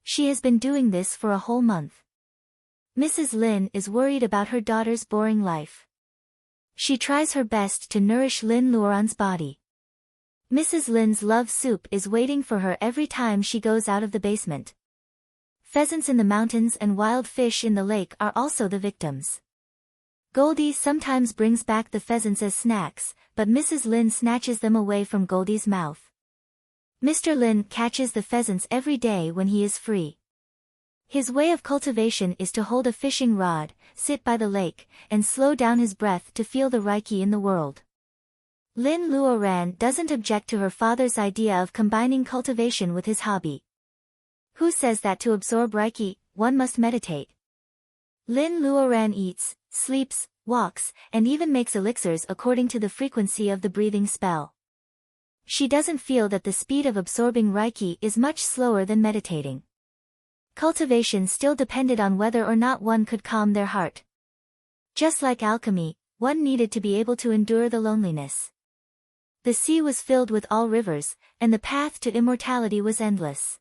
She has been doing this for a whole month. Mrs. Lin is worried about her daughter's boring life. She tries her best to nourish Lin Luoran's body. Mrs. Lin's love soup is waiting for her every time she goes out of the basement. Pheasants in the mountains and wild fish in the lake are also the victims. Goldie sometimes brings back the pheasants as snacks, but Mrs. Lin snatches them away from Goldie's mouth. Mr. Lin catches the pheasants every day when he is free. His way of cultivation is to hold a fishing rod, sit by the lake, and slow down his breath to feel the Reiki in the world. Lin Luoran doesn't object to her father's idea of combining cultivation with his hobby. Who says that to absorb Reiki, one must meditate? Lin Luoran eats, sleeps, walks, and even makes elixirs according to the frequency of the breathing spell. She doesn't feel that the speed of absorbing Reiki is much slower than meditating. Cultivation still depended on whether or not one could calm their heart. Just like alchemy, one needed to be able to endure the loneliness. The sea was filled with all rivers, and the path to immortality was endless.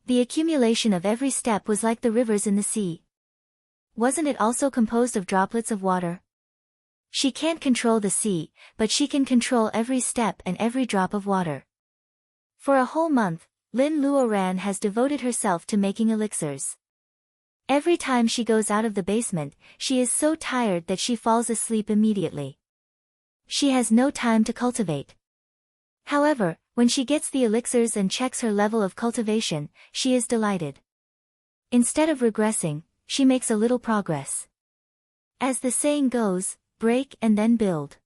The accumulation of every step was like the rivers in the sea. Wasn't it also composed of droplets of water? She can't control the sea, but she can control every step and every drop of water. For a whole month, Lin Luoran has devoted herself to making elixirs. Every time she goes out of the basement, she is so tired that she falls asleep immediately. She has no time to cultivate. However, when she gets the elixirs and checks her level of cultivation, she is delighted. Instead of regressing, she makes a little progress. As the saying goes, break and then build.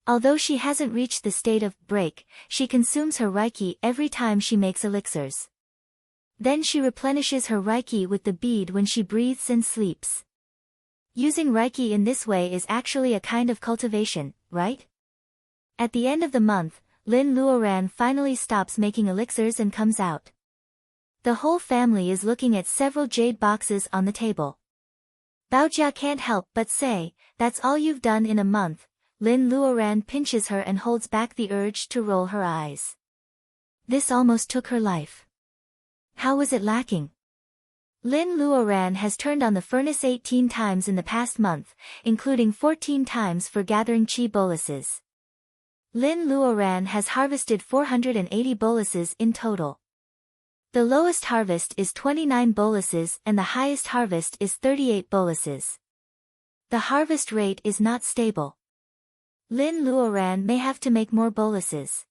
Although she hasn't reached the state of break, she consumes her Reiki every time she makes elixirs. Then she replenishes her Reiki with the bead when she breathes and sleeps. Using Reiki in this way is actually a kind of cultivation, right? At the end of the month, Lin Luoran finally stops making elixirs and comes out. The whole family is looking at several jade boxes on the table. Baojia can't help but say, "That's all you've done in a month." Lin Luoran pinches her and holds back the urge to roll her eyes. This almost took her life. How was it lacking? Lin Luoran has turned on the furnace 18 times in the past month, including 14 times for gathering chi boluses. Lin Luoran has harvested 480 boluses in total. The lowest harvest is 29 boluses and the highest harvest is 38 boluses. The harvest rate is not stable. Lin Luoran may have to make more boluses.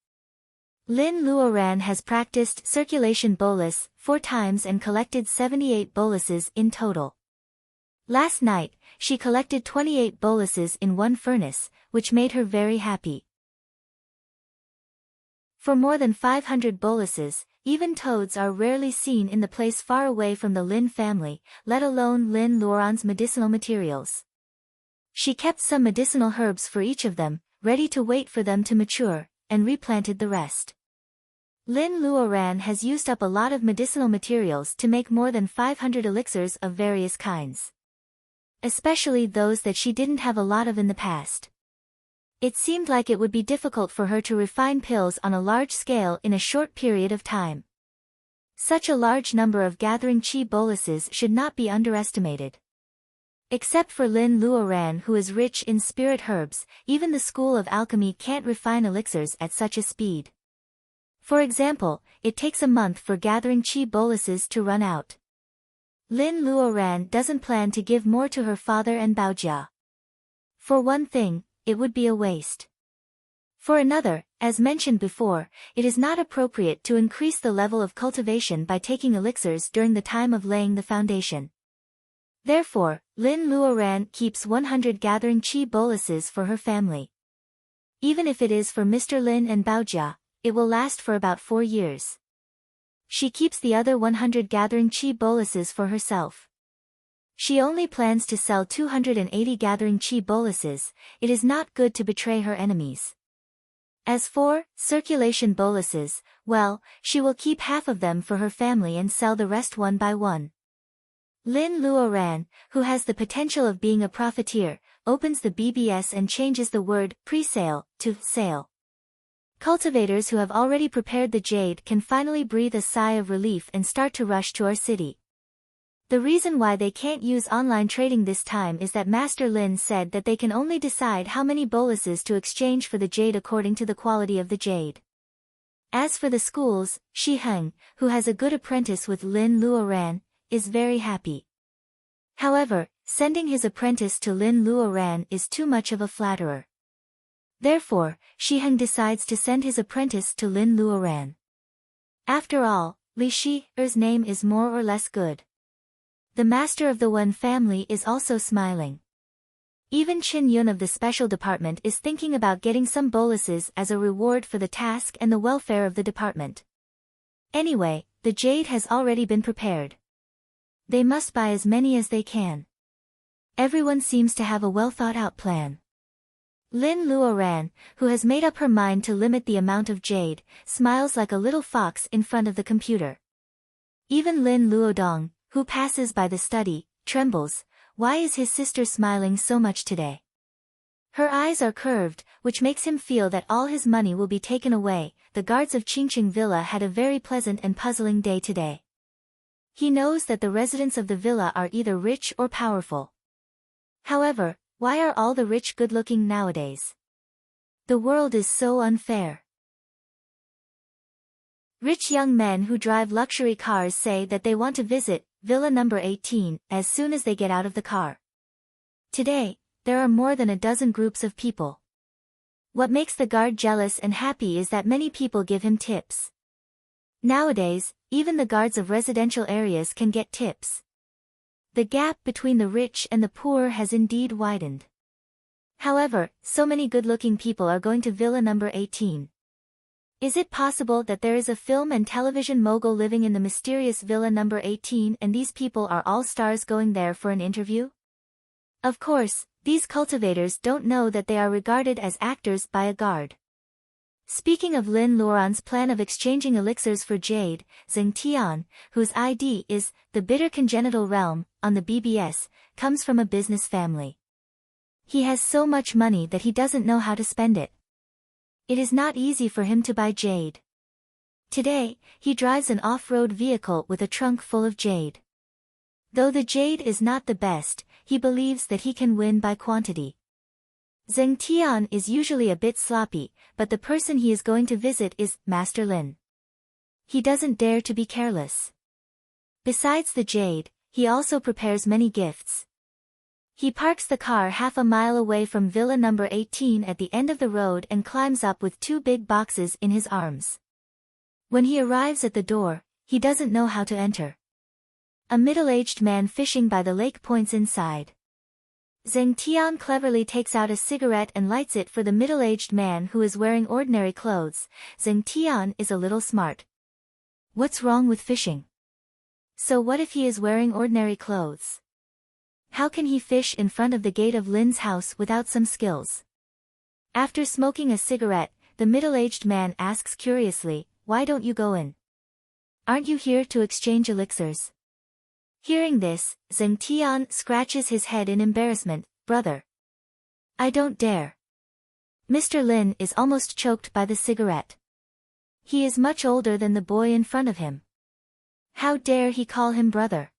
Lin Luoran has practiced circulation bolus 4 times and collected 78 boluses in total. Last night, she collected 28 boluses in one furnace, which made her very happy. For more than 500 boluses, even toads are rarely seen in the place far away from the Lin family, let alone Lin Luoran's medicinal materials. She kept some medicinal herbs for each of them, ready to wait for them to mature, and replanted the rest. Lin Luoran has used up a lot of medicinal materials to make more than 500 elixirs of various kinds. Especially those that she didn't have a lot of in the past. It seemed like it would be difficult for her to refine pills on a large scale in a short period of time. Such a large number of gathering chi boluses should not be underestimated. Except for Lin Luoran, who is rich in spirit herbs, even the school of alchemy can't refine elixirs at such a speed. For example, it takes a month for gathering chi boluses to run out. Lin Luoran doesn't plan to give more to her father and Baojia. For one thing, it would be a waste. For another, as mentioned before, it is not appropriate to increase the level of cultivation by taking elixirs during the time of laying the foundation. Therefore, Lin Luoran keeps 100 gathering chi boluses for her family. Even if it is for Mr. Lin and Baojia, it will last for about 4 years. She keeps the other 100 gathering chi boluses for herself. She only plans to sell 280 gathering chi boluses. It is not good to betray her enemies. As for circulation boluses, well, she will keep half of them for her family and sell the rest one by one. Lin Luoran, who has the potential of being a profiteer, opens the BBS and changes the word pre-sale to sale. Cultivators who have already prepared the jade can finally breathe a sigh of relief and start to rush to our city. The reason why they can't use online trading this time is that Master Lin said that they can only decide how many boluses to exchange for the jade according to the quality of the jade. As for the schools, Shi Heng, who has a good apprentice with Lin Luoran, is very happy. However, sending his apprentice to Lin Luoran is too much of a flatterer. Therefore, Shi Heng decides to send his apprentice to Lin Luoran. After all, Li Shi's name is more or less good. The master of the Wen family is also smiling. Even Qin Yun of the special department is thinking about getting some boluses as a reward for the task and the welfare of the department. Anyway, the jade has already been prepared. They must buy as many as they can. Everyone seems to have a well-thought-out plan. Lin Luoran, who has made up her mind to limit the amount of jade, smiles like a little fox in front of the computer. Even Lin Luodong, who passes by the study, trembles. Why is his sister smiling so much today? Her eyes are curved, which makes him feel that all his money will be taken away. The guards of Qingqing Villa had a very pleasant and puzzling day today. He knows that the residents of the villa are either rich or powerful. However, why are all the rich good-looking nowadays? The world is so unfair. Rich young men who drive luxury cars say that they want to visit Villa number 18 as soon as they get out of the car. Today, there are more than a dozen groups of people. What makes the guard jealous and happy is that many people give him tips. Nowadays, even the guards of residential areas can get tips. The gap between the rich and the poor has indeed widened. However, so many good-looking people are going to Villa number 18. Is it possible that there is a film and television mogul living in the mysterious Villa number 18 and these people are all stars going there for an interview? Of course, these cultivators don't know that they are regarded as actors by a guard. Speaking of Lin Luoran's plan of exchanging elixirs for jade, Zheng Tian, whose ID is the bitter congenital realm on the BBS, comes from a business family. He has so much money that he doesn't know how to spend it. It is not easy for him to buy jade. Today, he drives an off-road vehicle with a trunk full of jade. Though the jade is not the best, he believes that he can win by quantity. Zheng Tian is usually a bit sloppy, but the person he is going to visit is Master Lin. He doesn't dare to be careless. Besides the jade, he also prepares many gifts. He parks the car half a mile away from Villa number 18 at the end of the road and climbs up with 2 big boxes in his arms. When he arrives at the door, he doesn't know how to enter. A middle-aged man fishing by the lake points inside. Zheng Tian cleverly takes out a cigarette and lights it for the middle-aged man who is wearing ordinary clothes. Zheng Tian is a little smart. What's wrong with fishing? So what if he is wearing ordinary clothes? How can he fish in front of the gate of Lin's house without some skills? After smoking a cigarette, the middle-aged man asks curiously, "Why don't you go in? Aren't you here to exchange elixirs?" Hearing this, Zheng Tian scratches his head in embarrassment. "Brother, I don't dare." Mr. Lin is almost choked by the cigarette. He is much older than the boy in front of him. How dare he call him brother?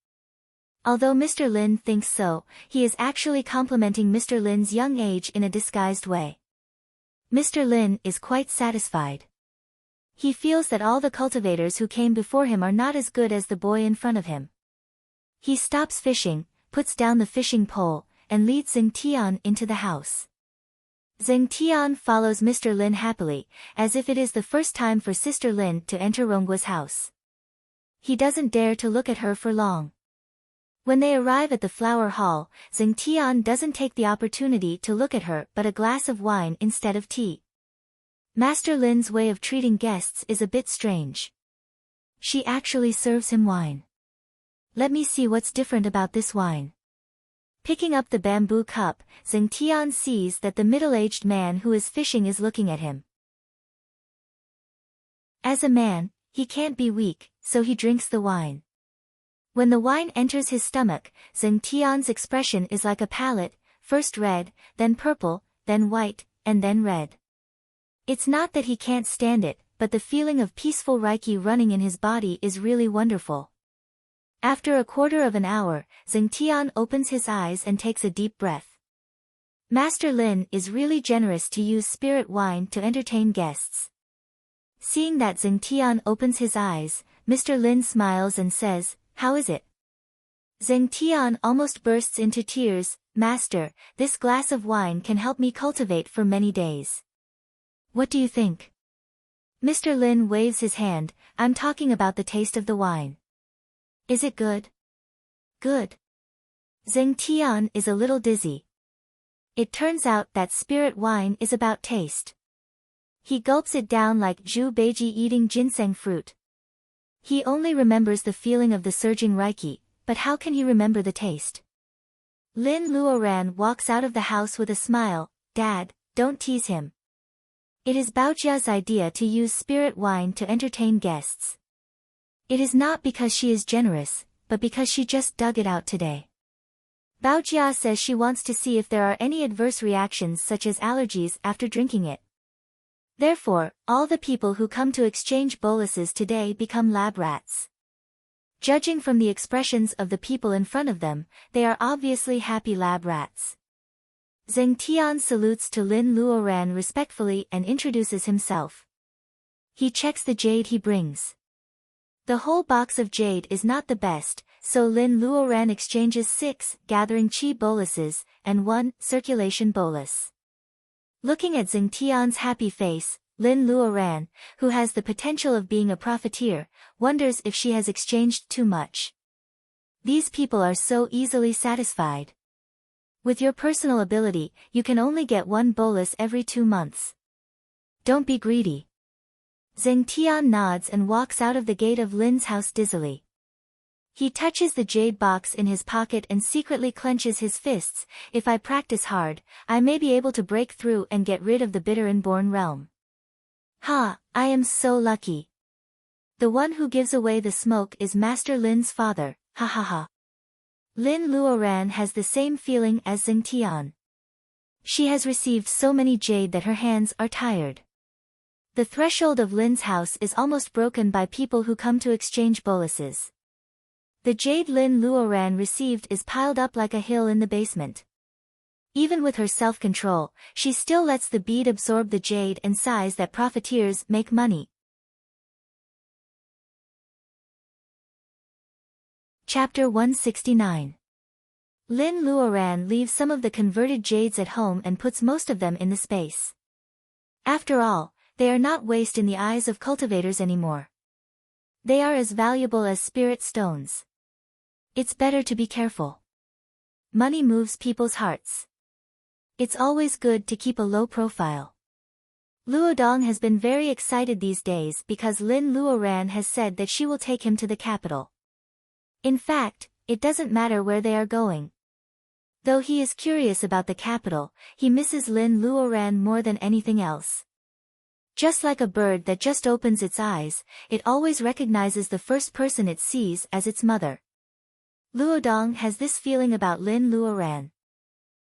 Although Mr. Lin thinks so, he is actually complimenting Mr. Lin's young age in a disguised way. Mr. Lin is quite satisfied. He feels that all the cultivators who came before him are not as good as the boy in front of him. He stops fishing, puts down the fishing pole, and leads Zheng Tian into the house. Zheng Tian follows Mr. Lin happily, as if it is the first time for Sister Lin to enter Ronggua's house. He doesn't dare to look at her for long. When they arrive at the flower hall, Zheng Tian doesn't take the opportunity to look at her but a glass of wine instead of tea. Master Lin's way of treating guests is a bit strange. She actually serves him wine. Let me see what's different about this wine. Picking up the bamboo cup, Zheng Tian sees that the middle-aged man who is fishing is looking at him. As a man, he can't be weak, so he drinks the wine. When the wine enters his stomach, Zheng Tian's expression is like a palette, first red, then purple, then white, and then red. It's not that he can't stand it, but the feeling of peaceful Reiki running in his body is really wonderful. After a quarter of an hour, Zheng Tian opens his eyes and takes a deep breath. Master Lin is really generous to use spirit wine to entertain guests. Seeing that Zheng Tian opens his eyes, Mr. Lin smiles and says, "How is it?" Zheng Tian almost bursts into tears. "Master, this glass of wine can help me cultivate for many days. What do you think?" Mr. Lin waves his hand. "I'm talking about the taste of the wine. Is it good?" "Good." Zheng Tian is a little dizzy. It turns out that spirit wine is about taste. He gulps it down like Zhu Beiji eating ginseng fruit. He only remembers the feeling of the surging Reiki, but how can he remember the taste? Lin Luoran walks out of the house with a smile. "Dad, don't tease him. It is Baojia's idea to use spirit wine to entertain guests. It is not because she is generous, but because she just dug it out today. Baojia says she wants to see if there are any adverse reactions such as allergies after drinking it. Therefore, all the people who come to exchange boluses today become lab rats. Judging from the expressions of the people in front of them, they are obviously happy lab rats." Zheng Tian salutes to Lin Luoran respectfully and introduces himself. He checks the jade he brings. The whole box of jade is not the best, so Lin Luoran exchanges 6 gathering chi boluses and 1 circulation bolus. Looking at Zheng Tian's happy face, Lin Luoran, who has the potential of being a profiteer, wonders if she has exchanged too much. These people are so easily satisfied. With your personal ability, you can only get 1 bolus every 2 months. Don't be greedy. Zheng Tian nods and walks out of the gate of Lin's house dizzily. He touches the jade box in his pocket and secretly clenches his fists. "If I practice hard, I may be able to break through and get rid of the bitter inborn realm." Ha, I am so lucky. The one who gives away the smoke is Master Lin's father, ha ha ha. Lin Luoran has the same feeling as Xing Tian. She has received so many jade that her hands are tired. The threshold of Lin's house is almost broken by people who come to exchange boluses. The jade Lin Luoran received is piled up like a hill in the basement. Even with her self-control, she still lets the bead absorb the jade and sighs that profiteers make money. Chapter 169. Lin Luoran leaves some of the converted jades at home and puts most of them in the space. After all, they are not waste in the eyes of cultivators anymore. They are as valuable as spirit stones. It's better to be careful. Money moves people's hearts. It's always good to keep a low profile. Luodong has been very excited these days because Lin Luoran has said that she will take him to the capital. In fact, it doesn't matter where they are going. Though he is curious about the capital, he misses Lin Luoran more than anything else. Just like a bird that just opens its eyes, it always recognizes the first person it sees as its mother. Luodong has this feeling about Lin Luoran.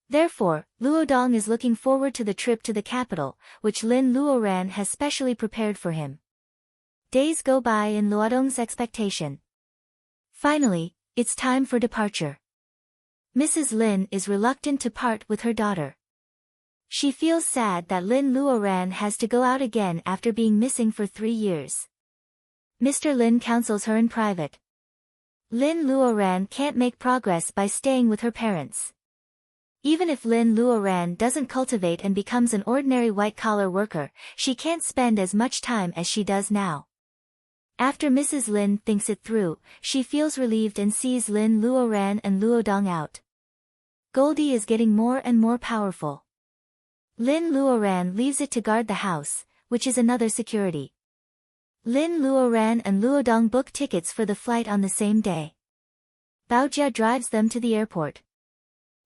Therefore, Luodong is looking forward to the trip to the capital, which Lin Luoran has specially prepared for him. Days go by in Luodong's expectation. Finally, it's time for departure. Mrs. Lin is reluctant to part with her daughter. She feels sad that Lin Luoran has to go out again after being missing for 3 years. Mr. Lin counsels her in private. Lin Luoran can't make progress by staying with her parents. Even if Lin Luoran doesn't cultivate and becomes an ordinary white-collar worker, she can't spend as much time as she does now. After Mrs. Lin thinks it through, she feels relieved and sees Lin Luoran and Luodong out. Goldie is getting more and more powerful. Lin Luoran leaves it to guard the house, which is another security. Lin Luoran and Luodong book tickets for the flight on the same day. Baojia drives them to the airport.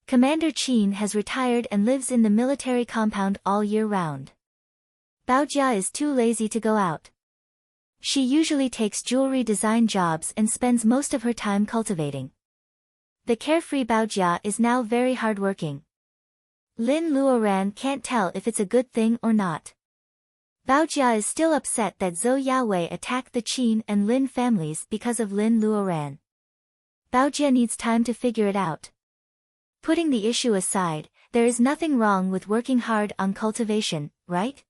Commander Qin has retired and lives in the military compound all year round. Baojia is too lazy to go out. She usually takes jewelry design jobs and spends most of her time cultivating. The carefree Baojia is now very hardworking. Lin Luoran can't tell if it's a good thing or not. Baojia is still upset that Zhou Yawei attacked the Qin and Lin families because of Lin Luoran. Baojia needs time to figure it out. Putting the issue aside, there is nothing wrong with working hard on cultivation, right?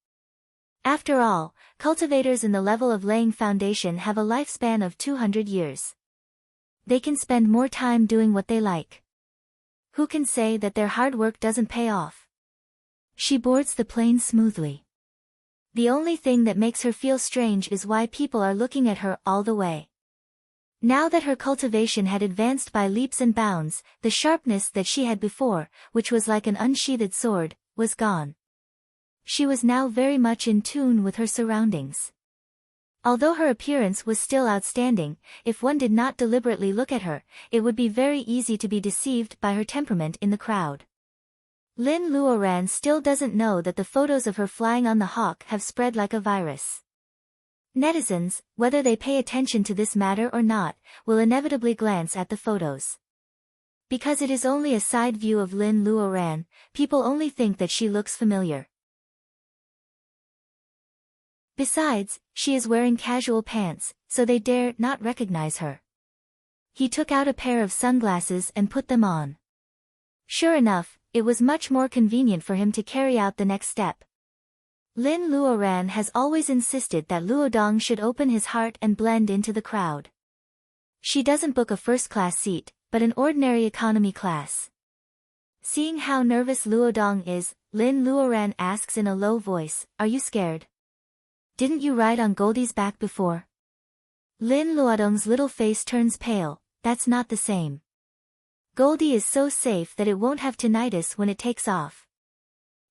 After all, cultivators in the level of laying foundation have a lifespan of 200 years. They can spend more time doing what they like. Who can say that their hard work doesn't pay off? She boards the plane smoothly. The only thing that makes her feel strange is why people are looking at her all the way. Now that her cultivation had advanced by leaps and bounds, the sharpness that she had before, which was like an unsheathed sword, was gone. She was now very much in tune with her surroundings. Although her appearance was still outstanding, if one did not deliberately look at her, it would be very easy to be deceived by her temperament in the crowd. Lin Luoran still doesn't know that the photos of her flying on the hawk have spread like a virus. Netizens, whether they pay attention to this matter or not, will inevitably glance at the photos. Because it is only a side view of Lin Luoran, people only think that she looks familiar. Besides, she is wearing casual pants, so they dare not recognize her. He took out a pair of sunglasses and put them on. Sure enough, it was much more convenient for him to carry out the next step. Lin Luoran has always insisted that Luodong should open his heart and blend into the crowd. She doesn't book a first-class seat, but an ordinary economy class. Seeing how nervous Luodong is, Lin Luoran asks in a low voice, "Are you scared? Didn't you ride on Goldie's back before?" Lin Luodong's little face turns pale. That's not the same. Goldie is so safe that it won't have tinnitus when it takes off.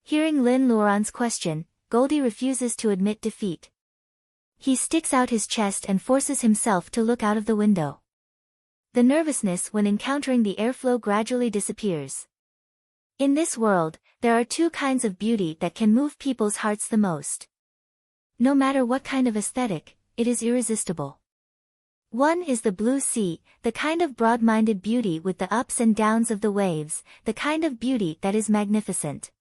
Hearing Lin Luoran's question, Goldie refuses to admit defeat. He sticks out his chest and forces himself to look out of the window. The nervousness when encountering the airflow gradually disappears. In this world, there are two kinds of beauty that can move people's hearts the most. No matter what kind of aesthetic, it is irresistible. One is the blue sea, the kind of broad-minded beauty with the ups and downs of the waves, the kind of beauty that is magnificent.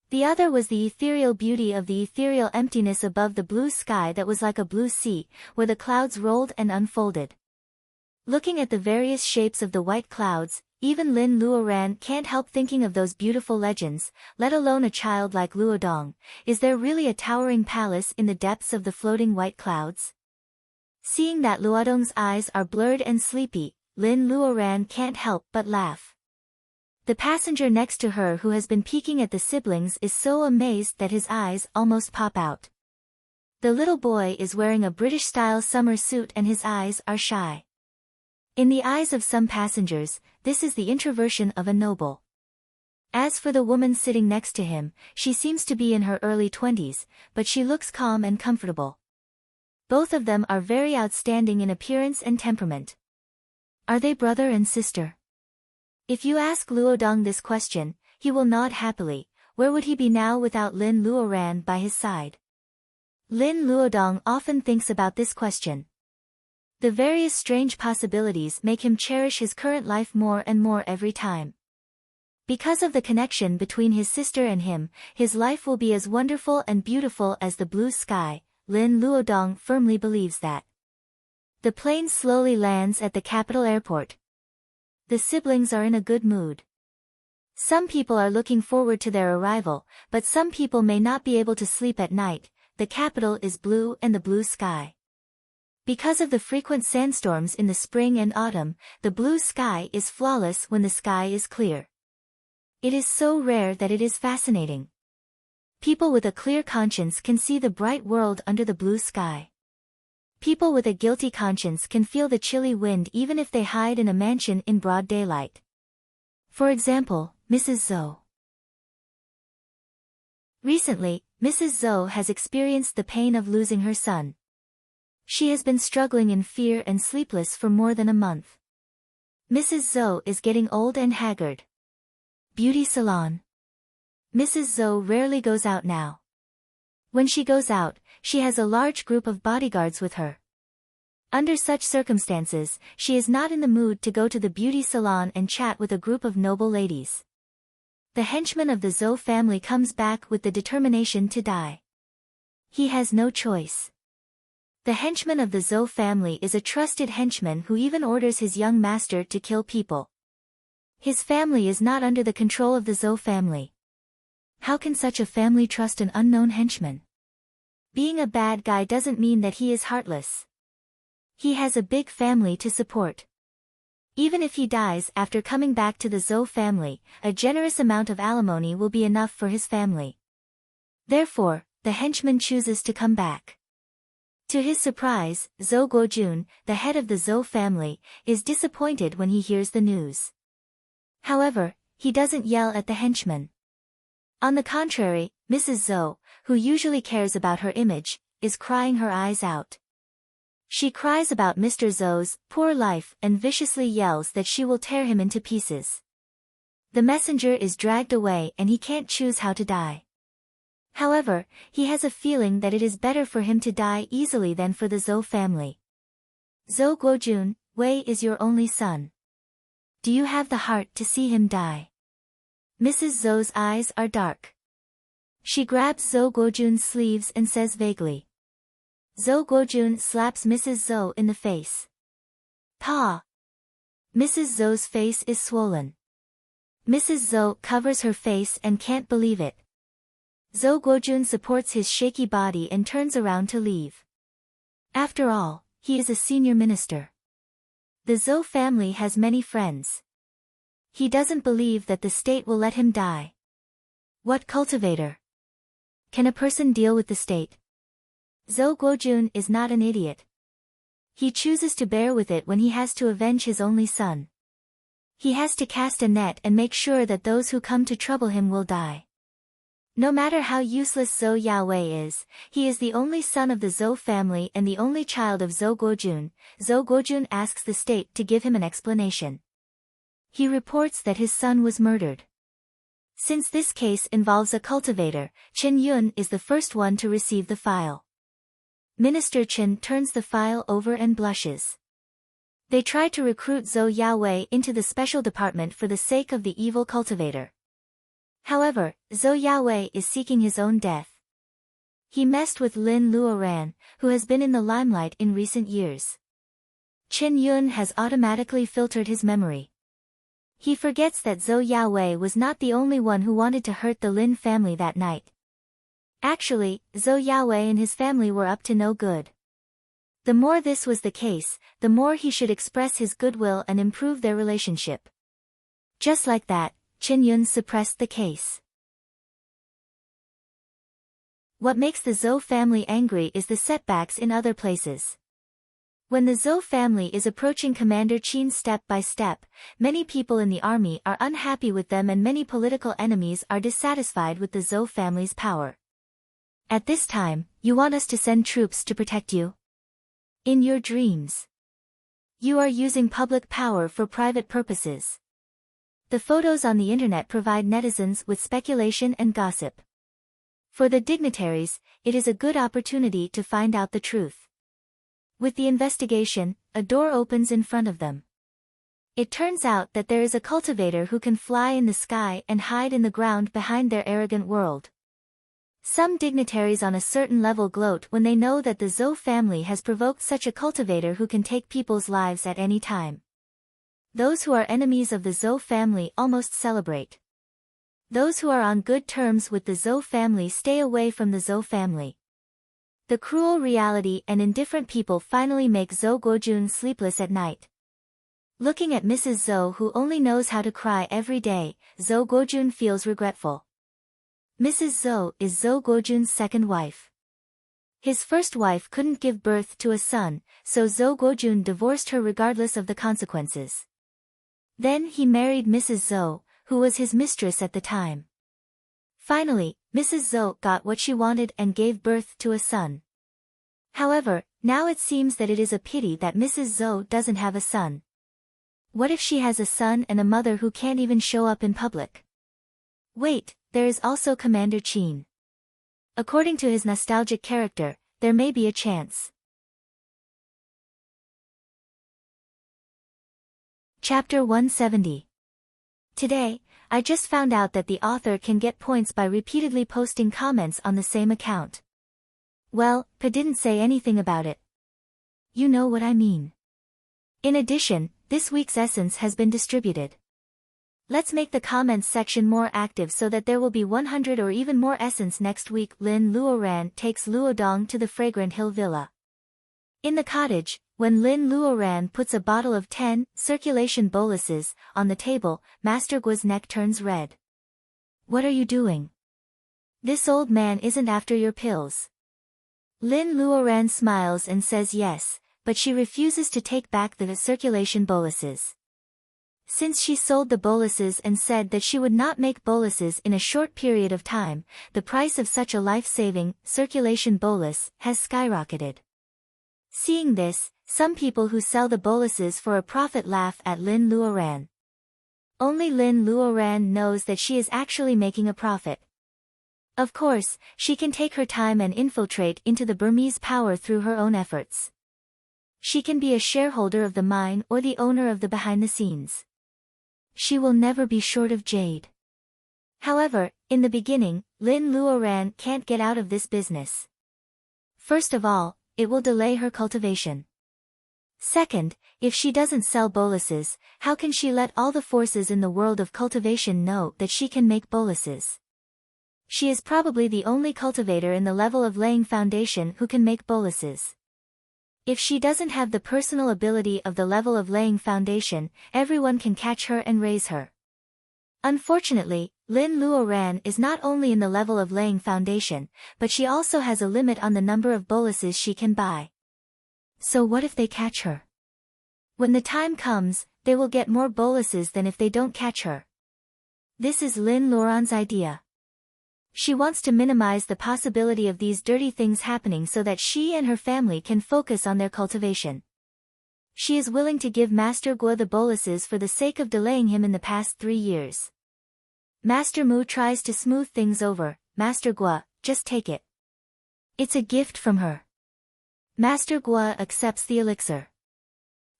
The other was the ethereal beauty of the ethereal emptiness above the blue sky that was like a blue sea, where the clouds rolled and unfolded. Looking at the various shapes of the white clouds, even Lin Luoran can't help thinking of those beautiful legends, let alone a child like Luodong. Is there really a towering palace in the depths of the floating white clouds? Seeing that Luodong's eyes are blurred and sleepy, Lin Luoran can't help but laugh. The passenger next to her who has been peeking at the siblings is so amazed that his eyes almost pop out. The little boy is wearing a British-style summer suit and his eyes are shy. In the eyes of some passengers, this is the introversion of a noble. As for the woman sitting next to him, she seems to be in her early 20s, but she looks calm and comfortable. Both of them are very outstanding in appearance and temperament. Are they brother and sister? If you ask Luodong this question, he will nod happily. Where would he be now without Lin Luoran by his side? Lin Luodong often thinks about this question. The various strange possibilities make him cherish his current life more and more every time. Because of the connection between his sister and him, his life will be as wonderful and beautiful as the blue sky. Lin Luodong firmly believes that. The plane slowly lands at the capital airport. The siblings are in a good mood. Some people are looking forward to their arrival, but some people may not be able to sleep at night. The capital is blue and the blue sky. Because of the frequent sandstorms in the spring and autumn, the blue sky is flawless when the sky is clear. It is so rare that it is fascinating. People with a clear conscience can see the bright world under the blue sky. People with a guilty conscience can feel the chilly wind even if they hide in a mansion in broad daylight. For example, Mrs. Zhou. Recently, Mrs. Zhou has experienced the pain of losing her son. She has been struggling in fear and sleepless for more than a month. Mrs. Zhou is getting old and haggard. Beauty salon. Mrs. Zhou rarely goes out now. When she goes out, she has a large group of bodyguards with her. Under such circumstances, she is not in the mood to go to the beauty salon and chat with a group of noble ladies. The henchman of the Zhou family comes back with the determination to die. He has no choice. The henchman of the Zhou family is a trusted henchman who even orders his young master to kill people. His family is not under the control of the Zhou family. How can such a family trust an unknown henchman? Being a bad guy doesn't mean that he is heartless. He has a big family to support. Even if he dies after coming back to the Zhou family, a generous amount of alimony will be enough for his family. Therefore, the henchman chooses to come back. To his surprise, Zhou Guojun, the head of the Zhou family, is disappointed when he hears the news. However, he doesn't yell at the henchman. On the contrary, Mrs. Zhou, who usually cares about her image, is crying her eyes out. She cries about Mr. Zhou's poor life and viciously yells that she will tear him into pieces. The messenger is dragged away and he can't choose how to die. However, he has a feeling that it is better for him to die easily than for the Zhou family. Zhou Guojun, Wei is your only son. Do you have the heart to see him die? Mrs. Zhou's eyes are dark. She grabs Zhou Guojun's sleeves and says vaguely. Zhou Guojun slaps Mrs. Zhou in the face. Pa! Mrs. Zhou's face is swollen. Mrs. Zhou covers her face and can't believe it. Zhou Guojun supports his shaky body and turns around to leave. After all, he is a senior minister. The Zhou family has many friends. He doesn't believe that the state will let him die. What cultivator? Can a person deal with the state? Zhou Guojun is not an idiot. He chooses to bear with it when he has to avenge his only son. He has to cast a net and make sure that those who come to trouble him will die. No matter how useless Zhou Yawei is, he is the only son of the Zhou family and the only child of Zhou Guojun. Zhou Guojun asks the state to give him an explanation. He reports that his son was murdered. Since this case involves a cultivator, Chen Yun is the first one to receive the file. Minister Chen turns the file over and blushes. They try to recruit Zhou Yaowei into the special department for the sake of the evil cultivator. However, Zhou Yaowei is seeking his own death. He messed with Lin Luoran, who has been in the limelight in recent years. Chen Yun has automatically filtered his memory. He forgets that Zhou Yaowei was not the only one who wanted to hurt the Lin family that night. Actually, Zhou Yaowei and his family were up to no good. The more this was the case, the more he should express his goodwill and improve their relationship. Just like that, Chen Yun suppressed the case. What makes the Zhou family angry is the setbacks in other places. When the Zhou family is approaching Commander Qin step by step, many people in the army are unhappy with them and many political enemies are dissatisfied with the Zhou family's power. At this time, you want us to send troops to protect you? In your dreams. You are using public power for private purposes. The photos on the internet provide netizens with speculation and gossip. For the dignitaries, it is a good opportunity to find out the truth. With the investigation, a door opens in front of them. It turns out that there is a cultivator who can fly in the sky and hide in the ground behind their arrogant world. Some dignitaries on a certain level gloat when they know that the Zhou family has provoked such a cultivator who can take people's lives at any time. Those who are enemies of the Zhou family almost celebrate. Those who are on good terms with the Zhou family stay away from the Zhou family. The cruel reality and indifferent people finally make Zhou Guojun sleepless at night. Looking at Mrs. Zhou who only knows how to cry every day, Zhou Guojun feels regretful. Mrs. Zhou is Zhou Guojun's second wife. His first wife couldn't give birth to a son, so Zhou Guojun divorced her regardless of the consequences. Then he married Mrs. Zhou, who was his mistress at the time. Finally, Mrs. Zhou got what she wanted and gave birth to a son. However, now it seems that it is a pity that Mrs. Zhou doesn't have a son. What if she has a son and a mother who can't even show up in public? Wait, there is also Commander Qin. According to his nostalgic character, there may be a chance. Chapter 170. Today, I just found out that the author can get points by repeatedly posting comments on the same account. Well, Pa didn't say anything about it. You know what I mean. In addition, this week's essence has been distributed. Let's make the comments section more active so that there will be 100 or even more essence next week. Lin Luoran takes Luodong to the Fragrant Hill Villa. In the cottage, when Lin Luoran puts a bottle of 10 circulation boluses on the table, Master Guo's neck turns red. What are you doing? This old man isn't after your pills. Lin Luoran smiles and says yes, but she refuses to take back the circulation boluses. Since she sold the boluses and said that she would not make boluses in a short period of time, the price of such a life-saving circulation bolus has skyrocketed. Seeing this, some people who sell the boluses for a profit laugh at Lin Luoran. Only Lin Luoran knows that she is actually making a profit. Of course, she can take her time and infiltrate into the Burmese power through her own efforts. She can be a shareholder of the mine or the owner of the behind-the-scenes. She will never be short of jade. However, in the beginning, Lin Luoran can't get out of this business. First of all, it will delay her cultivation. Second, if she doesn't sell boluses, how can she let all the forces in the world of cultivation know that she can make boluses? She is probably the only cultivator in the level of laying foundation who can make boluses. If she doesn't have the personal ability of the level of laying foundation, everyone can catch her and raise her. Unfortunately, Lin Luoran is not only in the level of laying foundation, but she also has a limit on the number of boluses she can buy. So what if they catch her? When the time comes, they will get more boluses than if they don't catch her. This is Lin Luoran's idea. She wants to minimize the possibility of these dirty things happening so that she and her family can focus on their cultivation. She is willing to give Master Guo the boluses for the sake of delaying him in the past 3 years. Master Mu tries to smooth things over. Master Guo, just take it. It's a gift from her. Master Gua accepts the elixir.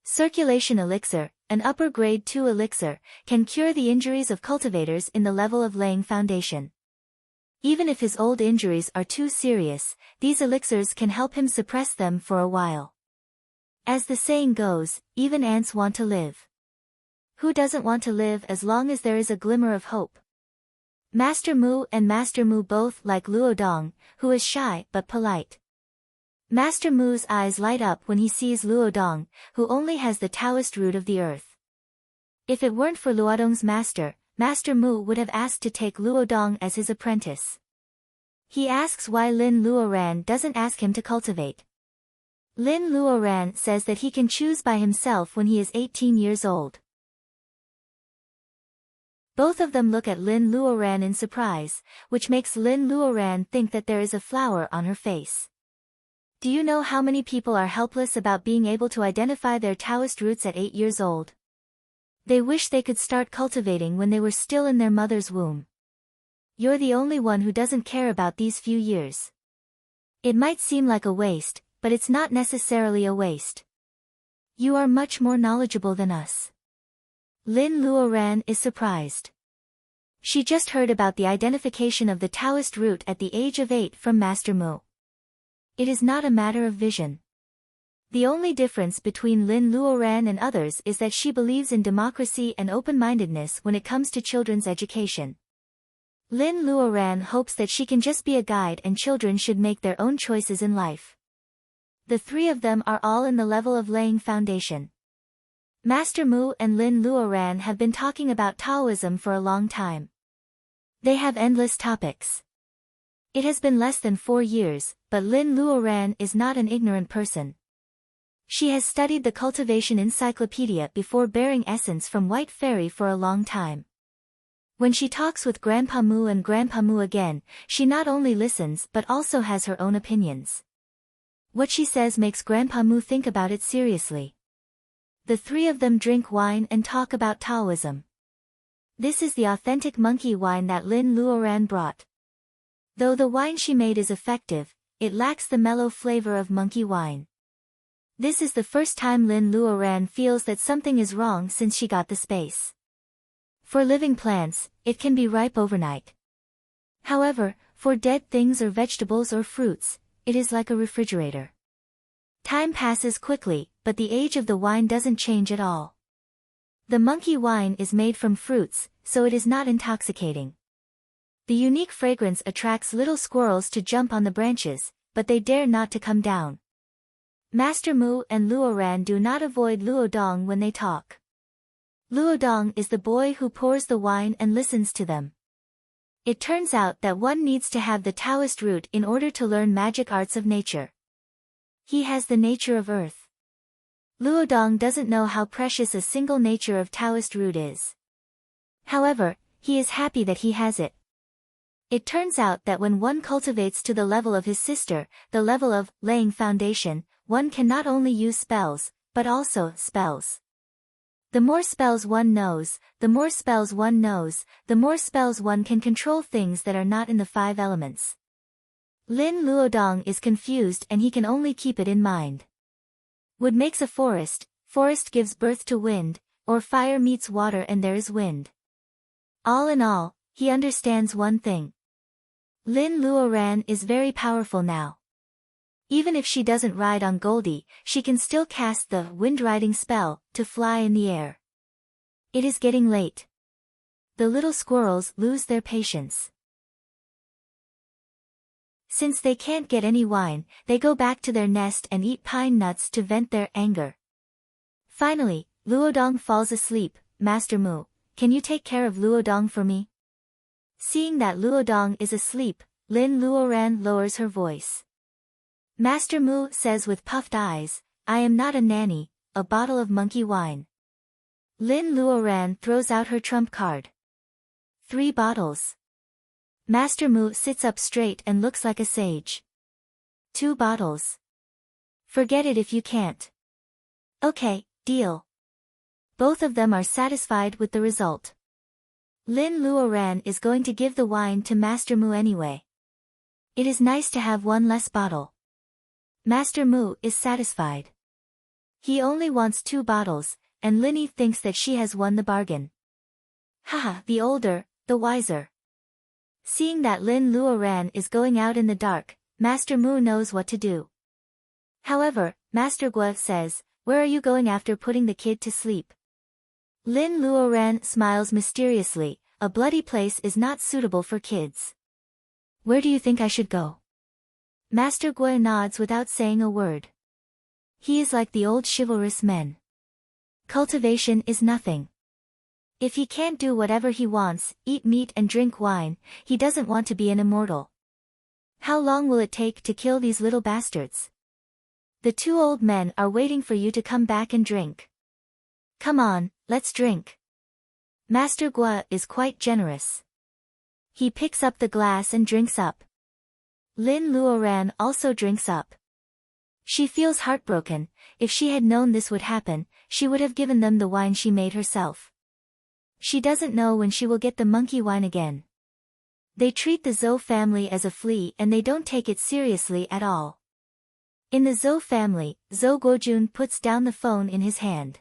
Circulation elixir, an upper grade 2 elixir, can cure the injuries of cultivators in the level of laying foundation. Even if his old injuries are too serious, these elixirs can help him suppress them for a while. As the saying goes, even ants want to live. Who doesn't want to live as long as there is a glimmer of hope? Master Mu and Master Mu both like Luo Dong, who is shy but polite. Master Mu's eyes light up when he sees Luo Dong, who only has the Taoist root of the earth. If it weren't for Luodong's master, Master Mu would have asked to take Luo Dong as his apprentice. He asks why Lin Luoran doesn't ask him to cultivate. Lin Luoran says that he can choose by himself when he is 18 years old. Both of them look at Lin Luoran in surprise, which makes Lin Luoran think that there is a flower on her face. Do you know how many people are helpless about being able to identify their Taoist roots at 8 years old? They wish they could start cultivating when they were still in their mother's womb. You're the only one who doesn't care about these few years. It might seem like a waste, but it's not necessarily a waste. You are much more knowledgeable than us. Lin Luoran is surprised. She just heard about the identification of the Taoist root at the age of 8 from Master Mu. It is not a matter of vision. The only difference between Lin Luoran and others is that she believes in democracy and open-mindedness when it comes to children's education. Lin Luoran hopes that she can just be a guide and children should make their own choices in life. The three of them are all in the level of laying foundation. Master Mu and Lin Luoran have been talking about Taoism for a long time. They have endless topics. It has been less than 4 years, but Lin Luoran is not an ignorant person. She has studied the cultivation encyclopedia before bearing essence from White Fairy for a long time. When she talks with Grandpa Mu and Grandpa Mu again, she not only listens but also has her own opinions. What she says makes Grandpa Mu think about it seriously. The three of them drink wine and talk about Taoism. This is the authentic monkey wine that Lin Luoran brought. Though the wine she made is effective, it lacks the mellow flavor of monkey wine. This is the first time Lin Luoran feels that something is wrong since she got the space. For living plants, it can be ripe overnight. However, for dead things or vegetables or fruits, it is like a refrigerator. Time passes quickly, but the age of the wine doesn't change at all. The monkey wine is made from fruits, so it is not intoxicating. The unique fragrance attracts little squirrels to jump on the branches, but they dare not to come down. Master Mu and Luoran do not avoid Luo Dong when they talk. Luo Dong is the boy who pours the wine and listens to them. It turns out that one needs to have the Taoist root in order to learn magic arts of nature. He has the nature of earth. Luo Dong doesn't know how precious a single nature of Taoist root is. However, he is happy that he has it. It turns out that when one cultivates to the level of his sister, the level of laying foundation, one can not only use spells, but also spells. The more spells one knows, the more spells one knows, the more spells one can control things that are not in the 5 elements. Lin Luodong is confused and he can only keep it in mind. Wood makes a forest, forest gives birth to wind, or fire meets water and there is wind. All in all, he understands one thing. Lin Luoran is very powerful now. Even if she doesn't ride on Goldie, she can still cast the wind-riding spell to fly in the air. It is getting late. The little squirrels lose their patience. Since they can't get any wine, they go back to their nest and eat pine nuts to vent their anger. Finally, Luodong falls asleep. Master Mu, can you take care of Luodong for me? Seeing that Luodong is asleep, Lin Luoran lowers her voice. Master Mu says with puffed eyes, I am not a nanny, a bottle of monkey wine. Lin Luoran throws out her trump card. 3 bottles. Master Mu sits up straight and looks like a sage. 2 bottles. Forget it if you can't. Okay, deal. Both of them are satisfied with the result. Lin Luoran is going to give the wine to Master Mu anyway. It is nice to have one less bottle. Master Mu is satisfied. He only wants 2 bottles, and Linny thinks that she has won the bargain. Haha, the older, the wiser. Seeing that Lin Luoran is going out in the dark, Master Mu knows what to do. However, Master Gua says, "Where are you going after putting the kid to sleep?" Lin Luoran smiles mysteriously, "A bloody place is not suitable for kids." "Where do you think I should go?" Master Gua nods without saying a word. He is like the old chivalrous men. Cultivation is nothing. If he can't do whatever he wants, eat meat and drink wine, he doesn't want to be an immortal. How long will it take to kill these little bastards? The 2 old men are waiting for you to come back and drink. Come on, let's drink. Master Gua is quite generous. He picks up the glass and drinks up. Lin Luoran also drinks up. She feels heartbroken. If she had known this would happen, she would have given them the wine she made herself. She doesn't know when she will get the monkey wine again. They treat the Zhou family as a flea and they don't take it seriously at all. In the Zhou family, Zhou Guojun puts down the phone in his hand.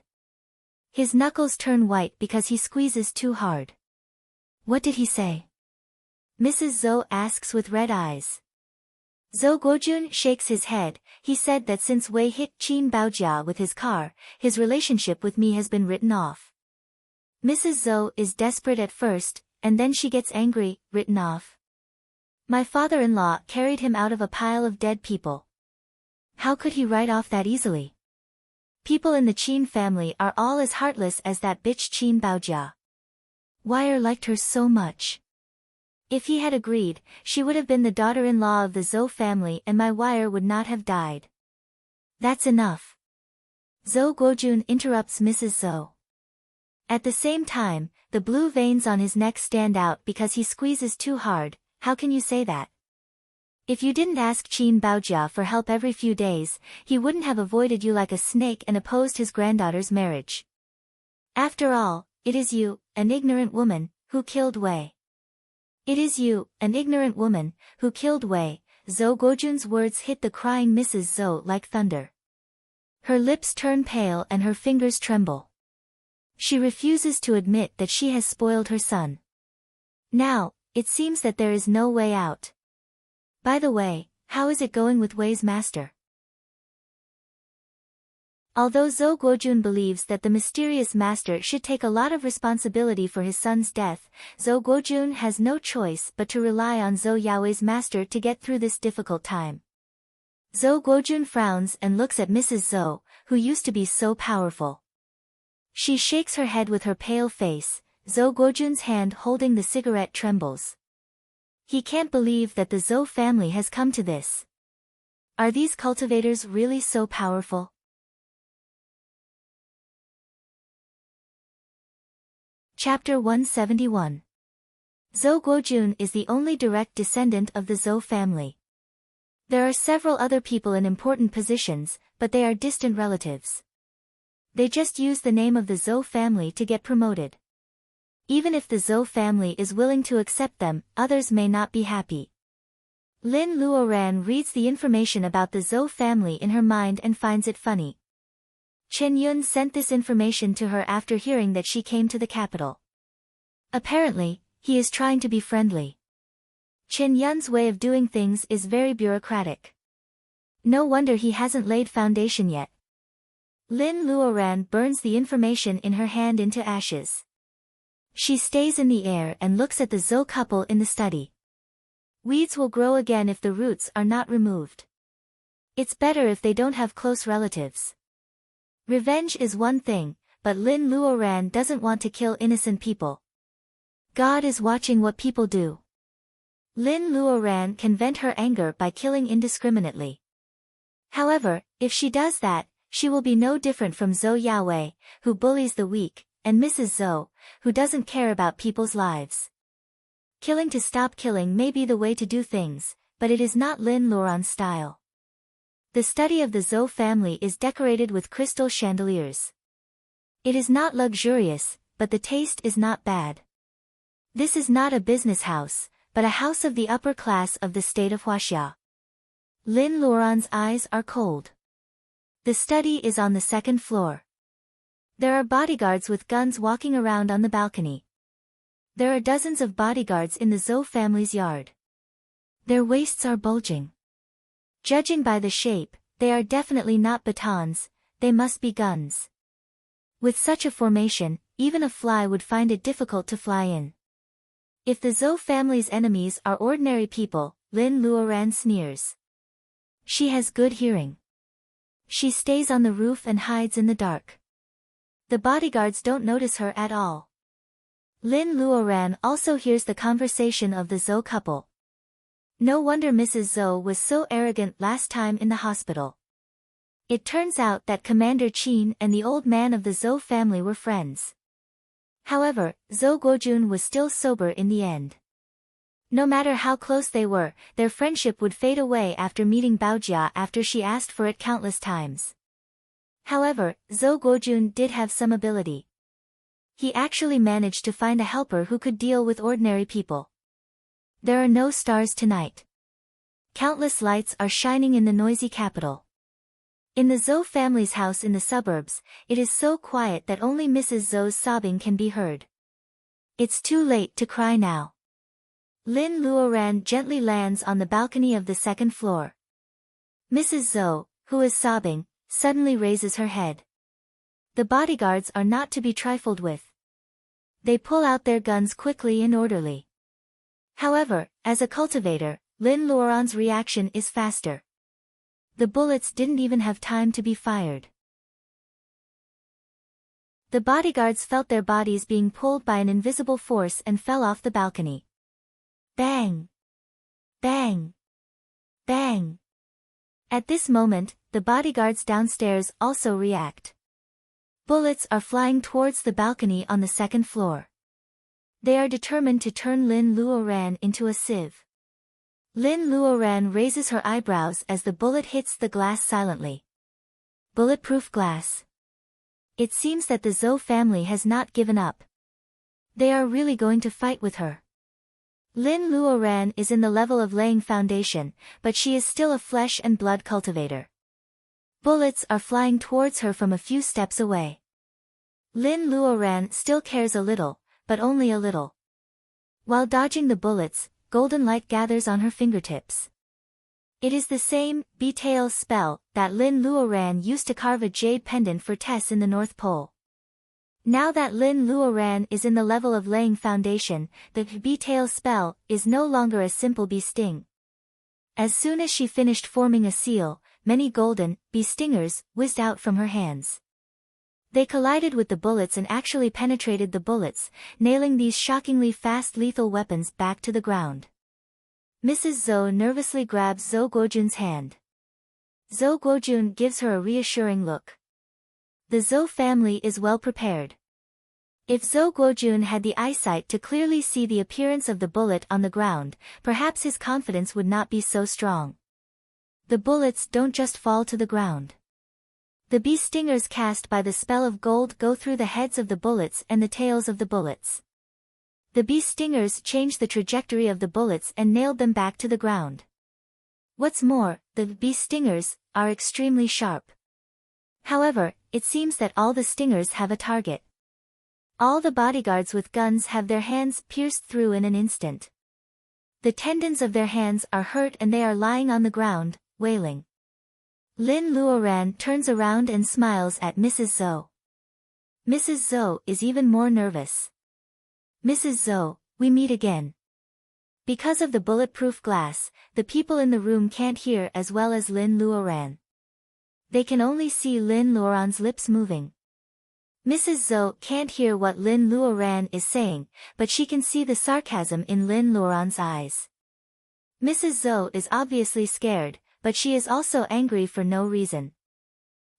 His knuckles turn white because he squeezes too hard. What did he say? Mrs. Zhou asks with red eyes. Zhou Guojun shakes his head. He said that since Wei hit Qin Baojia with his car, his relationship with me has been written off. Mrs. Zhou is desperate at first, and then she gets angry. Written off? My father-in-law carried him out of a pile of dead people. How could he write off that easily? People in the Qin family are all as heartless as that bitch Qin Baojia. Wire liked her so much. If he had agreed, she would have been the daughter-in-law of the Zhou family and my Wire would not have died. That's enough. Zhou Guojun interrupts Mrs. Zhou. At the same time, the blue veins on his neck stand out because he squeezes too hard. How can you say that? If you didn't ask Qin Baojia for help every few days, he wouldn't have avoided you like a snake and opposed his granddaughter's marriage. After all, it is you, an ignorant woman, who killed Wei. It is you, an ignorant woman, who killed Wei. Zhou Guojun's words hit the crying Mrs. Zhou like thunder. Her lips turn pale and her fingers tremble. She refuses to admit that she has spoiled her son. Now, it seems that there is no way out. By the way, how is it going with Wei's master? Although Zhou Guojun believes that the mysterious master should take a lot of responsibility for his son's death, Zhou Guojun has no choice but to rely on Zhou Yaowei's master to get through this difficult time. Zhou Guojun frowns and looks at Mrs. Zhou, who used to be so powerful. She shakes her head with her pale face. Zhou Guojun's hand holding the cigarette trembles. He can't believe that the Zhou family has come to this. Are these cultivators really so powerful? Chapter 171. Zhou Guojun is the only direct descendant of the Zhou family. There are several other people in important positions, but they are distant relatives. They just use the name of the Zhou family to get promoted. Even if the Zhou family is willing to accept them, others may not be happy. Lin Luoran reads the information about the Zhou family in her mind and finds it funny. Chen Yun sent this information to her after hearing that she came to the capital. Apparently, he is trying to be friendly. Chen Yun's way of doing things is very bureaucratic. No wonder he hasn't laid foundation yet. Lin Luoran burns the information in her hand into ashes. She stays in the air and looks at the Zhou couple in the study. Weeds will grow again if the roots are not removed. It's better if they don't have close relatives. Revenge is one thing, but Lin Luoran doesn't want to kill innocent people. God is watching what people do. Lin Luoran can vent her anger by killing indiscriminately. However, if she does that, she will be no different from Zhou Yaowei, who bullies the weak, and Mrs. Zhou, who doesn't care about people's lives. Killing to stop killing may be the way to do things, but it is not Lin Luoran's style. The study of the Zhou family is decorated with crystal chandeliers. It is not luxurious, but the taste is not bad. This is not a business house, but a house of the upper class of the state of Huaxia. Lin Luoran's eyes are cold. The study is on the second floor. There are bodyguards with guns walking around on the balcony. There are dozens of bodyguards in the Zhou family's yard. Their waists are bulging. Judging by the shape, they are definitely not batons, they must be guns. With such a formation, even a fly would find it difficult to fly in. If the Zhou family's enemies are ordinary people, Lin Luoran sneers. She has good hearing. She stays on the roof and hides in the dark. The bodyguards don't notice her at all. Lin Luoran also hears the conversation of the Zhou couple. No wonder Mrs. Zhou was so arrogant last time in the hospital. It turns out that Commander Qin and the old man of the Zhou family were friends. However, Zhou Guojun was still sober in the end. No matter how close they were, their friendship would fade away after meeting Baojia after she asked for it countless times. However, Zhou Guojun did have some ability. He actually managed to find a helper who could deal with ordinary people. There are no stars tonight. Countless lights are shining in the noisy capital. In the Zhou family's house in the suburbs, it is so quiet that only Mrs. Zhou's sobbing can be heard. It's too late to cry now. Lin Luoran gently lands on the balcony of the second floor. Mrs. Zhou, who is sobbing, suddenly raises her head. The bodyguards are not to be trifled with. They pull out their guns quickly and orderly. However, as a cultivator, Lin Luoran's reaction is faster. The bullets didn't even have time to be fired. The bodyguards felt their bodies being pulled by an invisible force and fell off the balcony. Bang! Bang! Bang! At this moment, the bodyguards downstairs also react. Bullets are flying towards the balcony on the second floor. They are determined to turn Lin Luoran into a sieve. Lin Luoran raises her eyebrows as the bullet hits the glass silently. Bulletproof glass. It seems that the Zhou family has not given up. They are really going to fight with her. Lin Luoran is in the level of laying foundation, but she is still a flesh and blood cultivator. Bullets are flying towards her from a few steps away. Lin Luoran still cares a little, but only a little. While dodging the bullets, golden light gathers on her fingertips. It is the same Betrayal spell that Lin Luoran used to carve a jade pendant for Tess in the North Pole. Now that Lin Luoran is in the level of laying foundation, the Betrayal spell is no longer a simple bee sting. As soon as she finished forming a seal, many golden bee stingers whizzed out from her hands. They collided with the bullets and actually penetrated the bullets, nailing these shockingly fast lethal weapons back to the ground. Mrs. Zhou nervously grabs Zhou Guojun's hand. Zhou Guojun gives her a reassuring look. The Zhou family is well prepared. If Zhou Guojun had the eyesight to clearly see the appearance of the bullet on the ground, perhaps his confidence would not be so strong. The bullets don't just fall to the ground. The bee stingers cast by the spell of gold go through the heads of the bullets and the tails of the bullets. The bee stingers changed the trajectory of the bullets and nailed them back to the ground. What's more, the bee stingers are extremely sharp. However, it seems that all the stingers have a target. All the bodyguards with guns have their hands pierced through in an instant. The tendons of their hands are hurt and they are lying on the ground, wailing. Lin Luoran turns around and smiles at Mrs. Zhou. Mrs. Zhou is even more nervous. Mrs. Zhou, we meet again. Because of the bulletproof glass, the people in the room can't hear as well as Lin Luoran. They can only see Lin Luoran's lips moving. Mrs. Zhou can't hear what Lin Luoran is saying, but she can see the sarcasm in Lin Luoran's eyes. Mrs. Zhou is obviously scared, but she is also angry for no reason.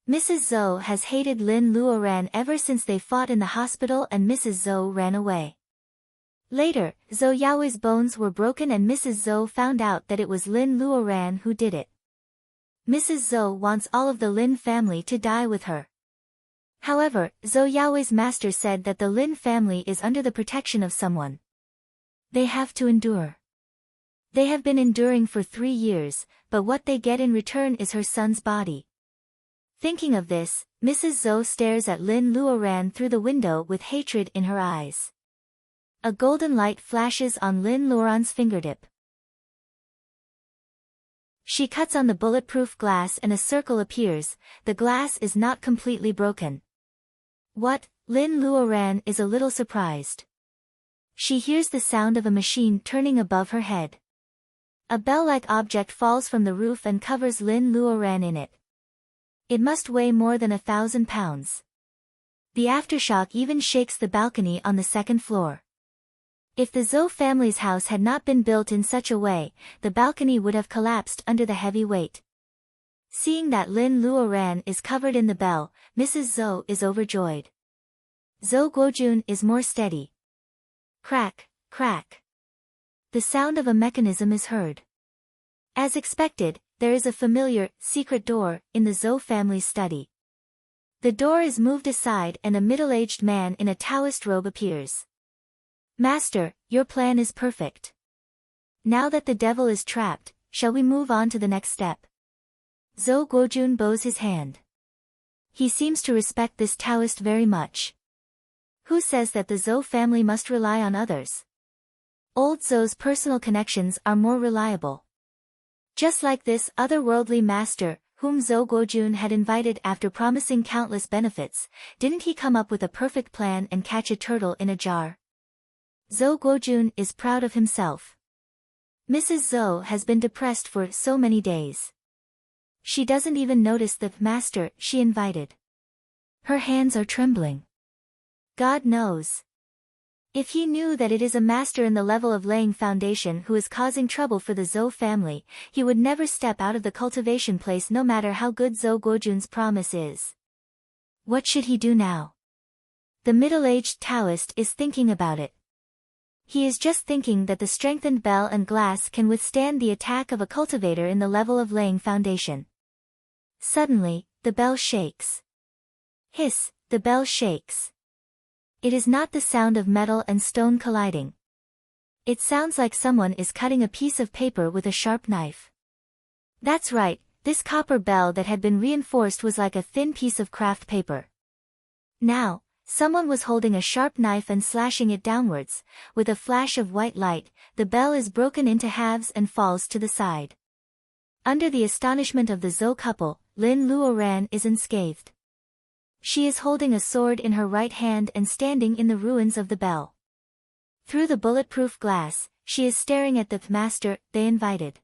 Mrs. Zhou has hated Lin Luoran ever since they fought in the hospital and Mrs. Zhou ran away. Later, Zhou Yaoi's bones were broken and Mrs. Zhou found out that it was Lin Luoran who did it. Mrs. Zhou wants all of the Lin family to die with her. However, Zhou Yaoi's master said that the Lin family is under the protection of someone. They have to endure. They have been enduring for 3 years, but what they get in return is her son's body. Thinking of this, Mrs. Zhou stares at Lin Luoran through the window with hatred in her eyes. A golden light flashes on Lin Luoran's fingertip. She cuts on the bulletproof glass and a circle appears. The glass is not completely broken. What? Lin Luoran is a little surprised. She hears the sound of a machine turning above her head. A bell-like object falls from the roof and covers Lin Luoran in it. It must weigh more than 1,000 pounds. The aftershock even shakes the balcony on the second floor. If the Zhou family's house had not been built in such a way, the balcony would have collapsed under the heavy weight. Seeing that Lin Luoran is covered in the bell, Mrs. Zhou is overjoyed. Zhou Guojun is more steady. Crack, crack. The sound of a mechanism is heard. As expected, there is a familiar, secret door in the Zhou family's study. The door is moved aside and a middle-aged man in a Taoist robe appears. Master, your plan is perfect. Now that the devil is trapped, shall we move on to the next step? Zhou Guojun bows his hand. He seems to respect this Taoist very much. Who says that the Zhou family must rely on others? Old Zhou's personal connections are more reliable. Just like this otherworldly master, whom Zhou Guojun had invited after promising countless benefits, didn't he come up with a perfect plan and catch a turtle in a jar? Zhou Guojun is proud of himself. Mrs. Zhou has been depressed for so many days. She doesn't even notice the master she invited. Her hands are trembling. God knows. If he knew that it is a master in the level of laying foundation who is causing trouble for the Zhou family, he would never step out of the cultivation place no matter how good Zhou Guojun's promise is. What should he do now? The middle-aged Taoist is thinking about it. He is just thinking that the strengthened bell and glass can withstand the attack of a cultivator in the level of laying foundation. Suddenly, the bell shakes. Hiss, the bell shakes. It is not the sound of metal and stone colliding. It sounds like someone is cutting a piece of paper with a sharp knife. That's right, this copper bell that had been reinforced was like a thin piece of craft paper. Now, someone was holding a sharp knife and slashing it downwards. With a flash of white light, the bell is broken into halves and falls to the side. Under the astonishment of the Zhou couple, Lin Luoran is unscathed. She is holding a sword in her right hand and standing in the ruins of the bell. Through the bulletproof glass, she is staring at the master they invited.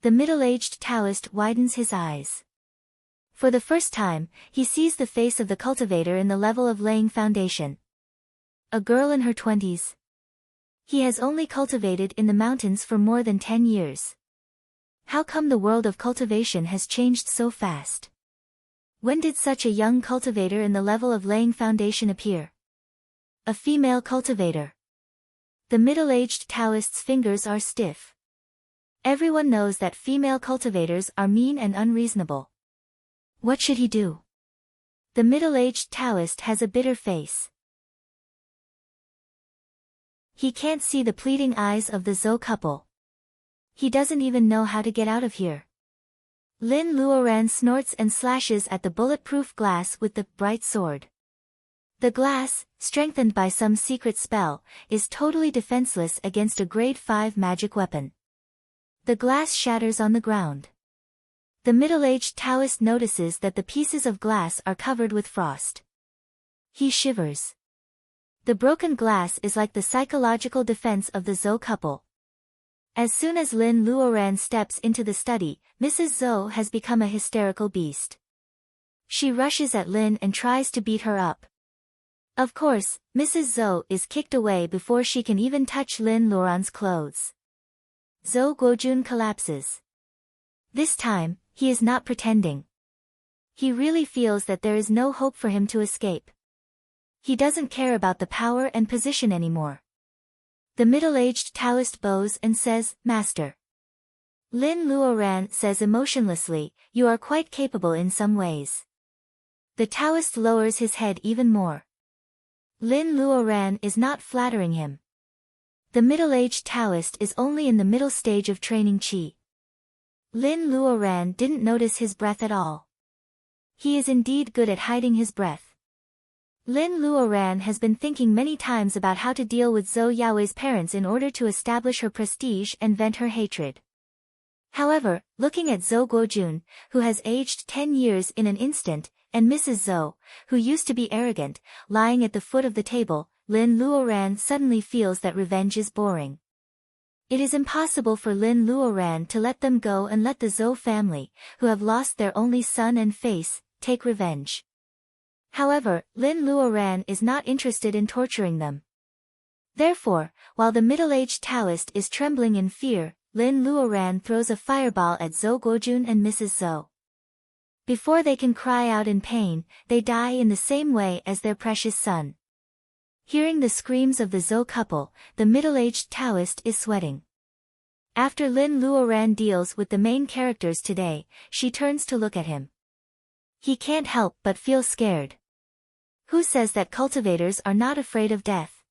The middle-aged Taoist widens his eyes. For the first time, he sees the face of the cultivator in the level of laying foundation. A girl in her 20s. He has only cultivated in the mountains for more than 10 years. How come the world of cultivation has changed so fast? When did such a young cultivator in the level of laying foundation appear? A female cultivator. The middle-aged Taoist's fingers are stiff. Everyone knows that female cultivators are mean and unreasonable. What should he do? The middle-aged Taoist has a bitter face. He can't see the pleading eyes of the Zhou couple. He doesn't even know how to get out of here. Lin Luoran snorts and slashes at the bulletproof glass with the bright sword. The glass, strengthened by some secret spell, is totally defenseless against a grade 5 magic weapon. The glass shatters on the ground. The middle-aged Taoist notices that the pieces of glass are covered with frost. He shivers. The broken glass is like the psychological defense of the Zhou couple. As soon as Lin Luoran steps into the study, Mrs. Zhou has become a hysterical beast. She rushes at Lin and tries to beat her up. Of course, Mrs. Zhou is kicked away before she can even touch Lin Luoran's clothes. Zhou Guojun collapses. This time, he is not pretending. He really feels that there is no hope for him to escape. He doesn't care about the power and position anymore. The middle-aged Taoist bows and says, Master. Lin Luoran says emotionlessly, you are quite capable in some ways. The Taoist lowers his head even more. Lin Luoran is not flattering him. The middle-aged Taoist is only in the middle stage of training qi. Lin Luoran didn't notice his breath at all. He is indeed good at hiding his breath. Lin Luoran has been thinking many times about how to deal with Zhou Yaoi's parents in order to establish her prestige and vent her hatred. However, looking at Zhou Guojun, who has aged 10 years in an instant, and Mrs. Zhou, who used to be arrogant, lying at the foot of the table, Lin Luoran suddenly feels that revenge is boring. It is impossible for Lin Luoran to let them go and let the Zhou family, who have lost their only son and face, take revenge. However, Lin Luoran is not interested in torturing them. Therefore, while the middle-aged Taoist is trembling in fear, Lin Luoran throws a fireball at Zhou Guojun and Mrs. Zhou. Before they can cry out in pain, they die in the same way as their precious son. Hearing the screams of the Zhou couple, the middle-aged Taoist is sweating. After Lin Luoran deals with the main characters today, she turns to look at him. He can't help but feel scared. Who says that cultivators are not afraid of death?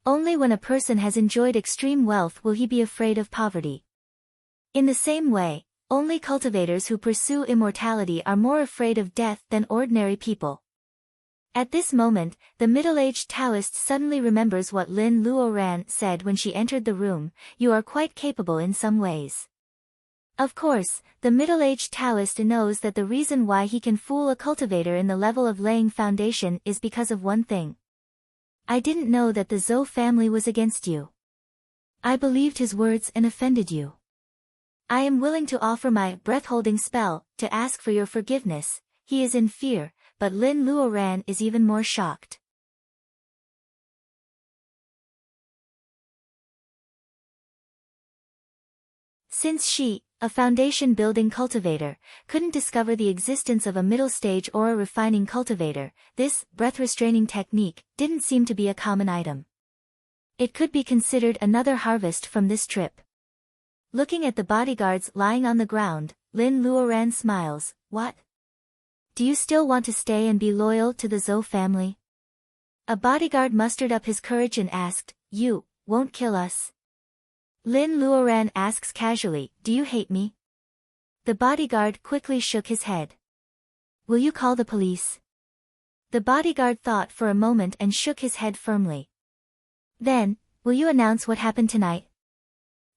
Only when a person has enjoyed extreme wealth will he be afraid of poverty. In the same way, only cultivators who pursue immortality are more afraid of death than ordinary people. At this moment, the middle-aged Taoist suddenly remembers what Lin Luoran said when she entered the room, "You are quite capable in some ways." Of course, the middle-aged Taoist knows that the reason why he can fool a cultivator in the level of laying foundation is because of one thing. "I didn't know that the Zhou family was against you. I believed his words and offended you. I am willing to offer my breath-holding spell to ask for your forgiveness." He is in fear, but Lin Luoran is even more shocked. Since she, a foundation-building cultivator, couldn't discover the existence of a middle-stage or a refining cultivator, this breath-restraining technique didn't seem to be a common item. It could be considered another harvest from this trip. Looking at the bodyguards lying on the ground, Lin Luoran smiles. "What? Do you still want to stay and be loyal to the Zhou family?" A bodyguard mustered up his courage and asked, "You won't kill us?" Lin Luoran asks casually, "Do you hate me?" The bodyguard quickly shook his head. "Will you call the police?" The bodyguard thought for a moment and shook his head firmly. "Then, will you announce what happened tonight?"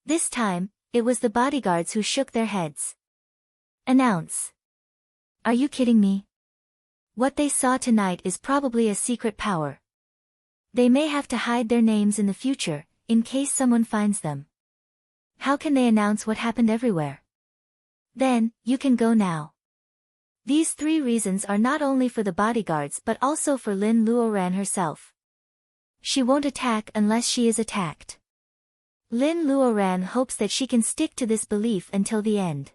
This time, it was the bodyguards who shook their heads. "Announce? Are you kidding me? What they saw tonight is probably a secret power. They may have to hide their names in the future, in case someone finds them. How can they announce what happened everywhere?" "Then, you can go now." These three reasons are not only for the bodyguards but also for Lin Luoran herself. She won't attack unless she is attacked. Lin Luoran hopes that she can stick to this belief until the end.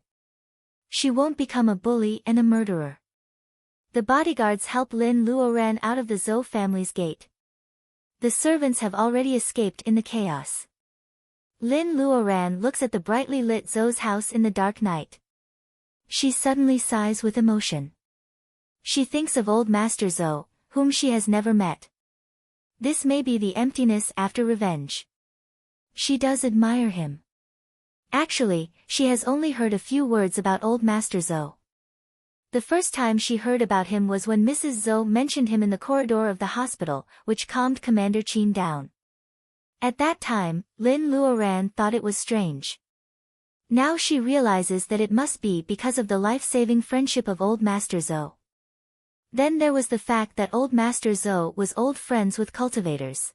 She won't become a bully and a murderer. The bodyguards help Lin Luoran out of the Zhou family's gate. The servants have already escaped in the chaos. Lin Luoran looks at the brightly lit Zhou's house in the dark night. She suddenly sighs with emotion. She thinks of old Master Zhou, whom she has never met. This may be the emptiness after revenge. She does admire him. Actually, she has only heard a few words about old Master Zhou. The first time she heard about him was when Mrs. Zhou mentioned him in the corridor of the hospital, which calmed Commander Qin down. At that time, Lin Luoran thought it was strange. Now she realizes that it must be because of the life-saving friendship of old Master Zhou. Then there was the fact that old Master Zhou was old friends with cultivators.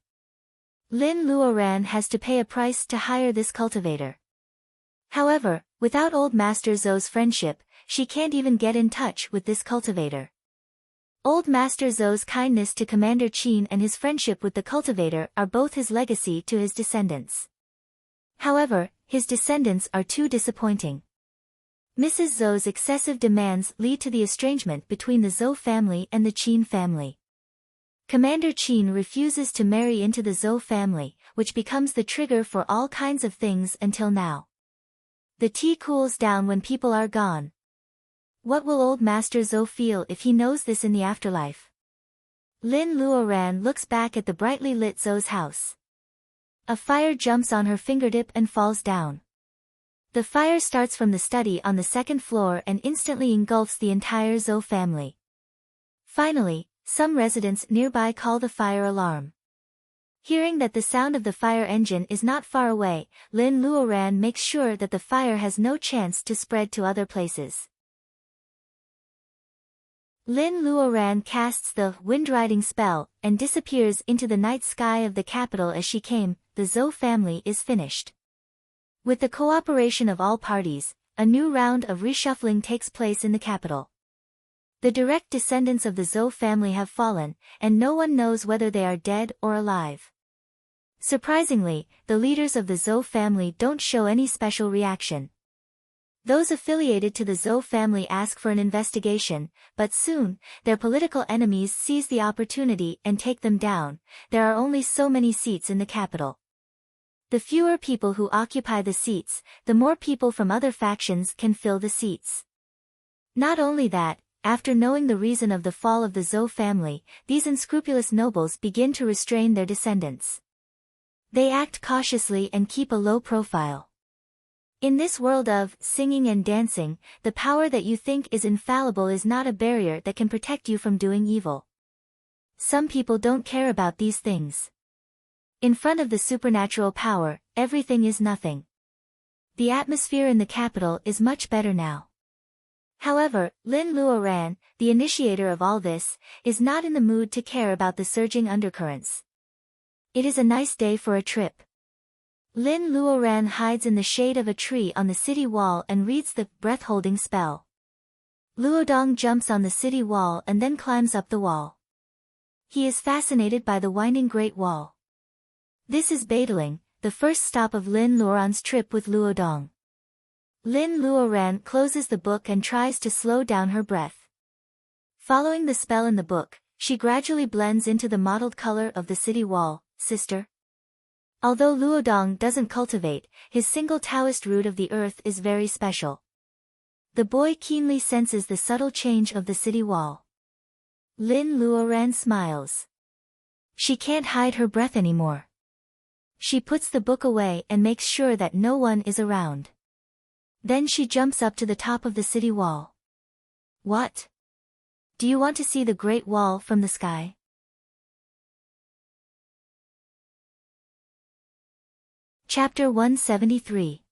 Lin Luoran has to pay a price to hire this cultivator. However, without old Master Zhou's friendship, she can't even get in touch with this cultivator. Old Master Zhou's kindness to Commander Qin and his friendship with the cultivator are both his legacy to his descendants. However, his descendants are too disappointing. Mrs. Zhou's excessive demands lead to the estrangement between the Zhou family and the Qin family. Commander Qin refuses to marry into the Zhou family, which becomes the trigger for all kinds of things until now. The tea cools down when people are gone. What will old Master Zhou feel if he knows this in the afterlife? Lin Luoran looks back at the brightly lit Zhou's house. A fire jumps on her fingertip and falls down. The fire starts from the study on the second floor and instantly engulfs the entire Zhou family. Finally, some residents nearby call the fire alarm. Hearing that the sound of the fire engine is not far away, Lin Luoran makes sure that the fire has no chance to spread to other places. Lin Luoran casts the wind-riding spell and disappears into the night sky of the capital as she came. The Zhou family is finished. With the cooperation of all parties, a new round of reshuffling takes place in the capital. The direct descendants of the Zhou family have fallen, and no one knows whether they are dead or alive. Surprisingly, the leaders of the Zhou family don't show any special reaction. Those affiliated to the Zhou family ask for an investigation, but soon, their political enemies seize the opportunity and take them down. There are only so many seats in the capital. The fewer people who occupy the seats, the more people from other factions can fill the seats. Not only that, after knowing the reason of the fall of the Zhou family, these unscrupulous nobles begin to restrain their descendants. They act cautiously and keep a low profile. In this world of singing and dancing, the power that you think is infallible is not a barrier that can protect you from doing evil. Some people don't care about these things. In front of the supernatural power, everything is nothing. The atmosphere in the capital is much better now. However, Lin Luoran, the initiator of all this, is not in the mood to care about the surging undercurrents. It is a nice day for a trip. Lin Luoran hides in the shade of a tree on the city wall and reads the breath-holding spell. Luodong jumps on the city wall and then climbs up the wall. He is fascinated by the winding Great Wall. This is Badaling, the first stop of Lin Luoran's trip with Luodong. Lin Luoran closes the book and tries to slow down her breath. Following the spell in the book, she gradually blends into the mottled color of the city wall. Sister. Although Luodong doesn't cultivate, his single Taoist root of the earth is very special. The boy keenly senses the subtle change of the city wall. Lin Luoran smiles. She can't hide her breath anymore. She puts the book away and makes sure that no one is around. Then she jumps up to the top of the city wall. What? Do you want to see the Great Wall from the sky? Chapter 173.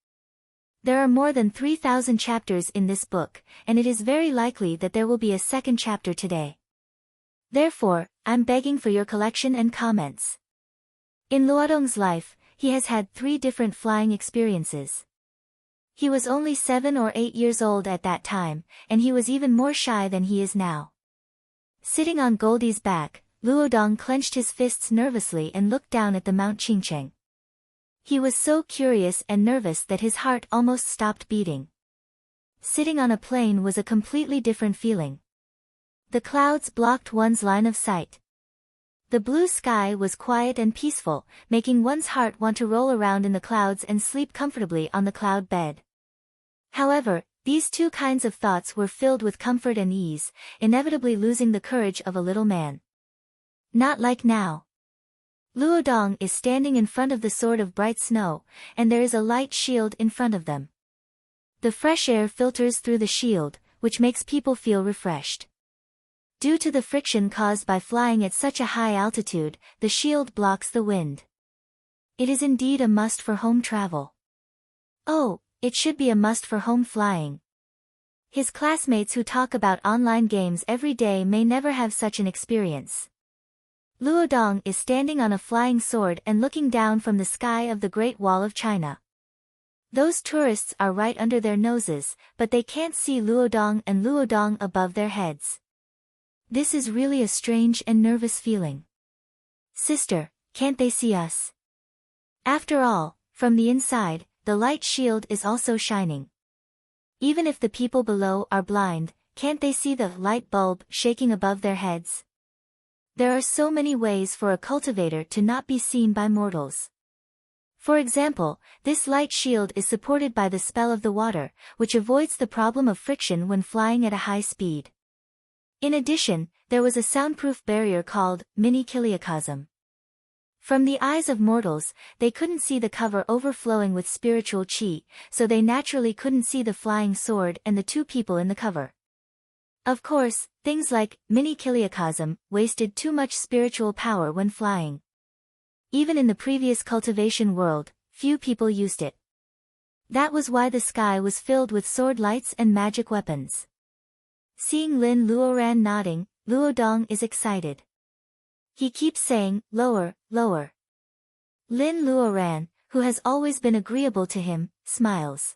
There are more than 3,000 chapters in this book, and it is very likely that there will be a second chapter today. Therefore, I'm begging for your collection and comments. In Luodong's life, he has had 3 different flying experiences. He was only 7 or 8 years old at that time, and he was even more shy than he is now. Sitting on Goldie's back, Luodong clenched his fists nervously and looked down at the Mount Qingcheng. He was so curious and nervous that his heart almost stopped beating. Sitting on a plane was a completely different feeling. The clouds blocked one's line of sight. The blue sky was quiet and peaceful, making one's heart want to roll around in the clouds and sleep comfortably on the cloud bed. However, these 2 kinds of thoughts were filled with comfort and ease, inevitably losing the courage of a little man. Not like now. Luodong is standing in front of the sword of bright snow, and there is a light shield in front of them. The fresh air filters through the shield, which makes people feel refreshed. Due to the friction caused by flying at such a high altitude, the shield blocks the wind. It is indeed a must for home travel. Oh, it should be a must for home flying. His classmates who talk about online games every day may never have such an experience. Luodong is standing on a flying sword and looking down from the sky of the Great Wall of China. Those tourists are right under their noses, but they can't see Luodong and Luodong above their heads. This is really a strange and nervous feeling. Sister, can't they see us? After all, from the inside, the light shield is also shining. Even if the people below are blind, can't they see the light bulb shaking above their heads? There are so many ways for a cultivator to not be seen by mortals. For example, this light shield is supported by the spell of the water, which avoids the problem of friction when flying at a high speed. In addition, there was a soundproof barrier called mini-kiliacosm. From the eyes of mortals, they couldn't see the cover overflowing with spiritual chi, so they naturally couldn't see the flying sword and the two people in the cover. Of course, things like mini kiliacosm wasted too much spiritual power when flying. Even in the previous cultivation world, few people used it. That was why the sky was filled with sword lights and magic weapons. Seeing Lin Luoran nodding, Luodong is excited. He keeps saying, lower, lower. Lin Luoran, who has always been agreeable to him, smiles.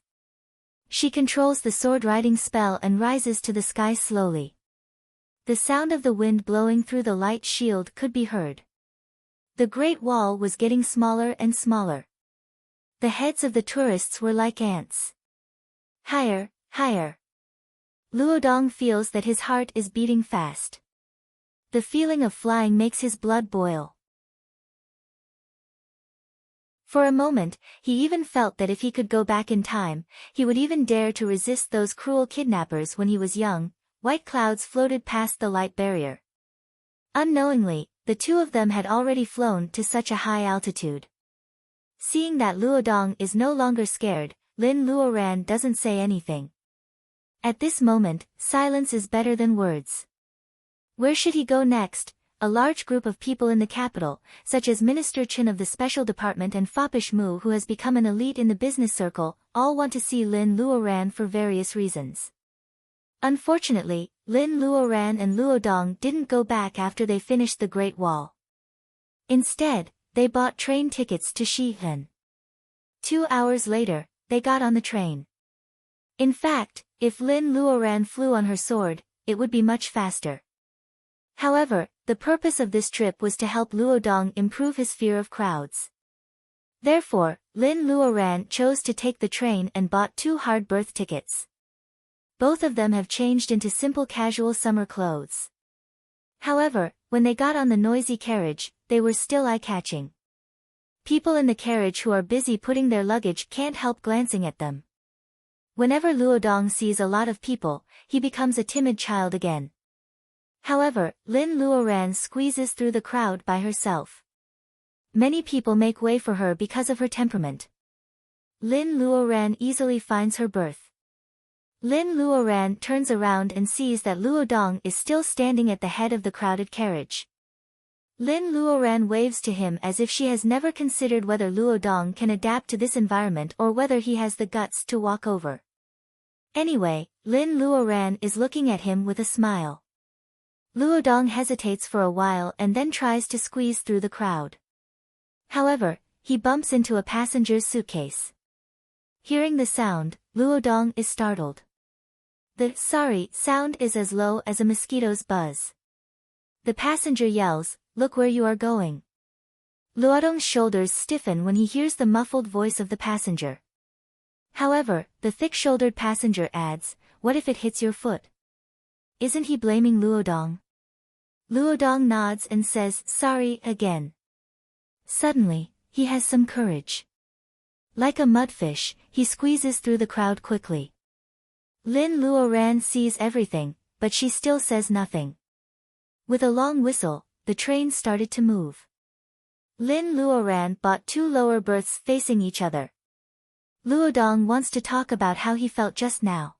She controls the sword-riding spell and rises to the sky slowly. The sound of the wind blowing through the light shield could be heard. The Great Wall was getting smaller and smaller. The heads of the tourists were like ants. Higher, higher. Luodong feels that his heart is beating fast. The feeling of flying makes his blood boil. For a moment, he even felt that if he could go back in time, he would even dare to resist those cruel kidnappers when he was young. White clouds floated past the light barrier. Unknowingly, the two of them had already flown to such a high altitude. Seeing that Luodong is no longer scared, Lin Luoran doesn't say anything. At this moment, silence is better than words. Where should he go next? A large group of people in the capital, such as Minister Chen of the Special Department and Foppish Mu, who has become an elite in the business circle, all want to see Lin Luoran for various reasons. Unfortunately, Lin Luoran and Luodong didn't go back after they finished the Great Wall. Instead, they bought train tickets to Shihen. 2 hours later, they got on the train. In fact, if Lin Luoran flew on her sword, it would be much faster. However, the purpose of this trip was to help Luodong improve his fear of crowds. Therefore, Lin Luoran chose to take the train and bought 2 hard berth tickets. Both of them have changed into simple casual summer clothes. However, when they got on the noisy carriage, they were still eye-catching. People in the carriage who are busy putting their luggage can't help glancing at them. Whenever Luodong sees a lot of people, he becomes a timid child again. However, Lin Luoran squeezes through the crowd by herself. Many people make way for her because of her temperament. Lin Luoran easily finds her berth. Lin Luoran turns around and sees that Luodong is still standing at the head of the crowded carriage. Lin Luoran waves to him as if she has never considered whether Luodong can adapt to this environment or whether he has the guts to walk over. Anyway, Lin Luoran is looking at him with a smile. Luodong hesitates for a while and then tries to squeeze through the crowd. However, he bumps into a passenger's suitcase. Hearing the sound, Luodong is startled. The sorry sound is as low as a mosquito's buzz. The passenger yells, "Look where you are going." Luodong's shoulders stiffen when he hears the muffled voice of the passenger. However, the thick-shouldered passenger adds, "What if it hits your foot?" Isn't he blaming Luodong? Luodong nods and says, "Sorry," again. Suddenly, he has some courage. Like a mudfish, he squeezes through the crowd quickly. Lin Luoran sees everything, but she still says nothing. With a long whistle, the train started to move. Lin Luoran bought 2 lower berths facing each other. Luodong wants to talk about how he felt just now.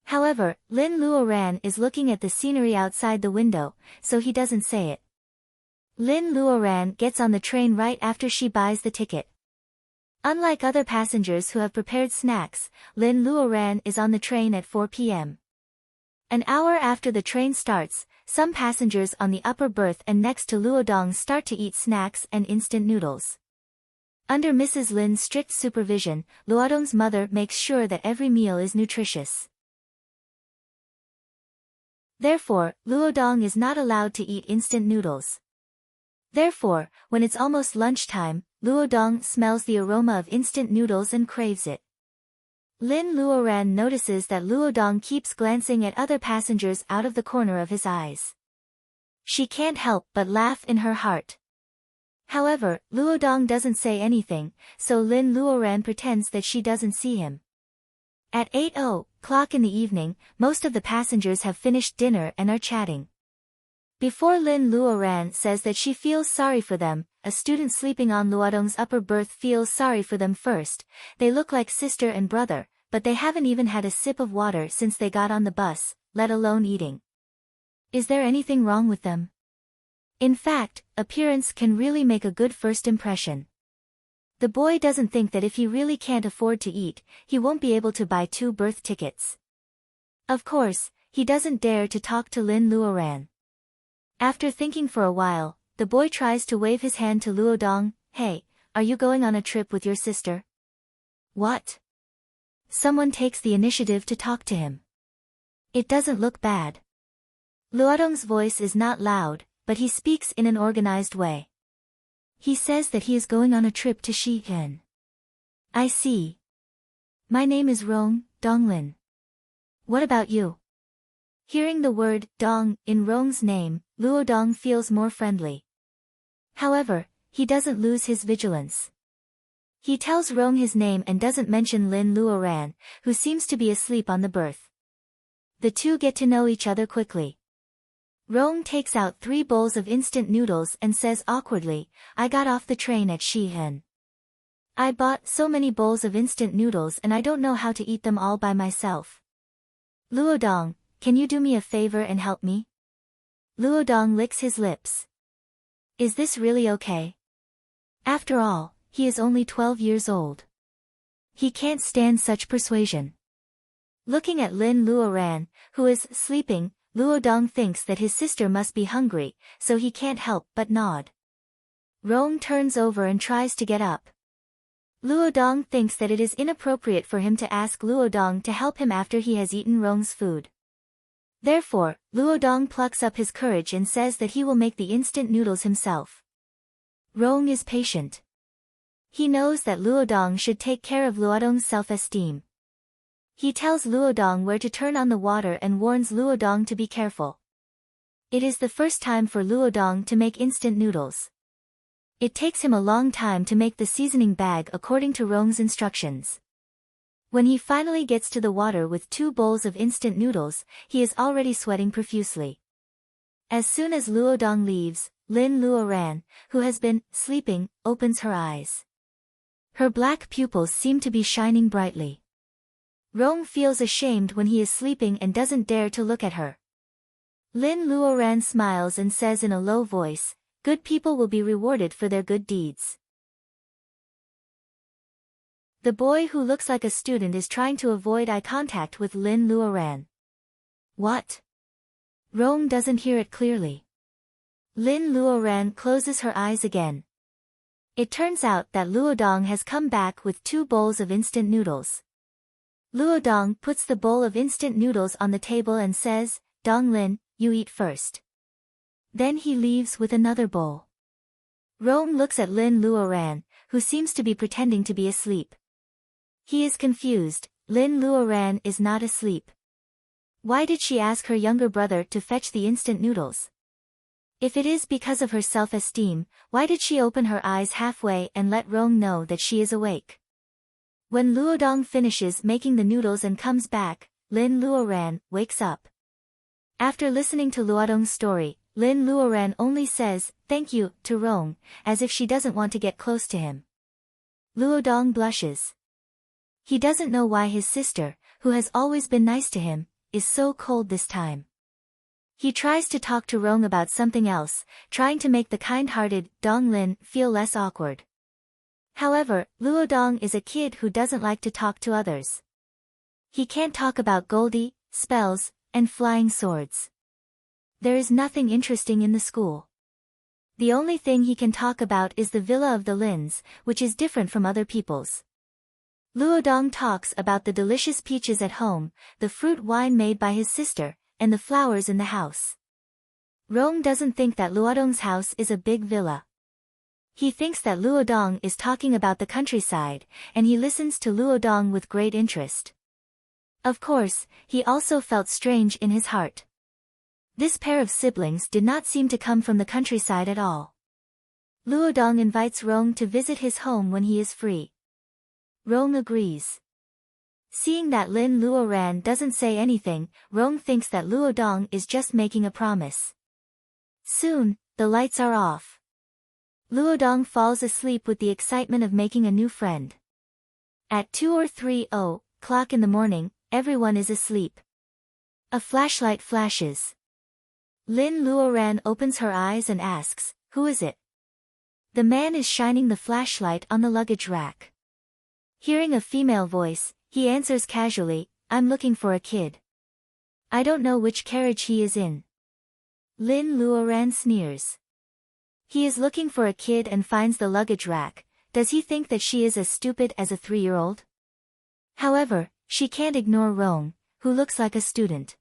However, Lin Luoran is looking at the scenery outside the window, so he doesn't say it. Lin Luoran gets on the train right after she buys the ticket. Unlike other passengers who have prepared snacks, Lin Luoran is on the train at 4 p.m. An hour after the train starts, some passengers on the upper berth and next to Luodong start to eat snacks and instant noodles. Under Mrs. Lin's strict supervision, Luodong's mother makes sure that every meal is nutritious. Therefore, Luodong is not allowed to eat instant noodles. Therefore, when it's almost lunchtime, Luodong smells the aroma of instant noodles and craves it. Lin Luoran notices that Luodong keeps glancing at other passengers out of the corner of his eyes. She can't help but laugh in her heart. However, Luodong doesn't say anything, so Lin Luoran pretends that she doesn't see him. At 8:00 o'clock in the evening, most of the passengers have finished dinner and are chatting. Before Lin Luoran says that she feels sorry for them, a student sleeping on Luodong's upper berth feels sorry for them first. They look like sister and brother, but they haven't even had a sip of water since they got on the bus, let alone eating. Is there anything wrong with them? In fact, appearance can really make a good first impression. The boy doesn't think that if he really can't afford to eat, he won't be able to buy 2 berth tickets. Of course, he doesn't dare to talk to Lin Luoran. After thinking for a while, the boy tries to wave his hand to Luodong. Hey, are you going on a trip with your sister? What? Someone takes the initiative to talk to him. It doesn't look bad. Luodong's voice is not loud, but he speaks in an organized way. He says that he is going on a trip to Shihen. I see. My name is Rong, Donglin. What about you? Hearing the word Dong in Rong's name, Luodong feels more friendly. However, he doesn't lose his vigilance. He tells Rong his name and doesn't mention Lin Luoran, who seems to be asleep on the berth. The two get to know each other quickly. Rong takes out 3 bowls of instant noodles and says awkwardly, I got off the train at Shihen. I bought so many bowls of instant noodles and I don't know how to eat them all by myself. Luodong, can you do me a favor and help me? Luodong licks his lips. Is this really okay? After all, he is only 12 years old. He can't stand such persuasion. Looking at Lin Luoran, who is sleeping, Luodong thinks that his sister must be hungry, so he can't help but nod. Rong turns over and tries to get up. Luodong thinks that it is inappropriate for him to ask Luodong to help him after he has eaten Rong's food. Therefore, Luodong plucks up his courage and says that he will make the instant noodles himself. Rong is patient. He knows that Luodong should take care of Luodong's self-esteem. He tells Luodong where to turn on the water and warns Luodong to be careful. It is the first time for Luodong to make instant noodles. It takes him a long time to make the seasoning bag according to Rong's instructions. When he finally gets to the water with 2 bowls of instant noodles, he is already sweating profusely. As soon as Luodong leaves, Lin Luoran, who has been sleeping, opens her eyes. Her black pupils seem to be shining brightly. Rong feels ashamed when he is sleeping and doesn't dare to look at her. Lin Luoran smiles and says in a low voice, good people will be rewarded for their good deeds. The boy who looks like a student is trying to avoid eye contact with Lin Luoran. What? Rong doesn't hear it clearly. Lin Luoran closes her eyes again. It turns out that Luodong has come back with 2 bowls of instant noodles. Luodong puts the bowl of instant noodles on the table and says, Donglin, you eat first. Then he leaves with another bowl. Rong looks at Lin Luoran, who seems to be pretending to be asleep. He is confused. Lin Luoran is not asleep. Why did she ask her younger brother to fetch the instant noodles? If it is because of her self-esteem, why did she open her eyes halfway and let Rong know that she is awake? When Luodong finishes making the noodles and comes back, Lin Luoran wakes up. After listening to Luodong's story, Lin Luoran only says, thank you, to Rong, as if she doesn't want to get close to him. Luodong blushes. He doesn't know why his sister, who has always been nice to him, is so cold this time. He tries to talk to Rong about something else, trying to make the kind-hearted Donglin feel less awkward. However, Luodong is a kid who doesn't like to talk to others. He can't talk about Goldie, spells, and flying swords. There is nothing interesting in the school. The only thing he can talk about is the villa of the Lins, which is different from other people's. Luodong talks about the delicious peaches at home, the fruit wine made by his sister, and the flowers in the house. Rong doesn't think that Luodong's house is a big villa. He thinks that Luodong is talking about the countryside, and he listens to Luodong with great interest. Of course, he also felt strange in his heart. This pair of siblings did not seem to come from the countryside at all. Luodong invites Rong to visit his home when he is free. Rong agrees. Seeing that Lin Luoran doesn't say anything, Rong thinks that Luodong is just making a promise. Soon, the lights are off. Luodong falls asleep with the excitement of making a new friend. At 2 or 3 o'clock in the morning, everyone is asleep. A flashlight flashes. Lin Luoran opens her eyes and asks, "Who is it?" The man is shining the flashlight on the luggage rack. Hearing a female voice, he answers casually, "I'm looking for a kid. I don't know which carriage he is in." Lin Luoran sneers. He is looking for a kid and finds the luggage rack. Does he think that she is as stupid as a 3-year-old? However, she can't ignore Rong, who looks like a student.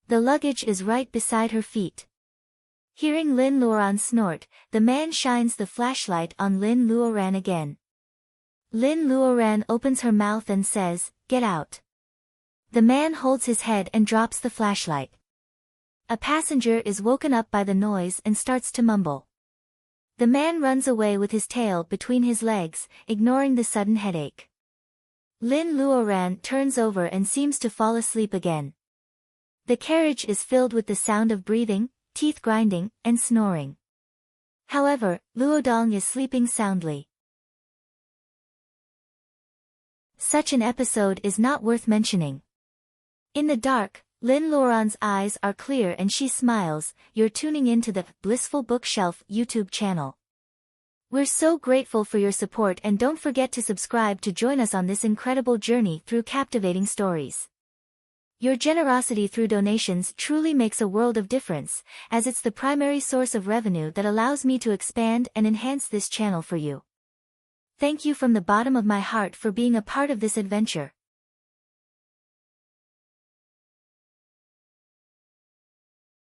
The luggage is right beside her feet. Hearing Lin Luoran snort, the man shines the flashlight on Lin Luoran again. Lin Luoran opens her mouth and says, "Get out." The man holds his head and drops the flashlight. A passenger is woken up by the noise and starts to mumble. The man runs away with his tail between his legs, ignoring the sudden headache. Lin Luoran turns over and seems to fall asleep again. The carriage is filled with the sound of breathing, teeth grinding, and snoring. However, Luodong is sleeping soundly. Such an episode is not worth mentioning. In the dark, Lin Luoran's eyes are clear and she smiles. You're tuning into the Blissful Bookshelf YouTube channel. We're so grateful for your support and don't forget to subscribe to join us on this incredible journey through captivating stories. Your generosity through donations truly makes a world of difference, as it's the primary source of revenue that allows me to expand and enhance this channel for you. Thank you from the bottom of my heart for being a part of this adventure.